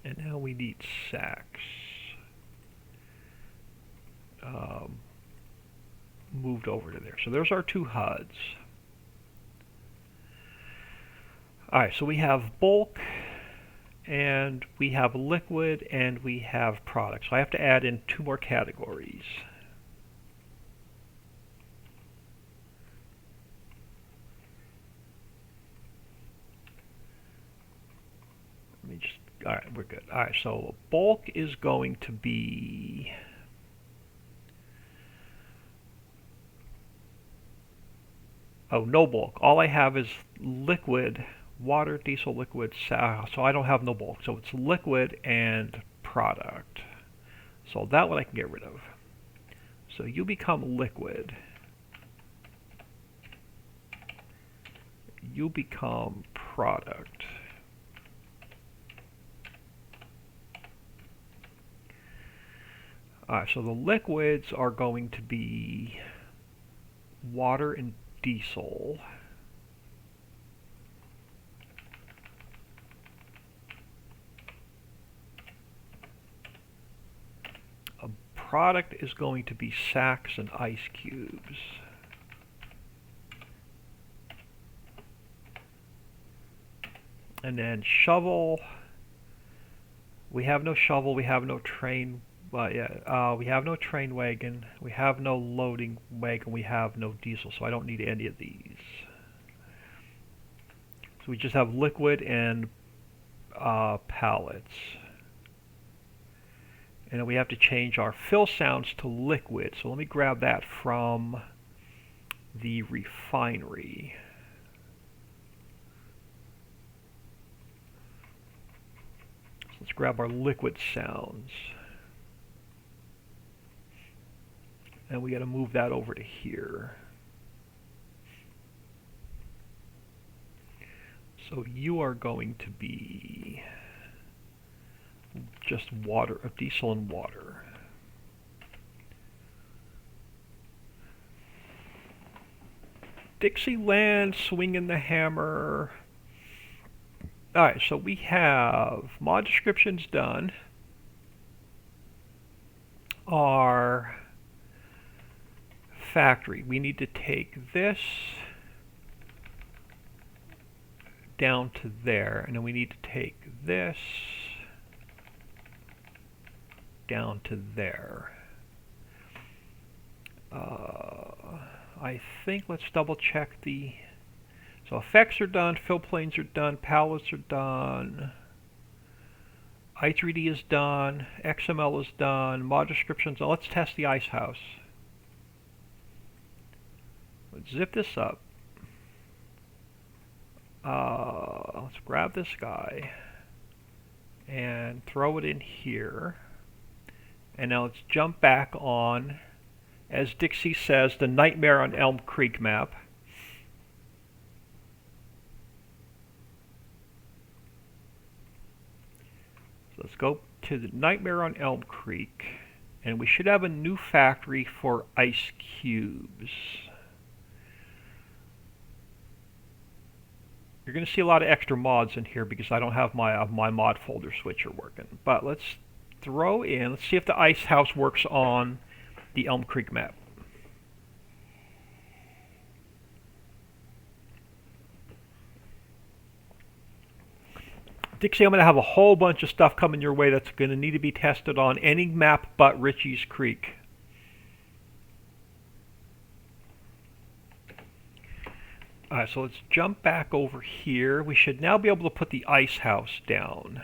And now we need sacks. Moved over to there. So there's our 2 HUDs. Alright, so we have bulk, and we have liquid, and we have product. So I have to add in 2 more categories. Let me just, alright, we're good. Alright, so bulk is going to be no bulk. All I have is liquid, water, diesel, liquid, so I don't have no bulk. So it's liquid and product. So that one I can get rid of. So you become liquid. You become product. Alright, so the liquids are going to be water and diesel. A product is going to be sacks and ice cubes. And then shovel. We have no shovel, we have no train. We have no train wagon, we have no loading wagon, we have no diesel, so I don't need any of these. So we just have liquid and pallets. And then we have to change our fill sounds to liquid. So let me grab that from the refinery. So let's grab our liquid sounds. And we got to move that over to here. So you are going to be just water, diesel and water. Dixieland swinging the hammer. Alright, so we have mod descriptions done. Our factory. We need to take this down to there, and then we need to take this down to there. I think let's double check the... So effects are done, fill planes are done, palettes are done, i3D is done, XML is done, mod descriptions. Let's test the ice house. Let's zip this up. Let's grab this guy and throw it in here. And now let's jump back on, as Dixie says, the Nightmare on Elm Creek map. So let's go to the Nightmare on Elm Creek, and we should have a new factory for ice cubes. You're going to see a lot of extra mods in here because I don't have my mod folder switcher working. But let's throw in, let's see if the ice house works on the Elm Creek map. Dixie, I'm going to have a whole bunch of stuff coming your way that's going to need to be tested on any map but Ritchie's Creek. Alright, so let's jump back over here. We should now be able to put the ice house down.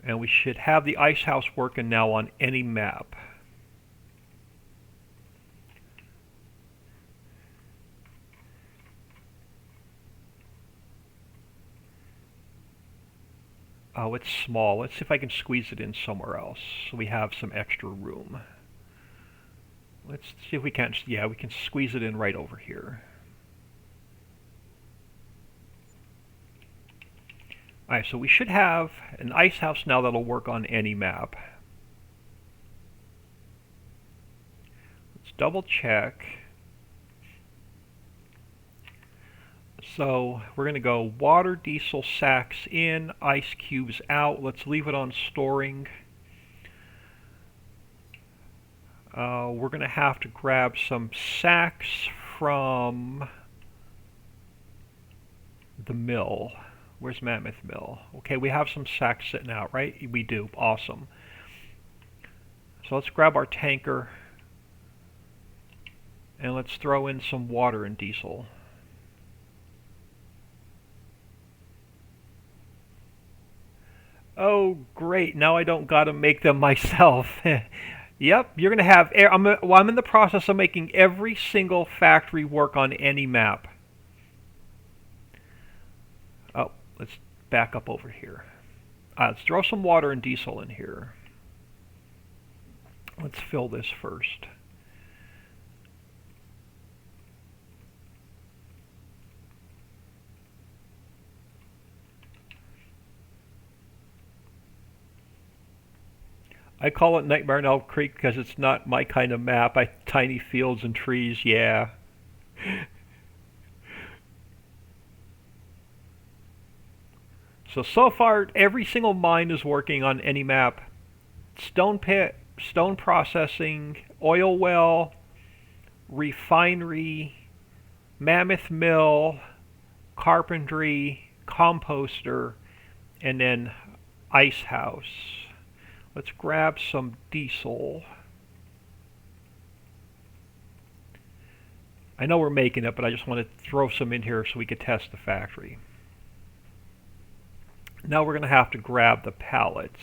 And we should have the ice house working now on any map. Oh, it's small. Let's see if I can squeeze it in somewhere else so we have some extra room. Let's see if we can, yeah, we can squeeze it in right over here. Alright, so we should have an ice house now that'll work on any map. Let's double check. So we're going to go water, diesel, sacks in, ice cubes out. Let's leave it on storing. We're going to have to grab some sacks from the mill. Where's Mammoth Mill? Okay, we have some sacks sitting out, right? We do. Awesome. So let's grab our tanker and let's throw in some water and diesel. Oh, great. Now I don't got to make them myself. Yep, you're going to have... I'm in the process of making every single factory work on any map. Oh, let's back up over here. Let's throw some water and diesel in here. Let's fill this first. I call it Nightmare on Elm Creek because it's not my kind of map. Tiny fields and trees, yeah. So far, every single mine is working on any map. Stone pit, stone processing, oil well, refinery, mammoth mill, carpentry, composter, and then ice house. Let's grab some diesel. I know we're making it, but I just want to throw some in here so we could test the factory. Now we're going to have to grab the pallets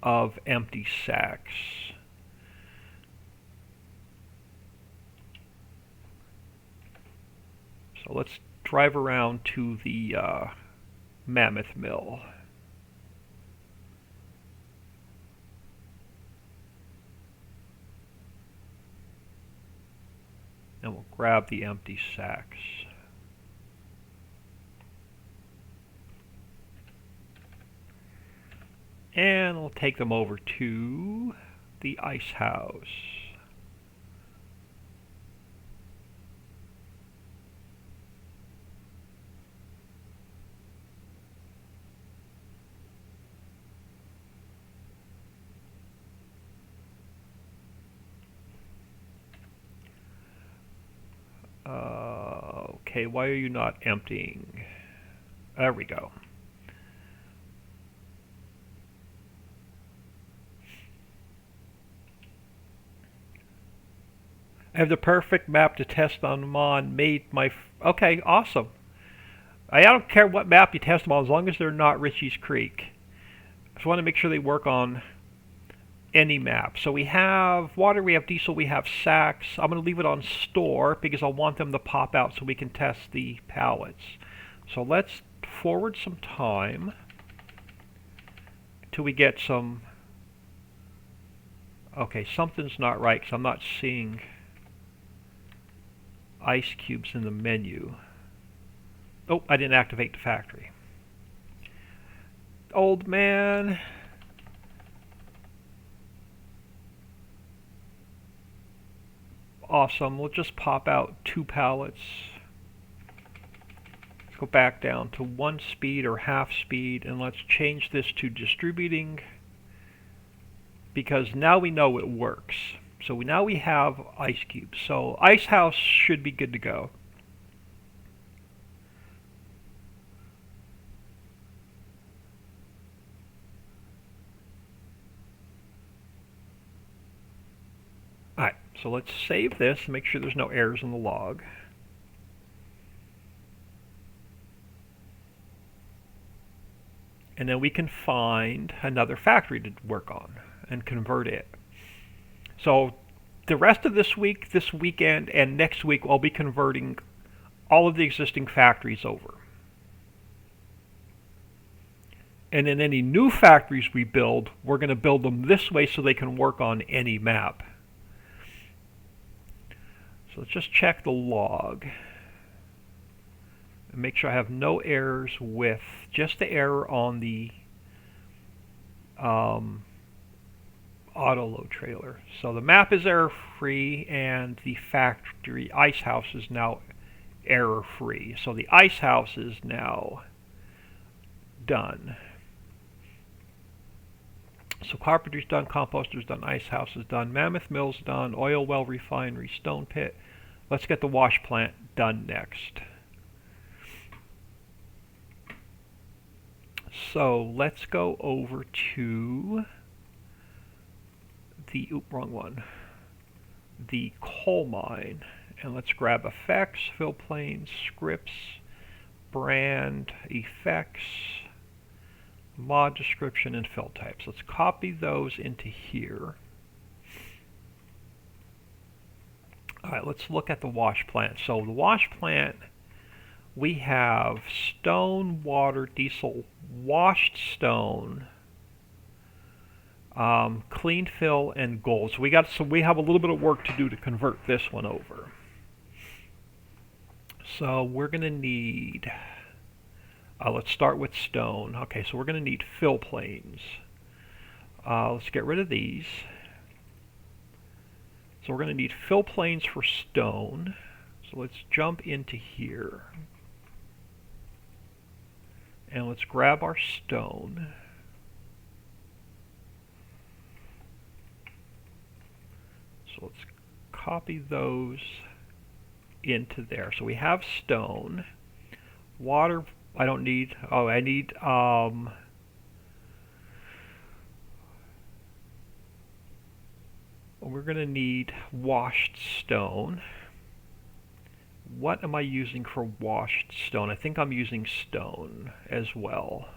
of empty sacks. So let's drive around to the mammoth mill. And we'll grab the empty sacks. And we'll take them over to the ice house. Okay, why are you not emptying? There we go. I have the perfect map to test them on. Okay, awesome. I don't care what map you test them on as long as they're not Ritchie's Creek. I just want to make sure they work on any map. So we have water, we have diesel, we have sacks. I'm going to leave it on store because I want them to pop out so we can test the pallets. So let's forward some time till we get some... Okay, something's not right because I'm not seeing ice cubes in the menu. Oh, I didn't activate the factory. Old man. Awesome. We'll just pop out 2 pallets. Let's go back down to 1 speed or half speed, and let's change this to distributing because now we know it works. So now we have ice cubes. So ice house should be good to go. Alright, so let's save this and make sure there's no errors in the log. And then we can find another factory to work on and convert it. So the rest of this week, this weekend, and next week, I'll be converting all of the existing factories over. And then any new factories we build, we're going to build them this way so they can work on any map. So let's just check the log and make sure I have no errors with just the error on the auto load trailer. So the map is error free and the factory ice house is now error free. So the ice house is now done. So carpentry's done, composter's done, ice house is done, mammoth mill's done, oil well refinery, stone pit. Let's get the wash plant done next. So let's go over to the, wrong one, the coal mine. And let's grab effects, fill planes, scripts, brand, effects, mod description, and fill types. Let's copy those into here. Alright, let's look at the wash plant. So the wash plant, we have stone, water, diesel, washed stone, clean fill, and gold. So we have a little bit of work to do to convert this one over. So we're going to need, let's start with stone. Okay, so we're going to need fill planes. Let's get rid of these. So we're going to need fill planes for stone. So let's jump into here. And let's grab our stone. So let's copy those into there. So we have stone. Water, I don't need, oh, I need, we're going to need washed stone. What am I using for washed stone? I think I'm using stone as well.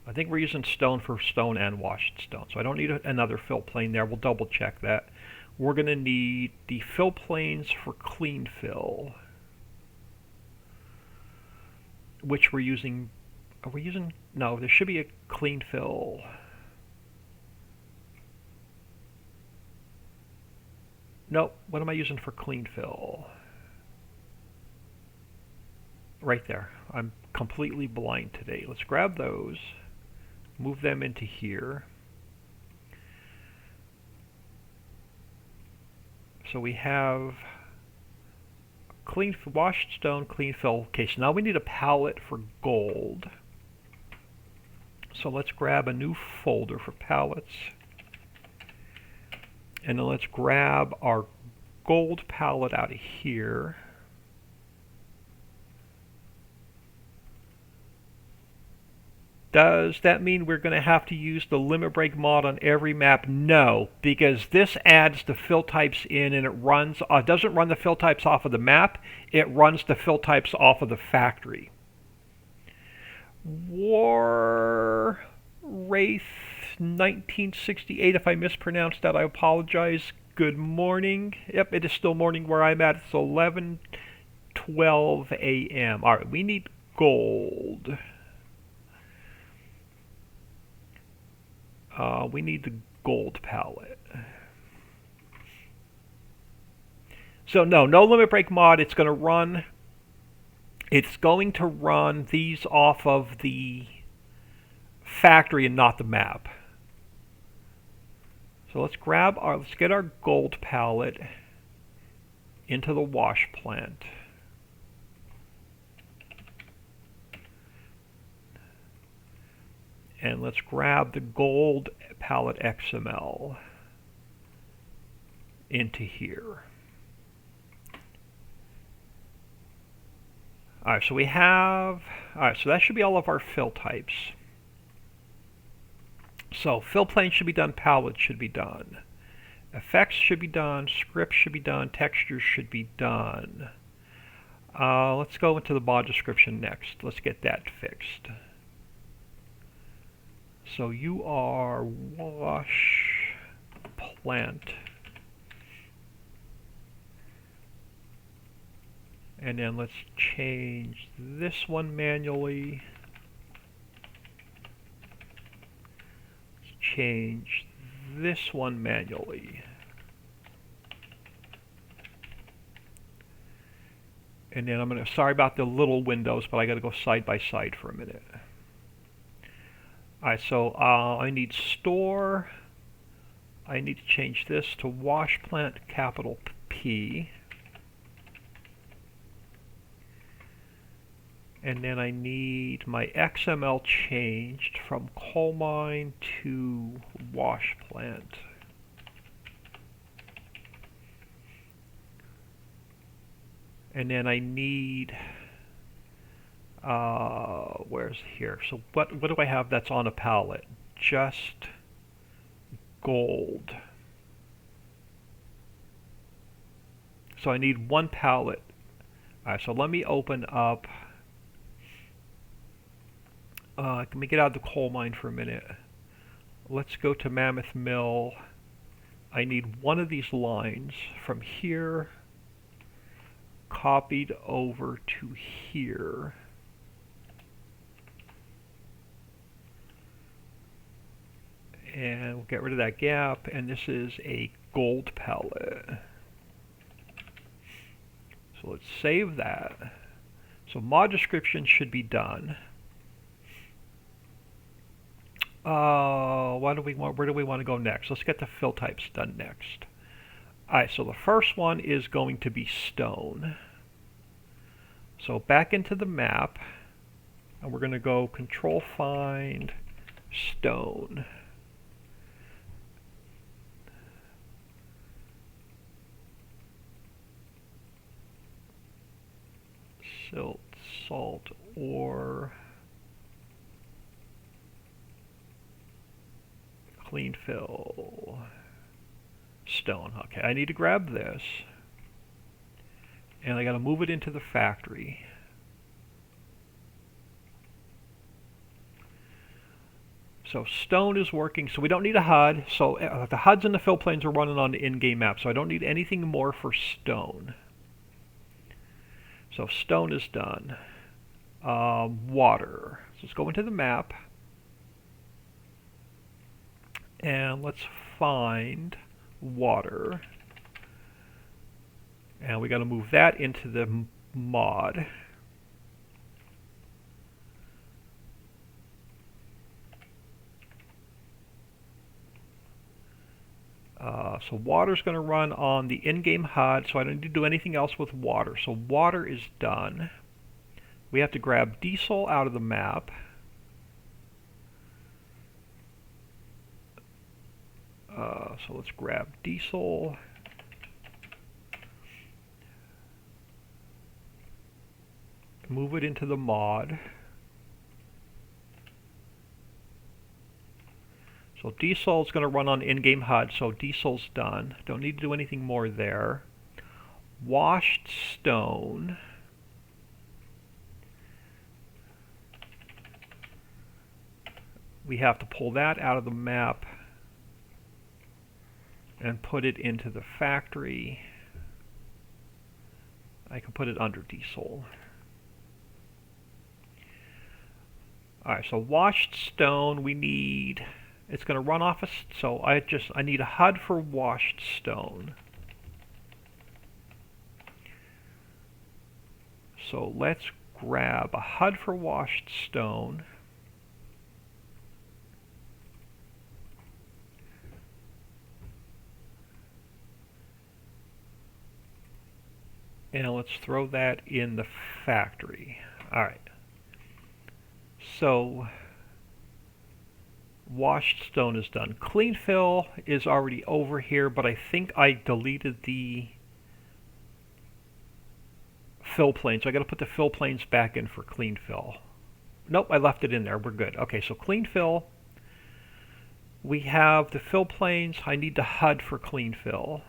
I think we're using stone for stone and washed stone, so I don't need another fill plane there. We'll double check that. We're going to need the fill planes for clean fill, which we're using. Are we using? No, there should be a clean fill. Nope, what am I using for clean fill? Right there. I'm completely blind today. Let's grab those, move them into here. So we have clean washed stone, clean fill. Okay, so now we need a palette for gold. So let's grab a new folder for palettes. And then let's grab our gold palette out of here. Does that mean we're going to have to use the limit break mod on every map? No, because this adds the fill types in, and it runs doesn't run the fill types off of the map, it runs the fill types off of the factory. War Wraith 1968, if I mispronounced that, I apologize. Good morning. Yep, it is still morning where I'm at. It's 11:12 a.m. Alright, we need gold. We need the gold palette. So no limit break mod. It's going to run these off of the factory and not the map. So let's get our gold palette into the wash plant. And let's grab the gold palette XML into here. Alright, so so that should be all of our fill types. So fill plane should be done, palette should be done. Effects should be done, script should be done, textures should be done. Let's go into the mod description next. Let's get that fixed. So you are wash plant. And then let's change this one manually. Let's change this one manually. And then sorry about the little windows, but I gotta go side by side for a minute. Alright, so I need store. I need to change this to wash plant capital P. And then I need my XML changed from coal mine to wash plant. And then I need where's here? So what do I have that's on a palette? Just gold. So I need one palette. Alright, so let me open up. Let me get out of the coal mine for a minute. Let's go to Mammoth Mill. I need one of these lines from here copied over to here. And we'll get rid of that gap, and this is a gold palette. So let's save that. So mod description should be done. Where do we want to go next? Let's get the fill types done next. Alright, so the first one is going to be stone. So back into the map, and we're going to go control find stone. Silt, salt, ore, clean fill, stone. Okay, I need to grab this, and I got to move it into the factory. So stone is working, so we don't need a HUD. So the HUDs and the fill planes are running on the in-game map, so I don't need anything more for stone. So stone is done. Water. So let's go into the map. And let's find water. And we got to move that into the mod. So water's going to run on the in-game HUD, so I don't need to do anything else with water. So water is done. We have to grab diesel out of the map. So let's grab diesel. Move it into the mod. So diesel is going to run on in-game HUD, so diesel's done. Don't need to do anything more there. Washed stone. We have to pull that out of the map and put it into the factory. I can put it under diesel. Alright, so washed stone we need, it's going to run off so I need a HUD for washed stone. So let's grab a HUD for washed stone. And let's throw that in the factory. Alright. So washed stone is done. Clean fill is already over here, but I think I deleted the fill planes. So I got to put the fill planes back in for clean fill. Nope, I left it in there. We're good. Okay, so clean fill. We have the fill planes. I need the HUD for clean fill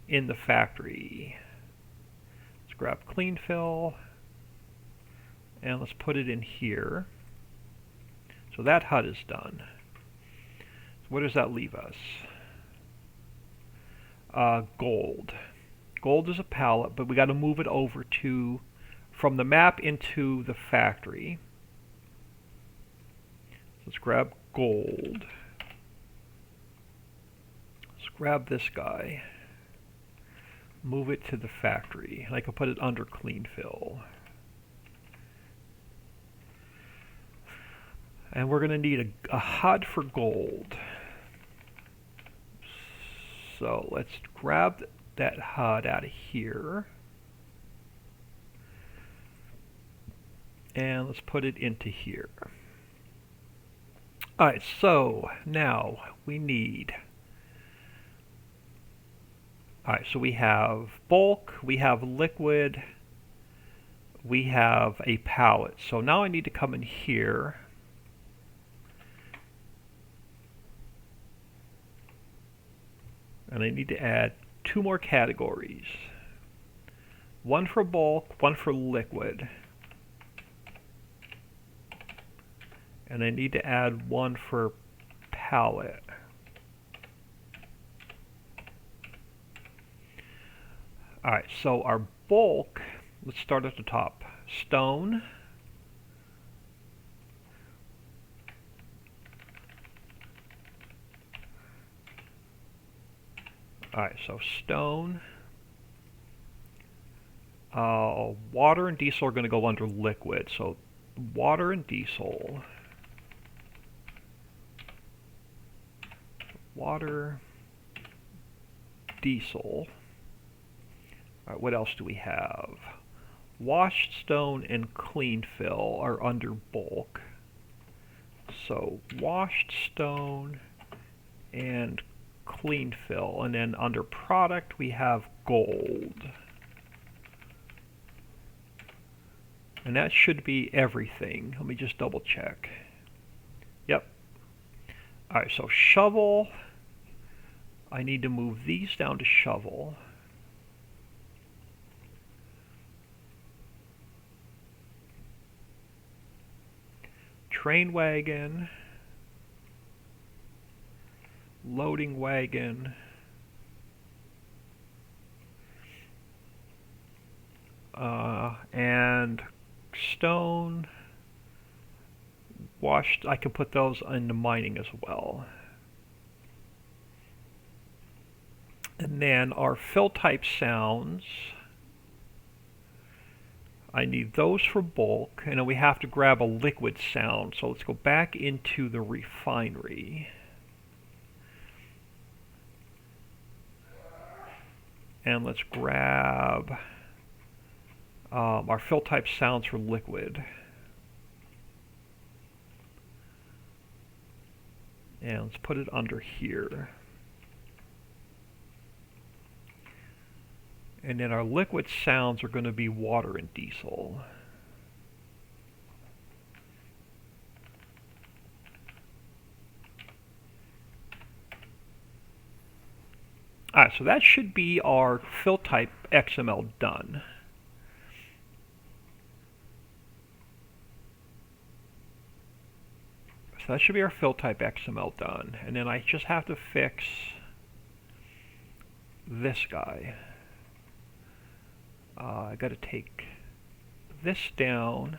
in the factory. Let's grab clean fill and let's put it in here. So that HUD is done. So where does that leave us? Gold. Gold is a pallet, but we got to move it over to from the map into the factory. Let's grab gold. Let's grab this guy. Move it to the factory. And I can put it under clean fill. And we're going to need a HUD for gold. So let's grab that HUD out of here. And let's put it into here. Alright, so now we need... Alright, so we have bulk, we have liquid, we have a pallet. So now I need to come in here. And I need to add 2 more categories. One for bulk, one for liquid. And I need to add one for pallet. Alright, so our bulk, let's start at the top. Stone. Alright, so stone. Water and diesel are going to go under liquid. So water and diesel. Water, diesel. Alright, what else do we have? Washed stone and clean fill are under bulk. So washed stone and clean fill, and then under product we have gold, and that should be everything. Let me just double check. Yep. Alright, so shovel, I need to move these down to shovel. Train wagon, loading wagon. And stone washed, I can put those into mining as well. And then our fill type sounds, I need those for bulk, and then we have to grab a liquid sound. So let's go back into the refinery. And let's grab our fill type sounds for liquid. And let's put it under here. And then our liquid sounds are going to be water and diesel. Alright, so that should be our fill type XML done. So that should be our fill type XML done. And then I just have to fix this guy. I got to take this down,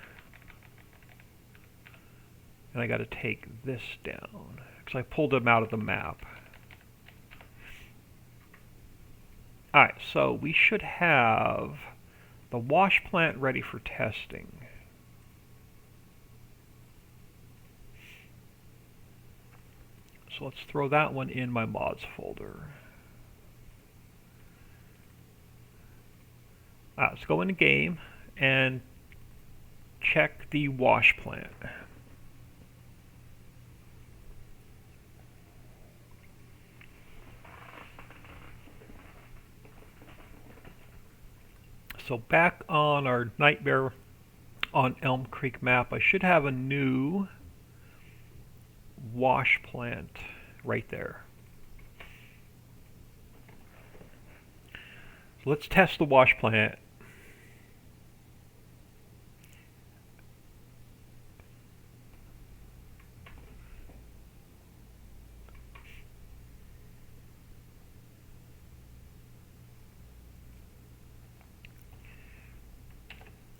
and I got to take this down because I pulled them out of the map. Alright, so we should have the wash plant ready for testing. So let's throw that one in my mods folder. Let's go into game and check the wash plant. So back on our Nightmare on Elm Creek map, I should have a new wash plant right there. So let's test the wash plant.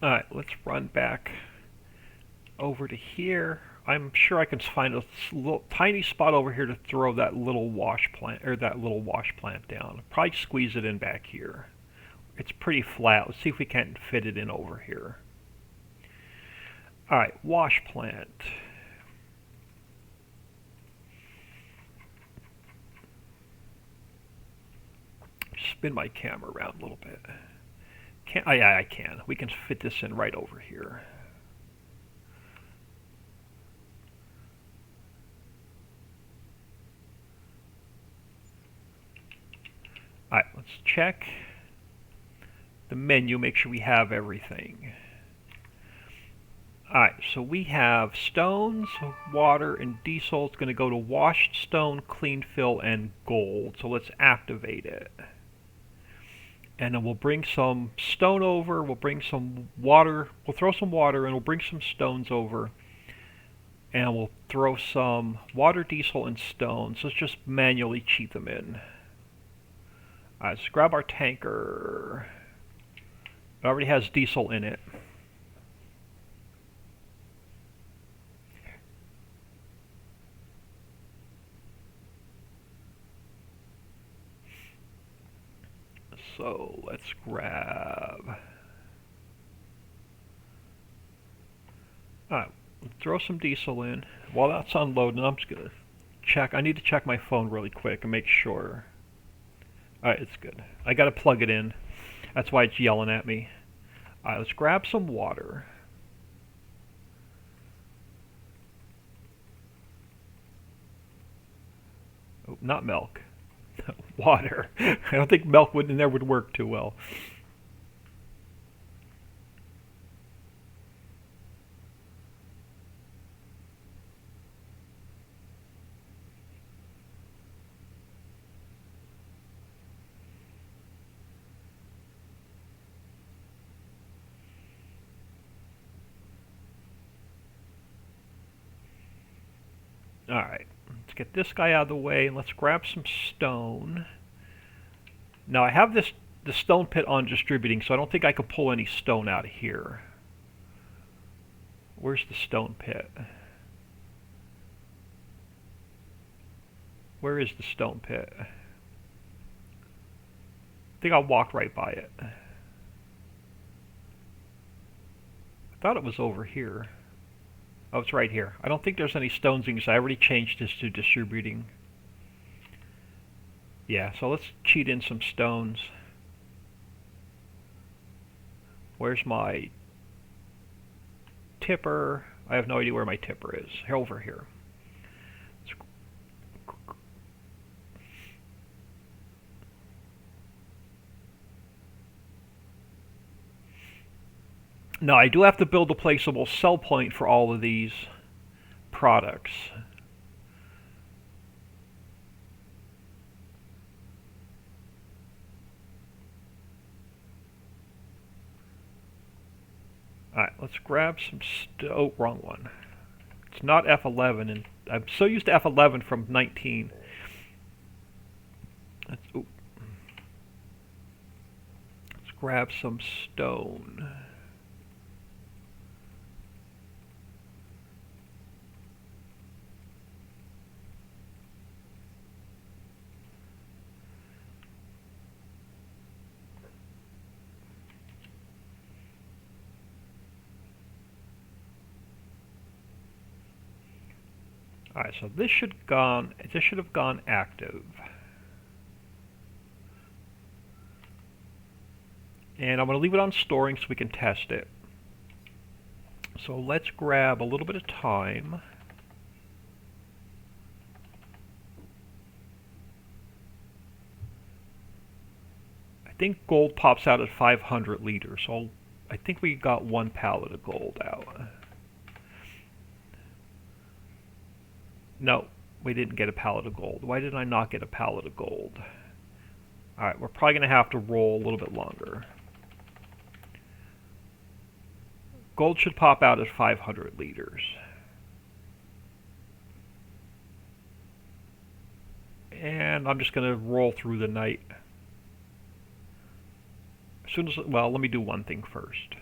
Alright, let's run back over to here. I'm sure I can find a little tiny spot over here to throw that little wash plant, or that little wash plant down. Probably squeeze it in back here. It's pretty flat. Let's see if we can't fit it in over here. Alright, wash plant. Spin my camera around a little bit. Yeah, I can. We can fit this in right over here. Alright, let's check the menu, make sure we have everything. Alright, so we have stones, water, and diesel. It's going to go to washed stone, clean fill, and gold. So let's activate it. And then we'll bring some stone over, we'll bring some water, we'll throw some water, and we'll bring some stones over. And we'll throw some water, diesel, and stone. So let's just manually cheat them in. Alright, let's grab our tanker. It already has diesel in it. So let's grab. Alright, throw some diesel in. While that's unloading, I'm just gonna check. I need to check my phone really quick and make sure. Alright, it's good. I gotta plug it in. That's why it's yelling at me. Alright, let's grab some water. Oh, not milk. Water. I don't think milk would work too well. Alright, let's get this guy out of the way and let's grab some stone. Now I have the stone pit on distributing, so I don't think I could pull any stone out of here. Where's the stone pit? Where is the stone pit? I think I'll walk right by it. I thought it was over here. Oh, it's right here. I don't think there's any stones because I already changed this to distributing. Yeah, so let's cheat in some stones. Where's my tipper? I have no idea where my tipper is. Over here. Now I do have to build a placeable sell point for all of these products. Alright, let's grab some oh, wrong one. It's not F11, and I'm so used to F11 from 19. Let's grab some stone. Alright, so this should have gone active. And I'm going to leave it on storing so we can test it. So let's grab a little bit of time. I think gold pops out at 500 liters, so I think we got 1 pallet of gold out. No, we didn't get a pallet of gold. Why did I not get a pallet of gold? Alright, we're probably going to have to roll a little bit longer. Gold should pop out at 500 liters. And I'm just going to roll through the night. As soon as, well, let me do one thing first.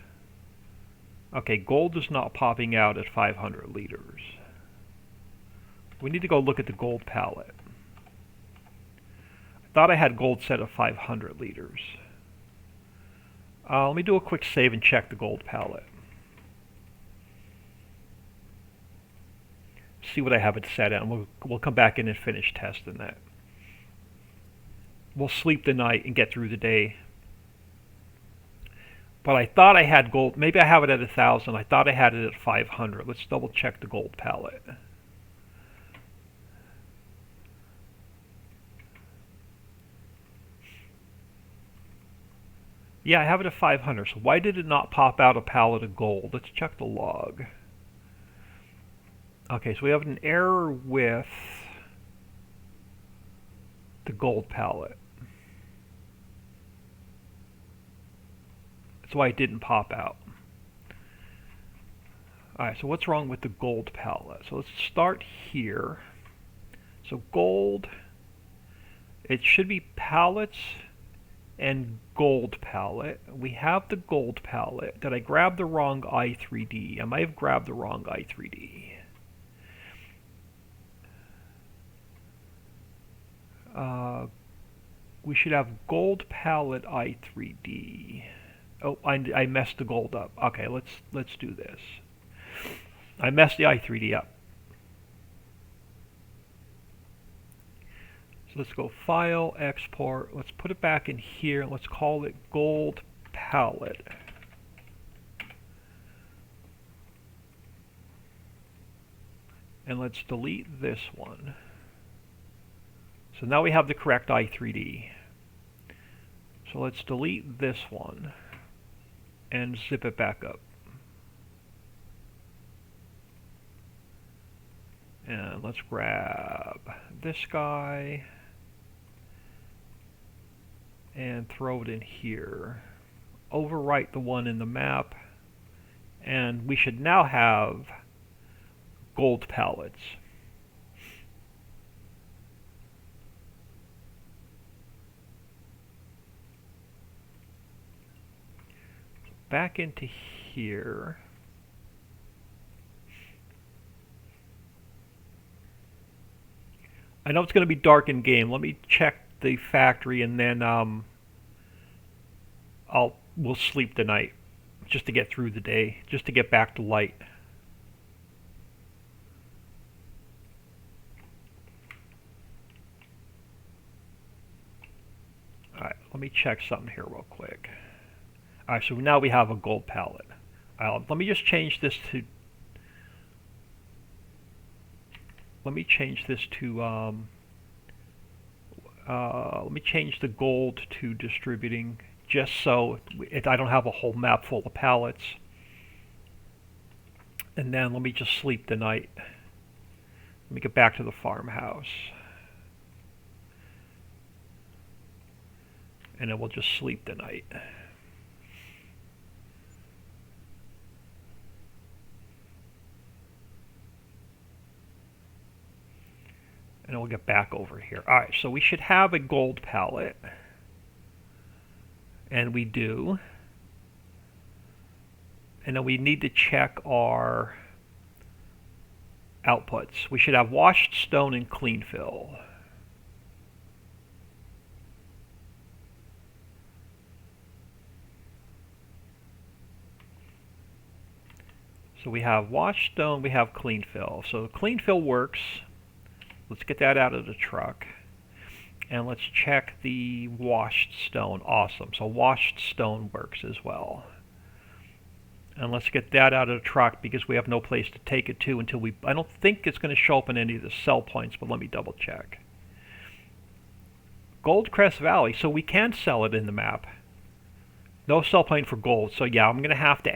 Okay, gold is not popping out at 500 liters. We need to go look at the gold pallet. I thought I had gold set at 500 liters. Let me do a quick save and check the gold pallet. See what I have it set at, and we'll come back in and finish testing that. We'll sleep the night and get through the day. But I thought I had gold. Maybe I have it at 1,000. I thought I had it at 500. Let's double check the gold pallet. Yeah, I have it at 500, so why did it not pop out a pallet of gold? Let's check the log. Okay, so we have an error with the gold pallet. That's why it didn't pop out. Alright, so what's wrong with the gold pallet? So let's start here. So gold, it should be pallets and gold pallet. We have the gold pallet. Did I grab the wrong i3D? I might have grabbed the wrong i3D. We should have gold pallet i3D. Oh, I messed the gold up. Okay, let's do this. I messed the i3D up. Let's go File, Export. Let's put it back in here. Let's call it Gold Palette. And let's delete this one. So now we have the correct i3D. So let's delete this one and zip it back up. And let's grab this guy and throw it in here. Overwrite the one in the map, and we should now have gold pallets. back into here. I know it's going to be dark in game. Let me check the factory, and then we'll sleep tonight, just to get through the day, just to get back to light. Alright, let me check something here real quick. Alright, so now we have a gold pallet. Let me just change this to... Let me change the gold to distributing, just so I don't have a whole map full of pallets. And then let me just sleep tonight. Let me get back to the farmhouse. And then we'll just sleep tonight. And then we'll get back over here. Alright, so we should have a gold pallet. And we do. And then we need to check our outputs. We should have washed stone and clean fill. So we have washed stone, we have clean fill. So clean fill works. Let's get that out of the truck. And let's check the washed stone. Awesome. So washed stone works as well. And let's get that out of the truck because we have no place to take it to until I don't think it's going to show up in any of the sell points, but let me double check. Goldcrest Valley, so we can sell it in the map. No sell point for gold. So yeah, I'm going to have to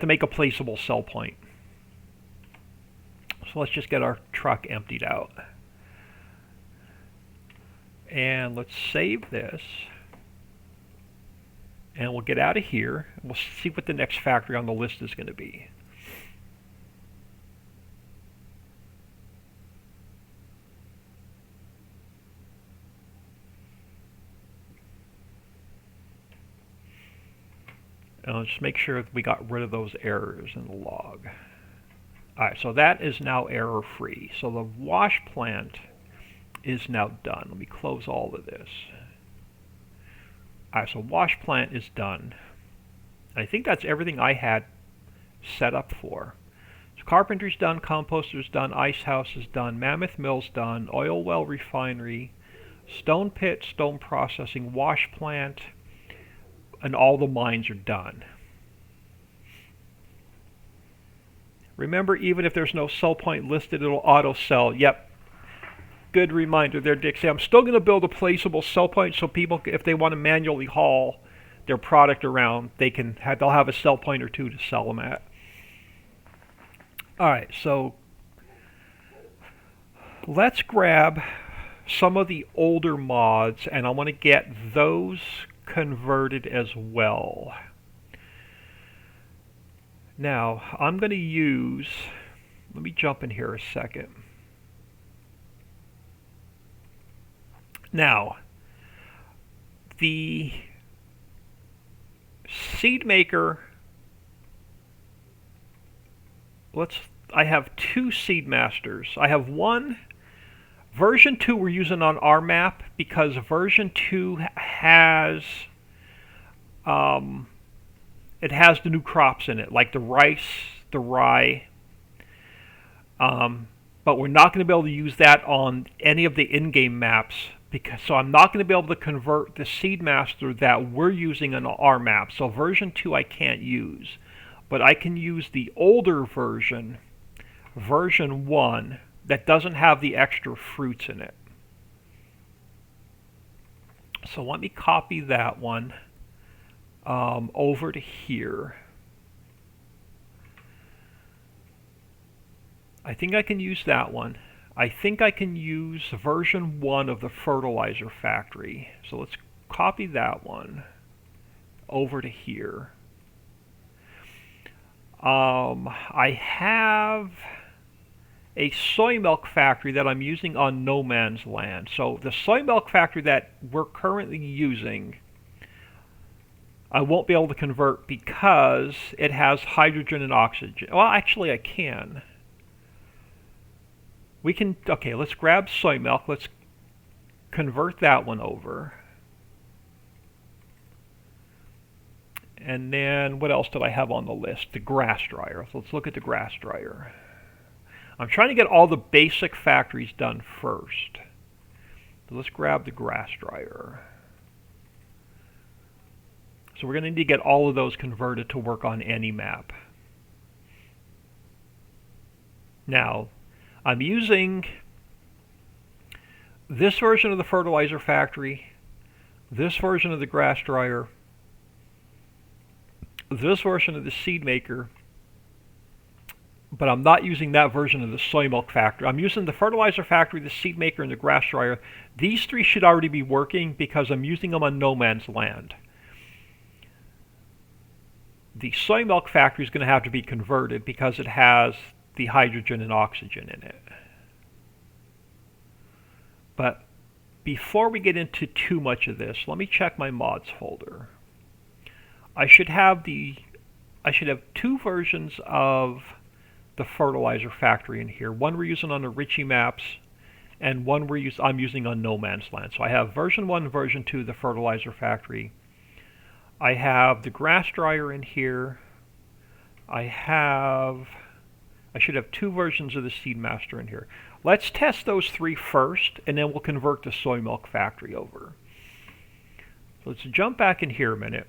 make a placeable sell point. So let's just get our truck emptied out. And let's save this. And we'll get out of here. And we'll see what the next factory on the list is going to be. And let's just make sure that we got rid of those errors in the log. Alright, so that is now error-free. So the wash plant is now done. Let me close all of this. Alright, so wash plant is done. I think that's everything I had set up for. So carpentry's done, composter's done, ice house is done, mammoth mill's done, oil well refinery, stone pit, stone processing, wash plant, and all the mines are done. Remember, even if there's no sell point listed, it'll auto sell. Yep. Good reminder there, Dixie. I'm still going to build a placeable sell point so people, if they want to manually haul their product around, they'll have a sell point or two to sell them at. Alright, so let's grab some of the older mods, and I want to get those converted as well. Now, I'm going to use, let me jump in here a second. Now, the seed maker, I have two seed masters. I have one, version 2 we're using on our map because version 2 has, it has the new crops in it, like the rice, the rye, but we're not going to be able to use that on any of the in-game maps, so I'm not going to be able to convert the seed master that we're using on our map. So version 2 I can't use, but I can use the older version, version 1, that doesn't have the extra fruits in it. So let me copy that one over to here. I think I can use that one. I think I can use version 1 of the Fertilizer Factory. So let's copy that one over to here. I have a soy milk factory that I'm using on no man's land. So the soy milk factory that we're currently using, I won't be able to convert because it has hydrogen and oxygen. Well, actually I can. We can, okay, let's grab soy milk. Let's convert that one over. And then what else did I have on the list? The grass dryer. So let's look at the grass dryer. I'm trying to get all the basic factories done first. So let's grab the grass dryer. So we're going to need to get all of those converted to work on any map. Now, I'm using this version of the fertilizer factory, this version of the grass dryer, this version of the seed maker, but I'm not using that version of the soy milk factory. I'm using the fertilizer factory, the seed maker, and the grass dryer. These three should already be working because I'm using them on no man's land. The soy milk factory is going to have to be converted because it has the hydrogen and oxygen in it. But before we get into too much of this, let me check my mods folder. I should have two versions of the fertilizer factory in here. One we're using on the Ritchie maps, and one I'm using on no man's land. So I have version 1 and version 2 of the fertilizer factory. I have the grass dryer in here. I should have two versions of the Seed Master in here. Let's test those three first, and then we'll convert the soy milk factory over. So let's jump back in here a minute.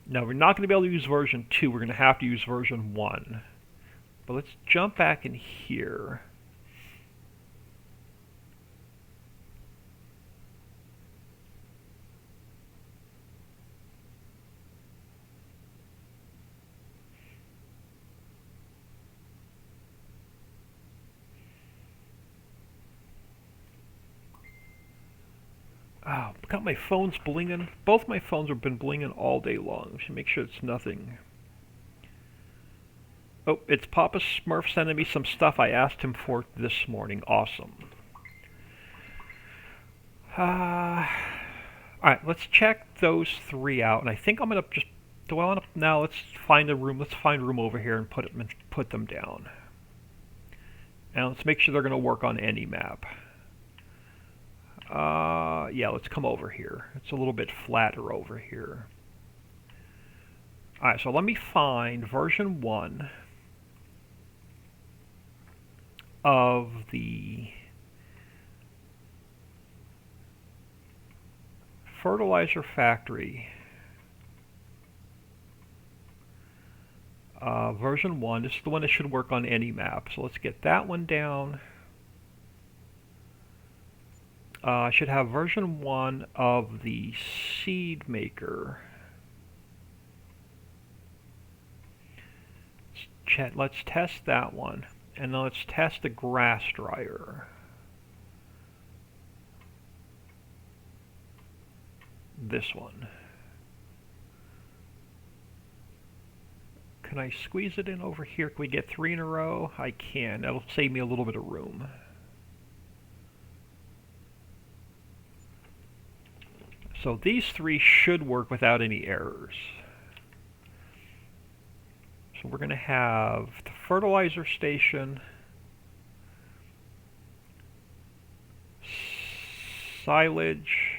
Now we're not going to be able to use version 2, we're going to have to use version 1. But let's jump back in here. Oh, got my phones blinging. Both my phones have been blinging all day long. I should make sure it's nothing. Oh, it's Papa Smurf sending me some stuff I asked him for this morning. Awesome. Alright, let's check those three out. And I think I'm going to just... Do I want to... Now, let's find a room. Let's find a room over here and put them down. And let's make sure they're going to work on any map. Yeah, let's come over here. It's a little bit flatter over here. Alright, so let me find version 1 of the fertilizer factory. Version 1, this is the one that should work on any map. So let's get that one down. I should have version 1 of the seed maker. Let's test that one. And then let's test the grass dryer. This one. Can I squeeze it in over here? Can we get 3 in a row? I can. That'll save me a little bit of room. So these three should work without any errors. So we're going to have the fertilizer station, silage,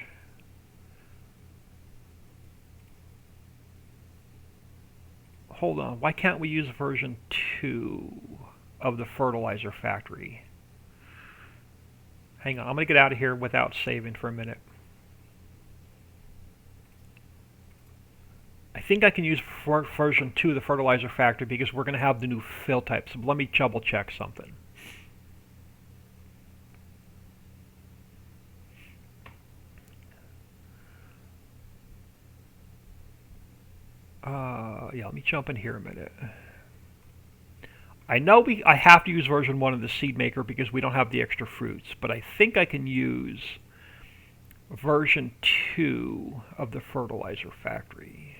hold on, why can't we use version 2 of the fertilizer factory? Hang on, I'm going to get out of here without saving for a minute. I think I can use version 2 of the fertilizer factory because we're going to have the new fill types. So let me double check something. Yeah, let me jump in here a minute. I know I have to use version 1 of the seed maker because we don't have the extra fruits, but I think I can use version 2 of the fertilizer factory.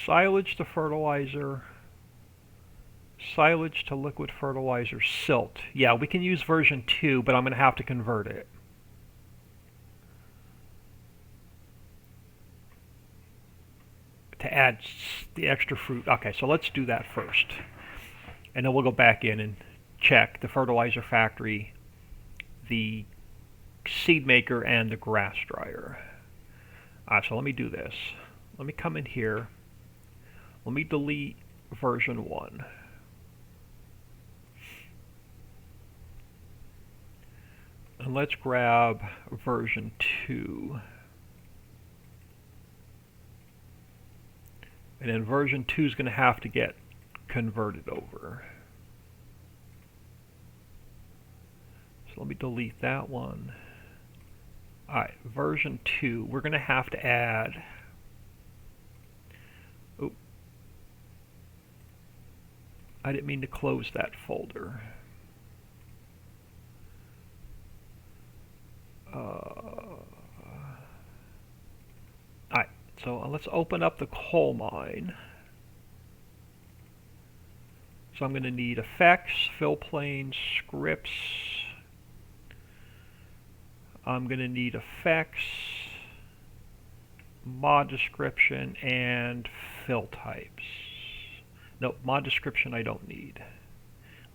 silage to fertilizer, silage to liquid fertilizer, silt. Yeah, we can use version 2, but I'm going to have to convert it. To add the extra fruit. Okay, so let's do that first. And then we'll go back in and check the Fertilizer Factory, the seed maker, and the grass dryer. Alright, so let me do this. Let me come in here. Let me delete version 1. And let's grab version 2. And then version 2 is going to have to get converted over. So let me delete that one. Alright, version 2, we're going to have to add... Oop. I didn't mean to close that folder. Alright, so let's open up the coal mine. So I'm going to need effects, fill planes, scripts. I'm going to need effects, mod description, and fill types. No, mod description I don't need.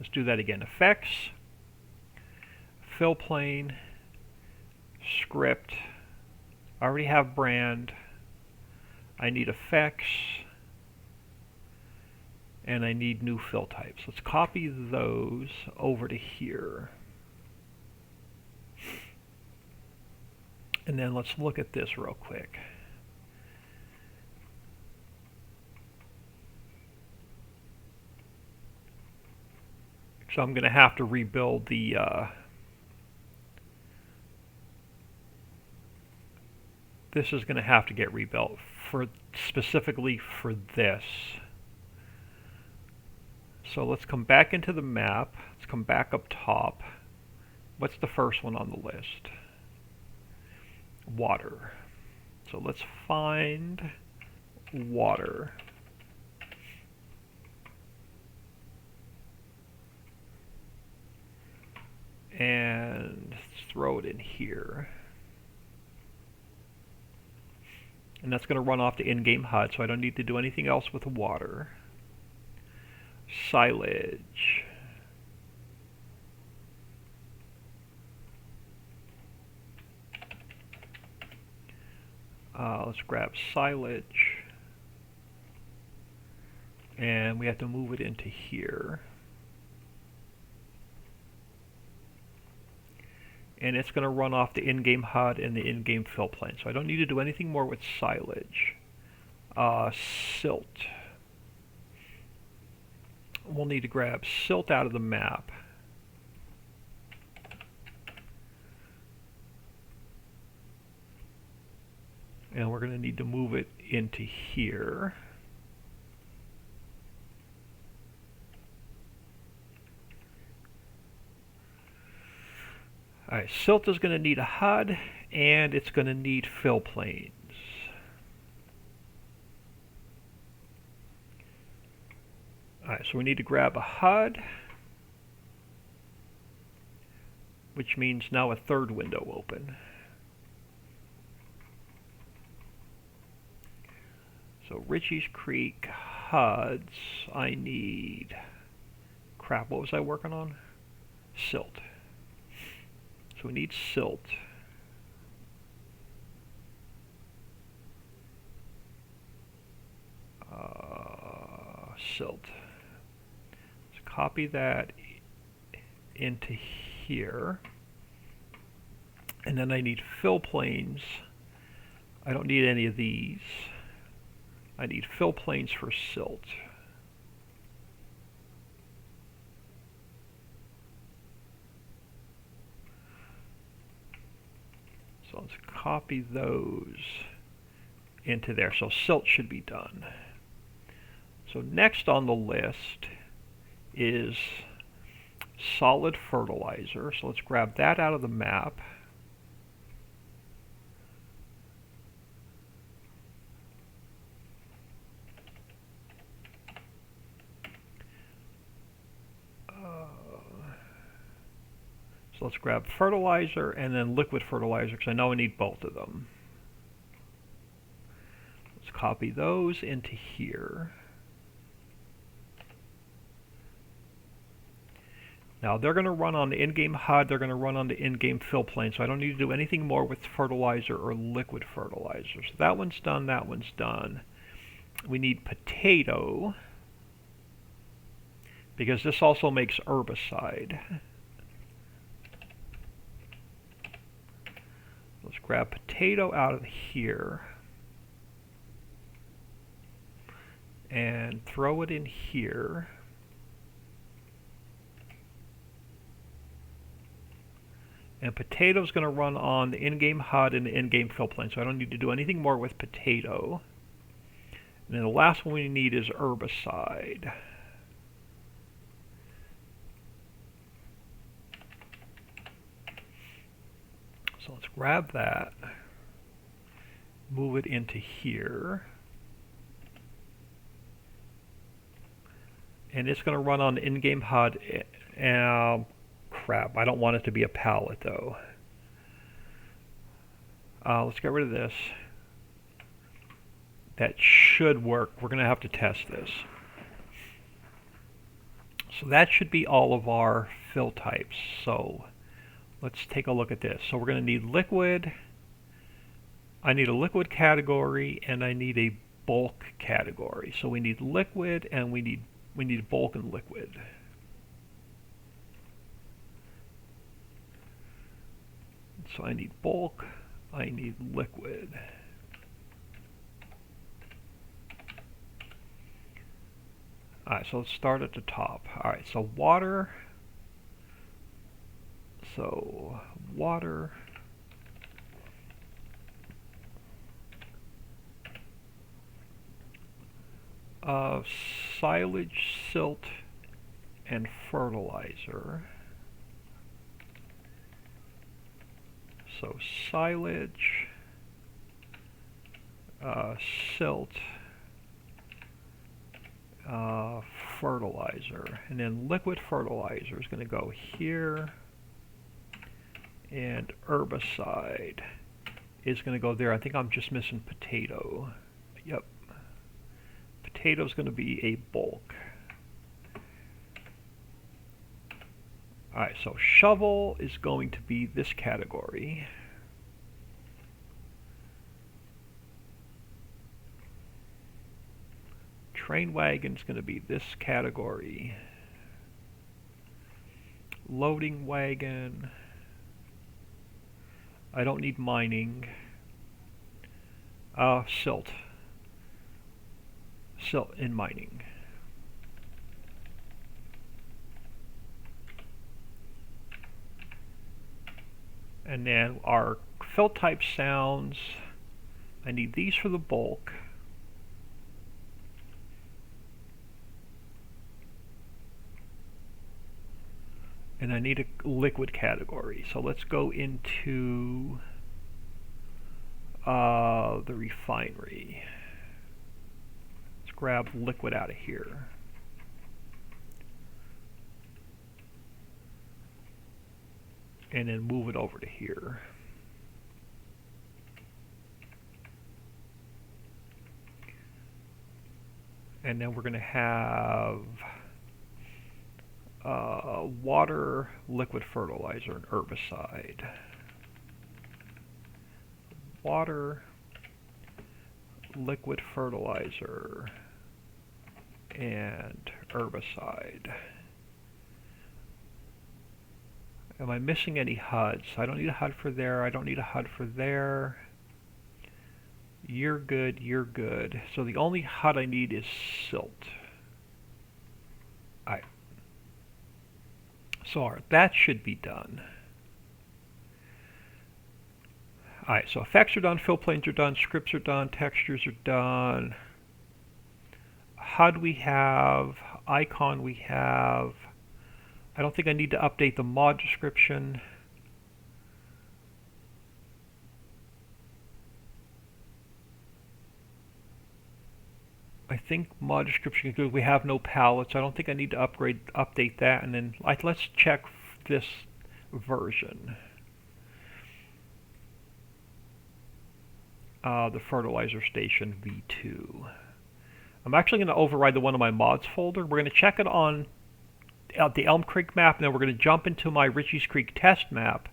Let's do that again. Effects, fill plane, script. I already have brand. I need effects, and I need new fill types. Let's copy those over to here. And then let's look at this real quick. So I'm going to have to rebuild the this is going to have to get rebuilt for specifically for this. So let's come back into the map. Let's come back up top. What's the first one on the list? Water. So let's find water. And let's throw it in here. And that's going to run off the in-game HUD, so I don't need to do anything else with the water. Silage. Let's grab silage. And we have to move it into here. And it's going to run off the in-game HUD and the in-game fill plane. So I don't need to do anything more with silage. Silt. We'll need to grab silt out of the map. And we're going to need to move it into here. Alright, silt is going to need a HUD, and it's going to need fill planes. Alright, so we need to grab a HUD, which means now a third window open. So Ritchie's Creek HUDs, I need, crap, what was I working on? Silt. So we need silt. Silt. Let's copy that into here. And then I need fill planes. I don't need any of these. I need fill planes for silt. So let's copy those into there. So silt should be done. So next on the list is solid fertilizer. So let's grab that out of the map. let's grab fertilizer and then liquid fertilizer because I know I need both of them. Let's copy those into here. Now they're going to run on the in-game HUD, they're going to run on the in-game fill plane, so I don't need to do anything more with fertilizer or liquid fertilizer. So that one's done, that one's done. We need potato, because this also makes herbicide. Let's grab potato out of here and throw it in here. And potato is going to run on the in-game HUD and the in-game fill plane, so I don't need to do anything more with potato. And then the last one we need is herbicide. So let's grab that, move it into here, and it's going to run on the in-game HUD. Crap, I don't want it to be a pallet though. Let's get rid of this. That should work. We're going to have to test this. So that should be all of our fill types. So let's take a look at this. So we're going to need liquid. I need a liquid category and I need a bulk category. So we need liquid and we need bulk and liquid. So I need bulk, I need liquid. Alright, so let's start at the top. Alright, so water. So water. Silage, silt, and fertilizer. So silage, silt, fertilizer, and then liquid fertilizer is going to go here, and herbicide is going to go there. I think I'm just missing potato. Yep. Potato is going to be a bulk. Alright, so shovel is going to be this category. Train wagon is going to be this category. Loading wagon. I don't need mining. Silt. Silt in mining. And then our fill type sounds, I need these for the bulk. And I need a liquid category. So let's go into the refinery. Let's grab liquid out of here. And then move it over to here. And then we're going to have water, liquid fertilizer, and herbicide. Water, liquid fertilizer, and herbicide. Am I missing any HUDs? I don't need a HUD for there. I don't need a HUD for there. You're good. You're good. So the only HUD I need is silt. Alright. So that should be done. Alright, so effects are done, fill planes are done, scripts are done, textures are done. HUD we have, icon we have. I don't think I need to update the mod description. I think mod description is good. We have no palettes. I don't think I need to update that. And then let's check this version. The fertilizer station V2. I'm actually going to override the one in my mods folder. We're going to check it on the Elm Creek map, and then we're going to jump into my Ritchie's Creek test map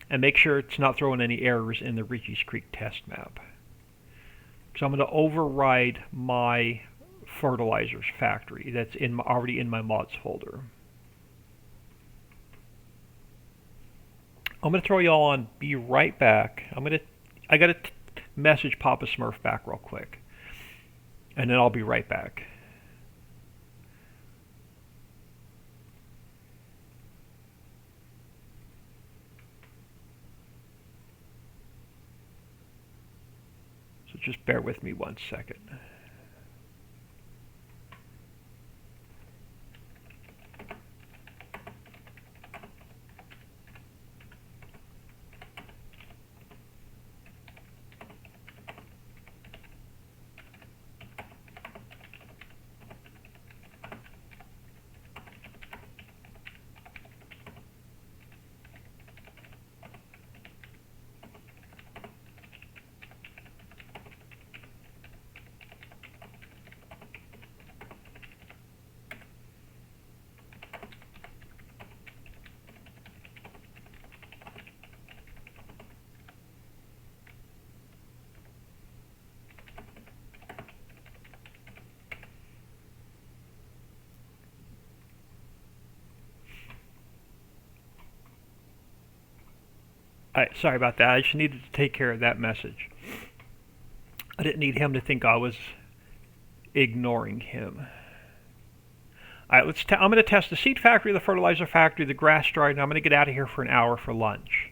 and make sure it's not throwing any errors in the Ritchie's Creek test map. So I'm going to override my fertilizers factory that's already in my mods folder. I'm going to throw y'all on. Be right back. I got to message Papa Smurf back real quick, and then I'll be right back. So just bear with me 1 second. Alright, sorry about that. I just needed to take care of that message. I didn't need him to think I was ignoring him. Alright, I'm going to test the seed factory, the fertilizer factory, the grass dryer, and I'm going to get out of here for an hour for lunch.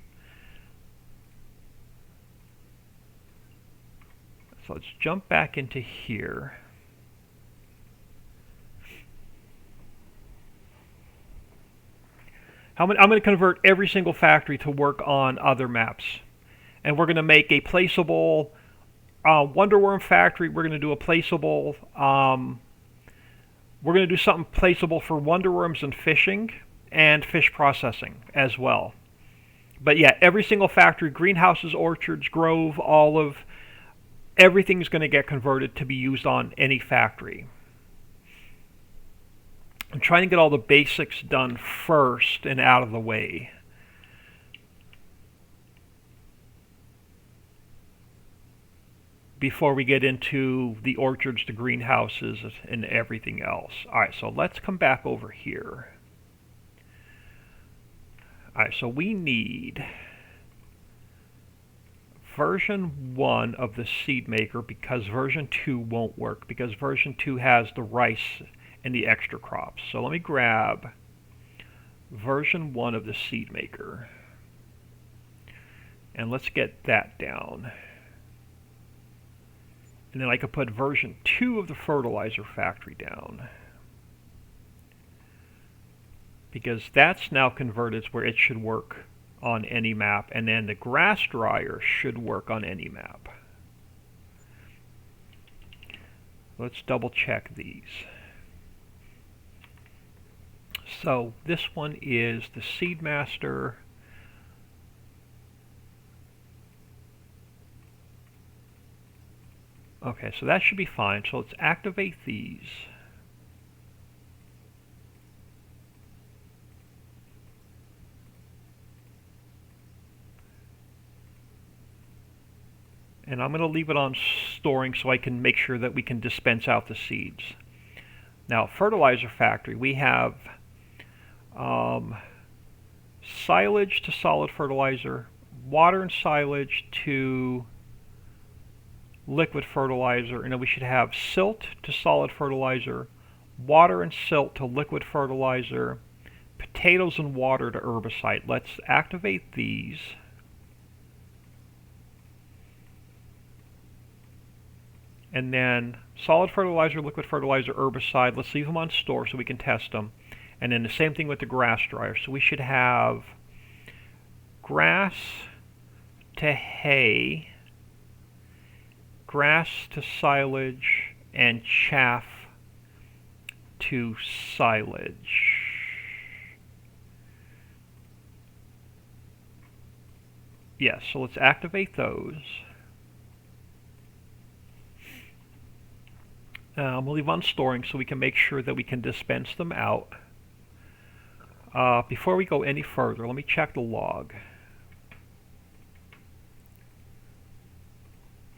So let's jump back into here. I'm going to convert every single factory to work on other maps. And we're going to make a placeable Wonderworm factory. We're going to do a placeable... we're going to do something placeable for Wonderworms and fishing and fish processing as well. But yeah, every single factory, greenhouses, orchards, grove, olive, everything's going to get converted to be used on any factory. I'm trying to get all the basics done first and out of the way. Before we get into the orchards, the greenhouses, and everything else. Alright, so let's come back over here. Alright, so we need version 1 of the seed maker because version 2 won't work because version 2 has the rice and the extra crops. So let me grab version 1 of the seed maker and let's get that down. And then I could put version 2 of the fertilizer factory down because that's now converted where it should work on any map, and then the grass dryer should work on any map. Let's double check these. So this one is the Seedmaster. Okay, so that should be fine. So let's activate these. And I'm going to leave it on storing so I can make sure that we can dispense out the seeds. Now, fertilizer factory, we have silage to solid fertilizer, water and silage to liquid fertilizer, and then we should have silt to solid fertilizer, water and silt to liquid fertilizer, potatoes and water to herbicide. Let's activate these. And then solid fertilizer, liquid fertilizer, herbicide, let's leave them on store so we can test them. And then the same thing with the grass dryer. So we should have grass to hay, grass to silage, and chaff to silage. Yes, so let's activate those. We'll leave on storing so we can make sure that we can dispense them out. Before we go any further, let me check the log.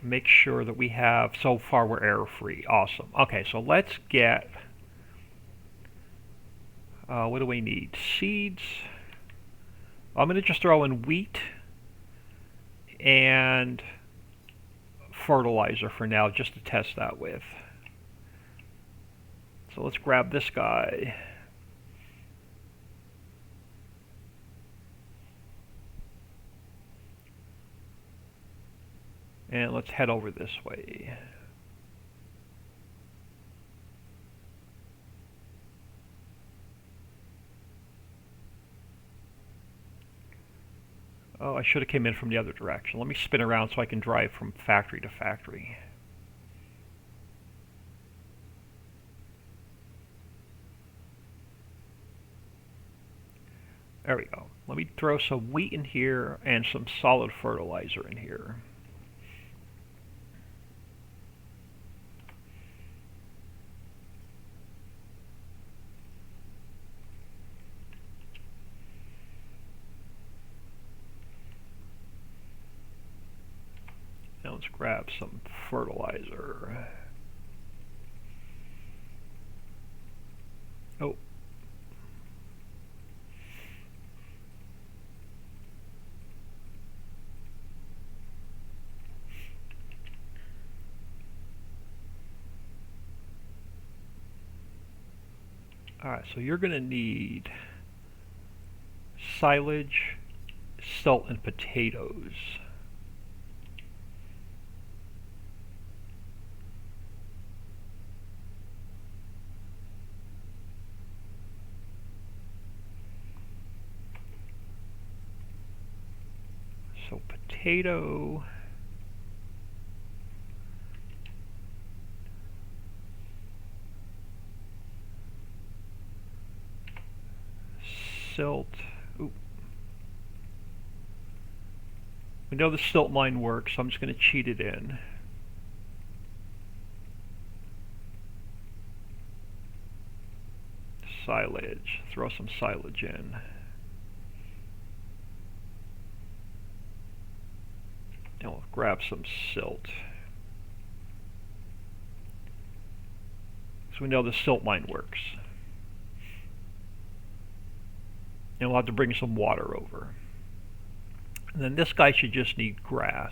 Make sure that we have, so far we're error-free. Awesome. Okay, so let's get, what do we need? Seeds. I'm going to just throw in wheat and fertilizer for now, just to test that with. So let's grab this guy. And let's head over this way. Oh, I should have came in from the other direction. Let me spin around so I can drive from factory to factory. There we go. Let me throw some wheat in here and some solid fertilizer in here. Now let's grab some fertilizer. Oh. Alright, so you're going to need silage, silt, and potatoes. So potato, silt. Ooh. We know the silt mine works, so I'm just going to cheat it in. Silage. Throw some silage in. And we'll grab some silt. So we know the silt mine works. And we'll have to bring some water over. And then this guy should just need grass.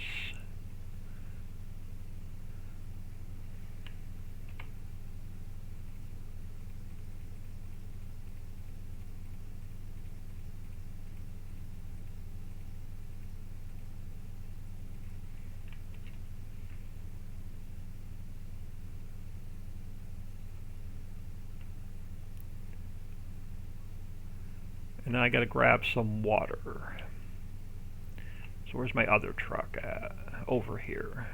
And now I gotta grab some water. So where's my other truck at? Over here.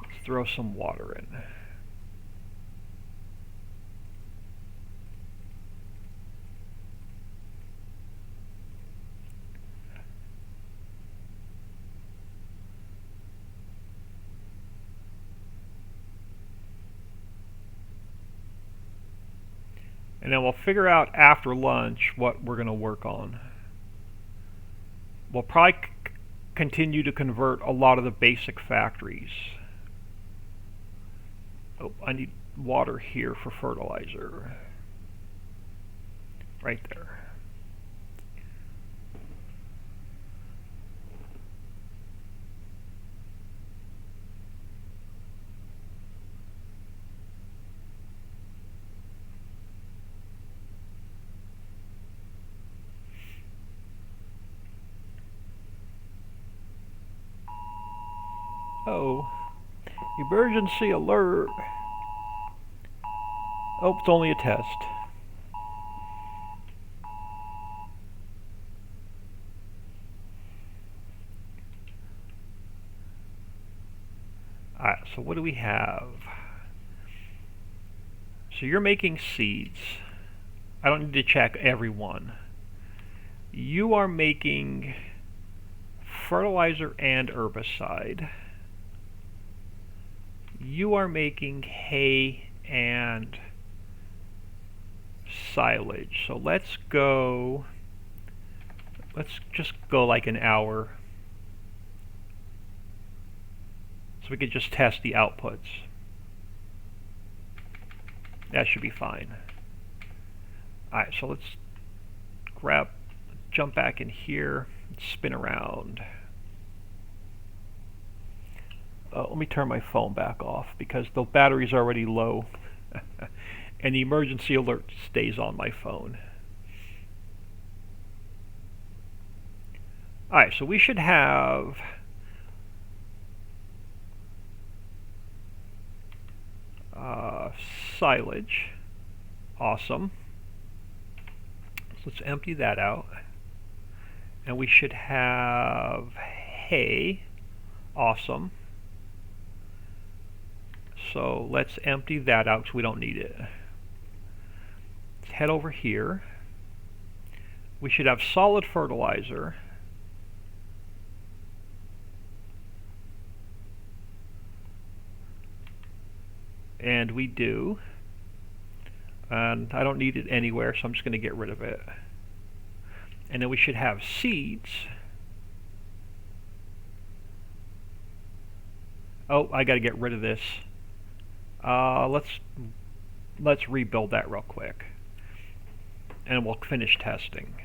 Let's throw some water in. And then we'll figure out after lunch what we're going to work on. We'll probably continue to convert a lot of the basic factories. Oh, I need water here for fertilizer. Right there. Oh, emergency alert. Oh, it's only a test. Alright, so what do we have? So you're making seeds. I don't need to check every one. You are making fertilizer and herbicide. You are making hay and silage. So let's just go like an hour. So we could just test the outputs. That should be fine. Alright, so let's jump back in here, spin around. Let me turn my phone back off because the battery's already low and the emergency alert stays on my phone. Alright, so we should have silage. Awesome. So let's empty that out. And we should have hay. Awesome. So let's empty that out because we don't need it. Let's head over here. We should have solid fertilizer. And we do. And I don't need it anywhere, so I'm just going to get rid of it. And then we should have seeds. Oh, I got to get rid of this. Let's rebuild that real quick, and we'll finish testing.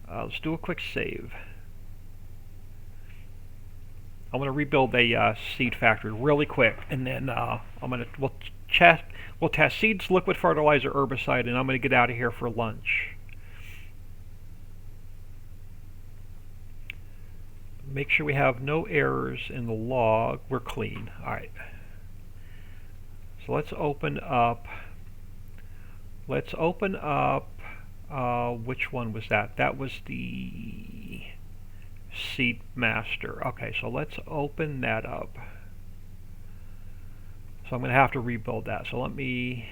Let's do a quick save. I'm going to rebuild a seed factory really quick, and then we'll test seeds, liquid fertilizer, herbicide, and I'm going to get out of here for lunch. Make sure we have no errors in the log. We're clean. Alright. So let's open up. Which one was that? That was the Seed Master. Okay, so let's open that up. So I'm going to have to rebuild that. So let me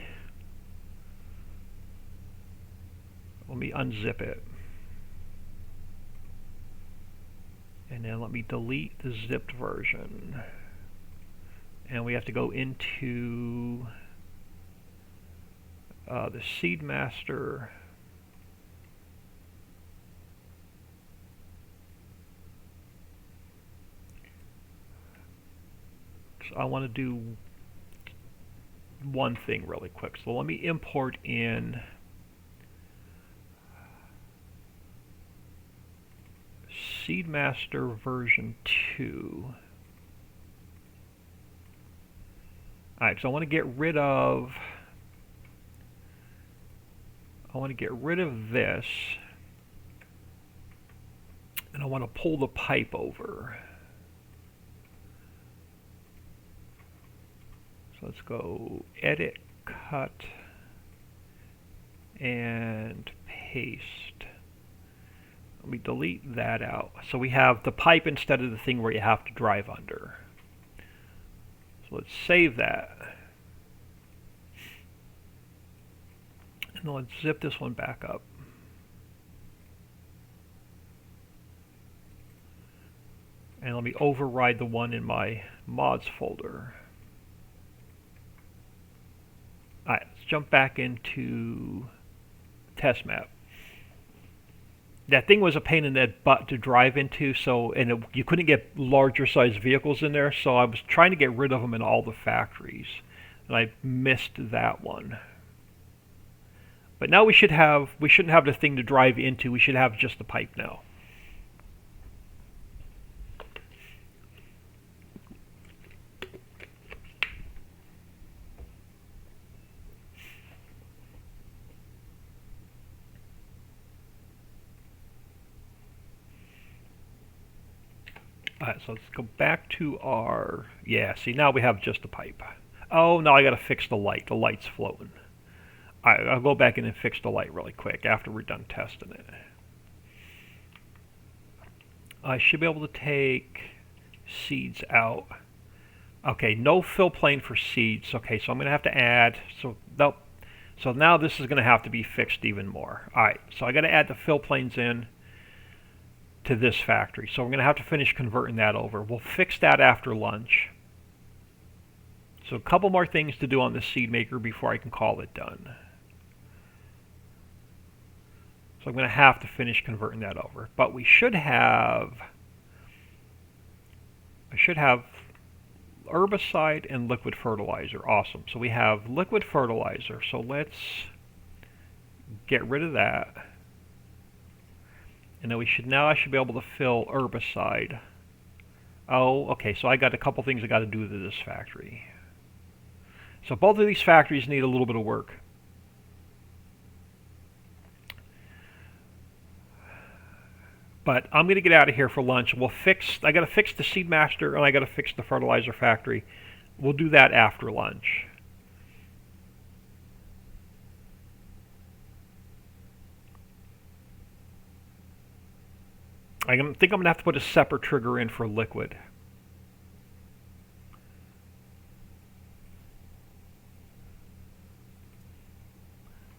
unzip it. And then let me delete the zipped version. And we have to go into the Seed Master. So I want to do one thing really quick. So let me import in Seed Master version 2. Alright, so I want to get rid of this, and I want to pull the pipe over. So let's go edit, cut, and paste. Let me delete that out. So we have the pipe instead of the thing where you have to drive under. So let's save that. And then let's zip this one back up. And let me override the one in my mods folder. Alright, let's jump back into test map. That thing was a pain in the butt to drive into, you couldn't get larger sized vehicles in there, so I was trying to get rid of them in all the factories, and I missed that one. But now we shouldn't have the thing to drive into, we should have just the pipe now. Alright, so let's go back to our... Yeah, see, now we have just the pipe. Oh, now I gotta fix the light. The light's floating. Alright, I'll go back in and fix the light really quick after we're done testing it. I should be able to take seeds out. Okay, no fill plane for seeds. Okay, so I'm gonna have to add... So now this is gonna have to be fixed even more. Alright, so I gotta add the fill planes in. to this factory. So we're going to have to finish converting that over. We'll fix that after lunch. So a couple more things to do on the seed maker before I can call it done. So I'm going to have to finish converting that over. But we should have, I should have herbicide and liquid fertilizer. Awesome. So we have liquid fertilizer. So let's get rid of that. And then I should be able to fill herbicide. Oh, okay. So I got a couple things I got to do to this factory. So both of these factories need a little bit of work. But I'm going to get out of here for lunch. I got to fix the seed master and I got to fix the fertilizer factory. We'll do that after lunch. I think I'm going to have to put a separate trigger in for liquid.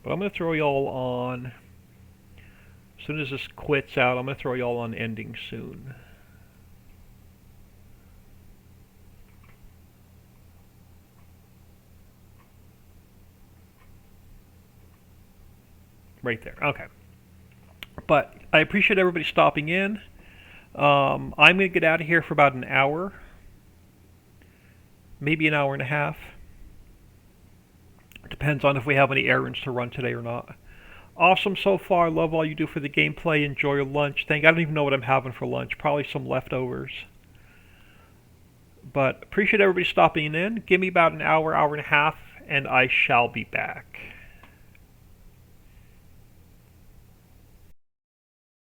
But I'm going to throw y'all on, as soon as this quits out, I'm going to throw y'all on ending soon. Right there, okay. But I appreciate everybody stopping in. I'm going to get out of here for about an hour, maybe an hour and a half. Depends on if we have any errands to run today or not. Awesome so far. Love all you do for the gameplay. Enjoy your lunch. I don't even know what I'm having for lunch. Probably some leftovers. But appreciate everybody stopping in. Give me about an hour, hour and a half, and I shall be back.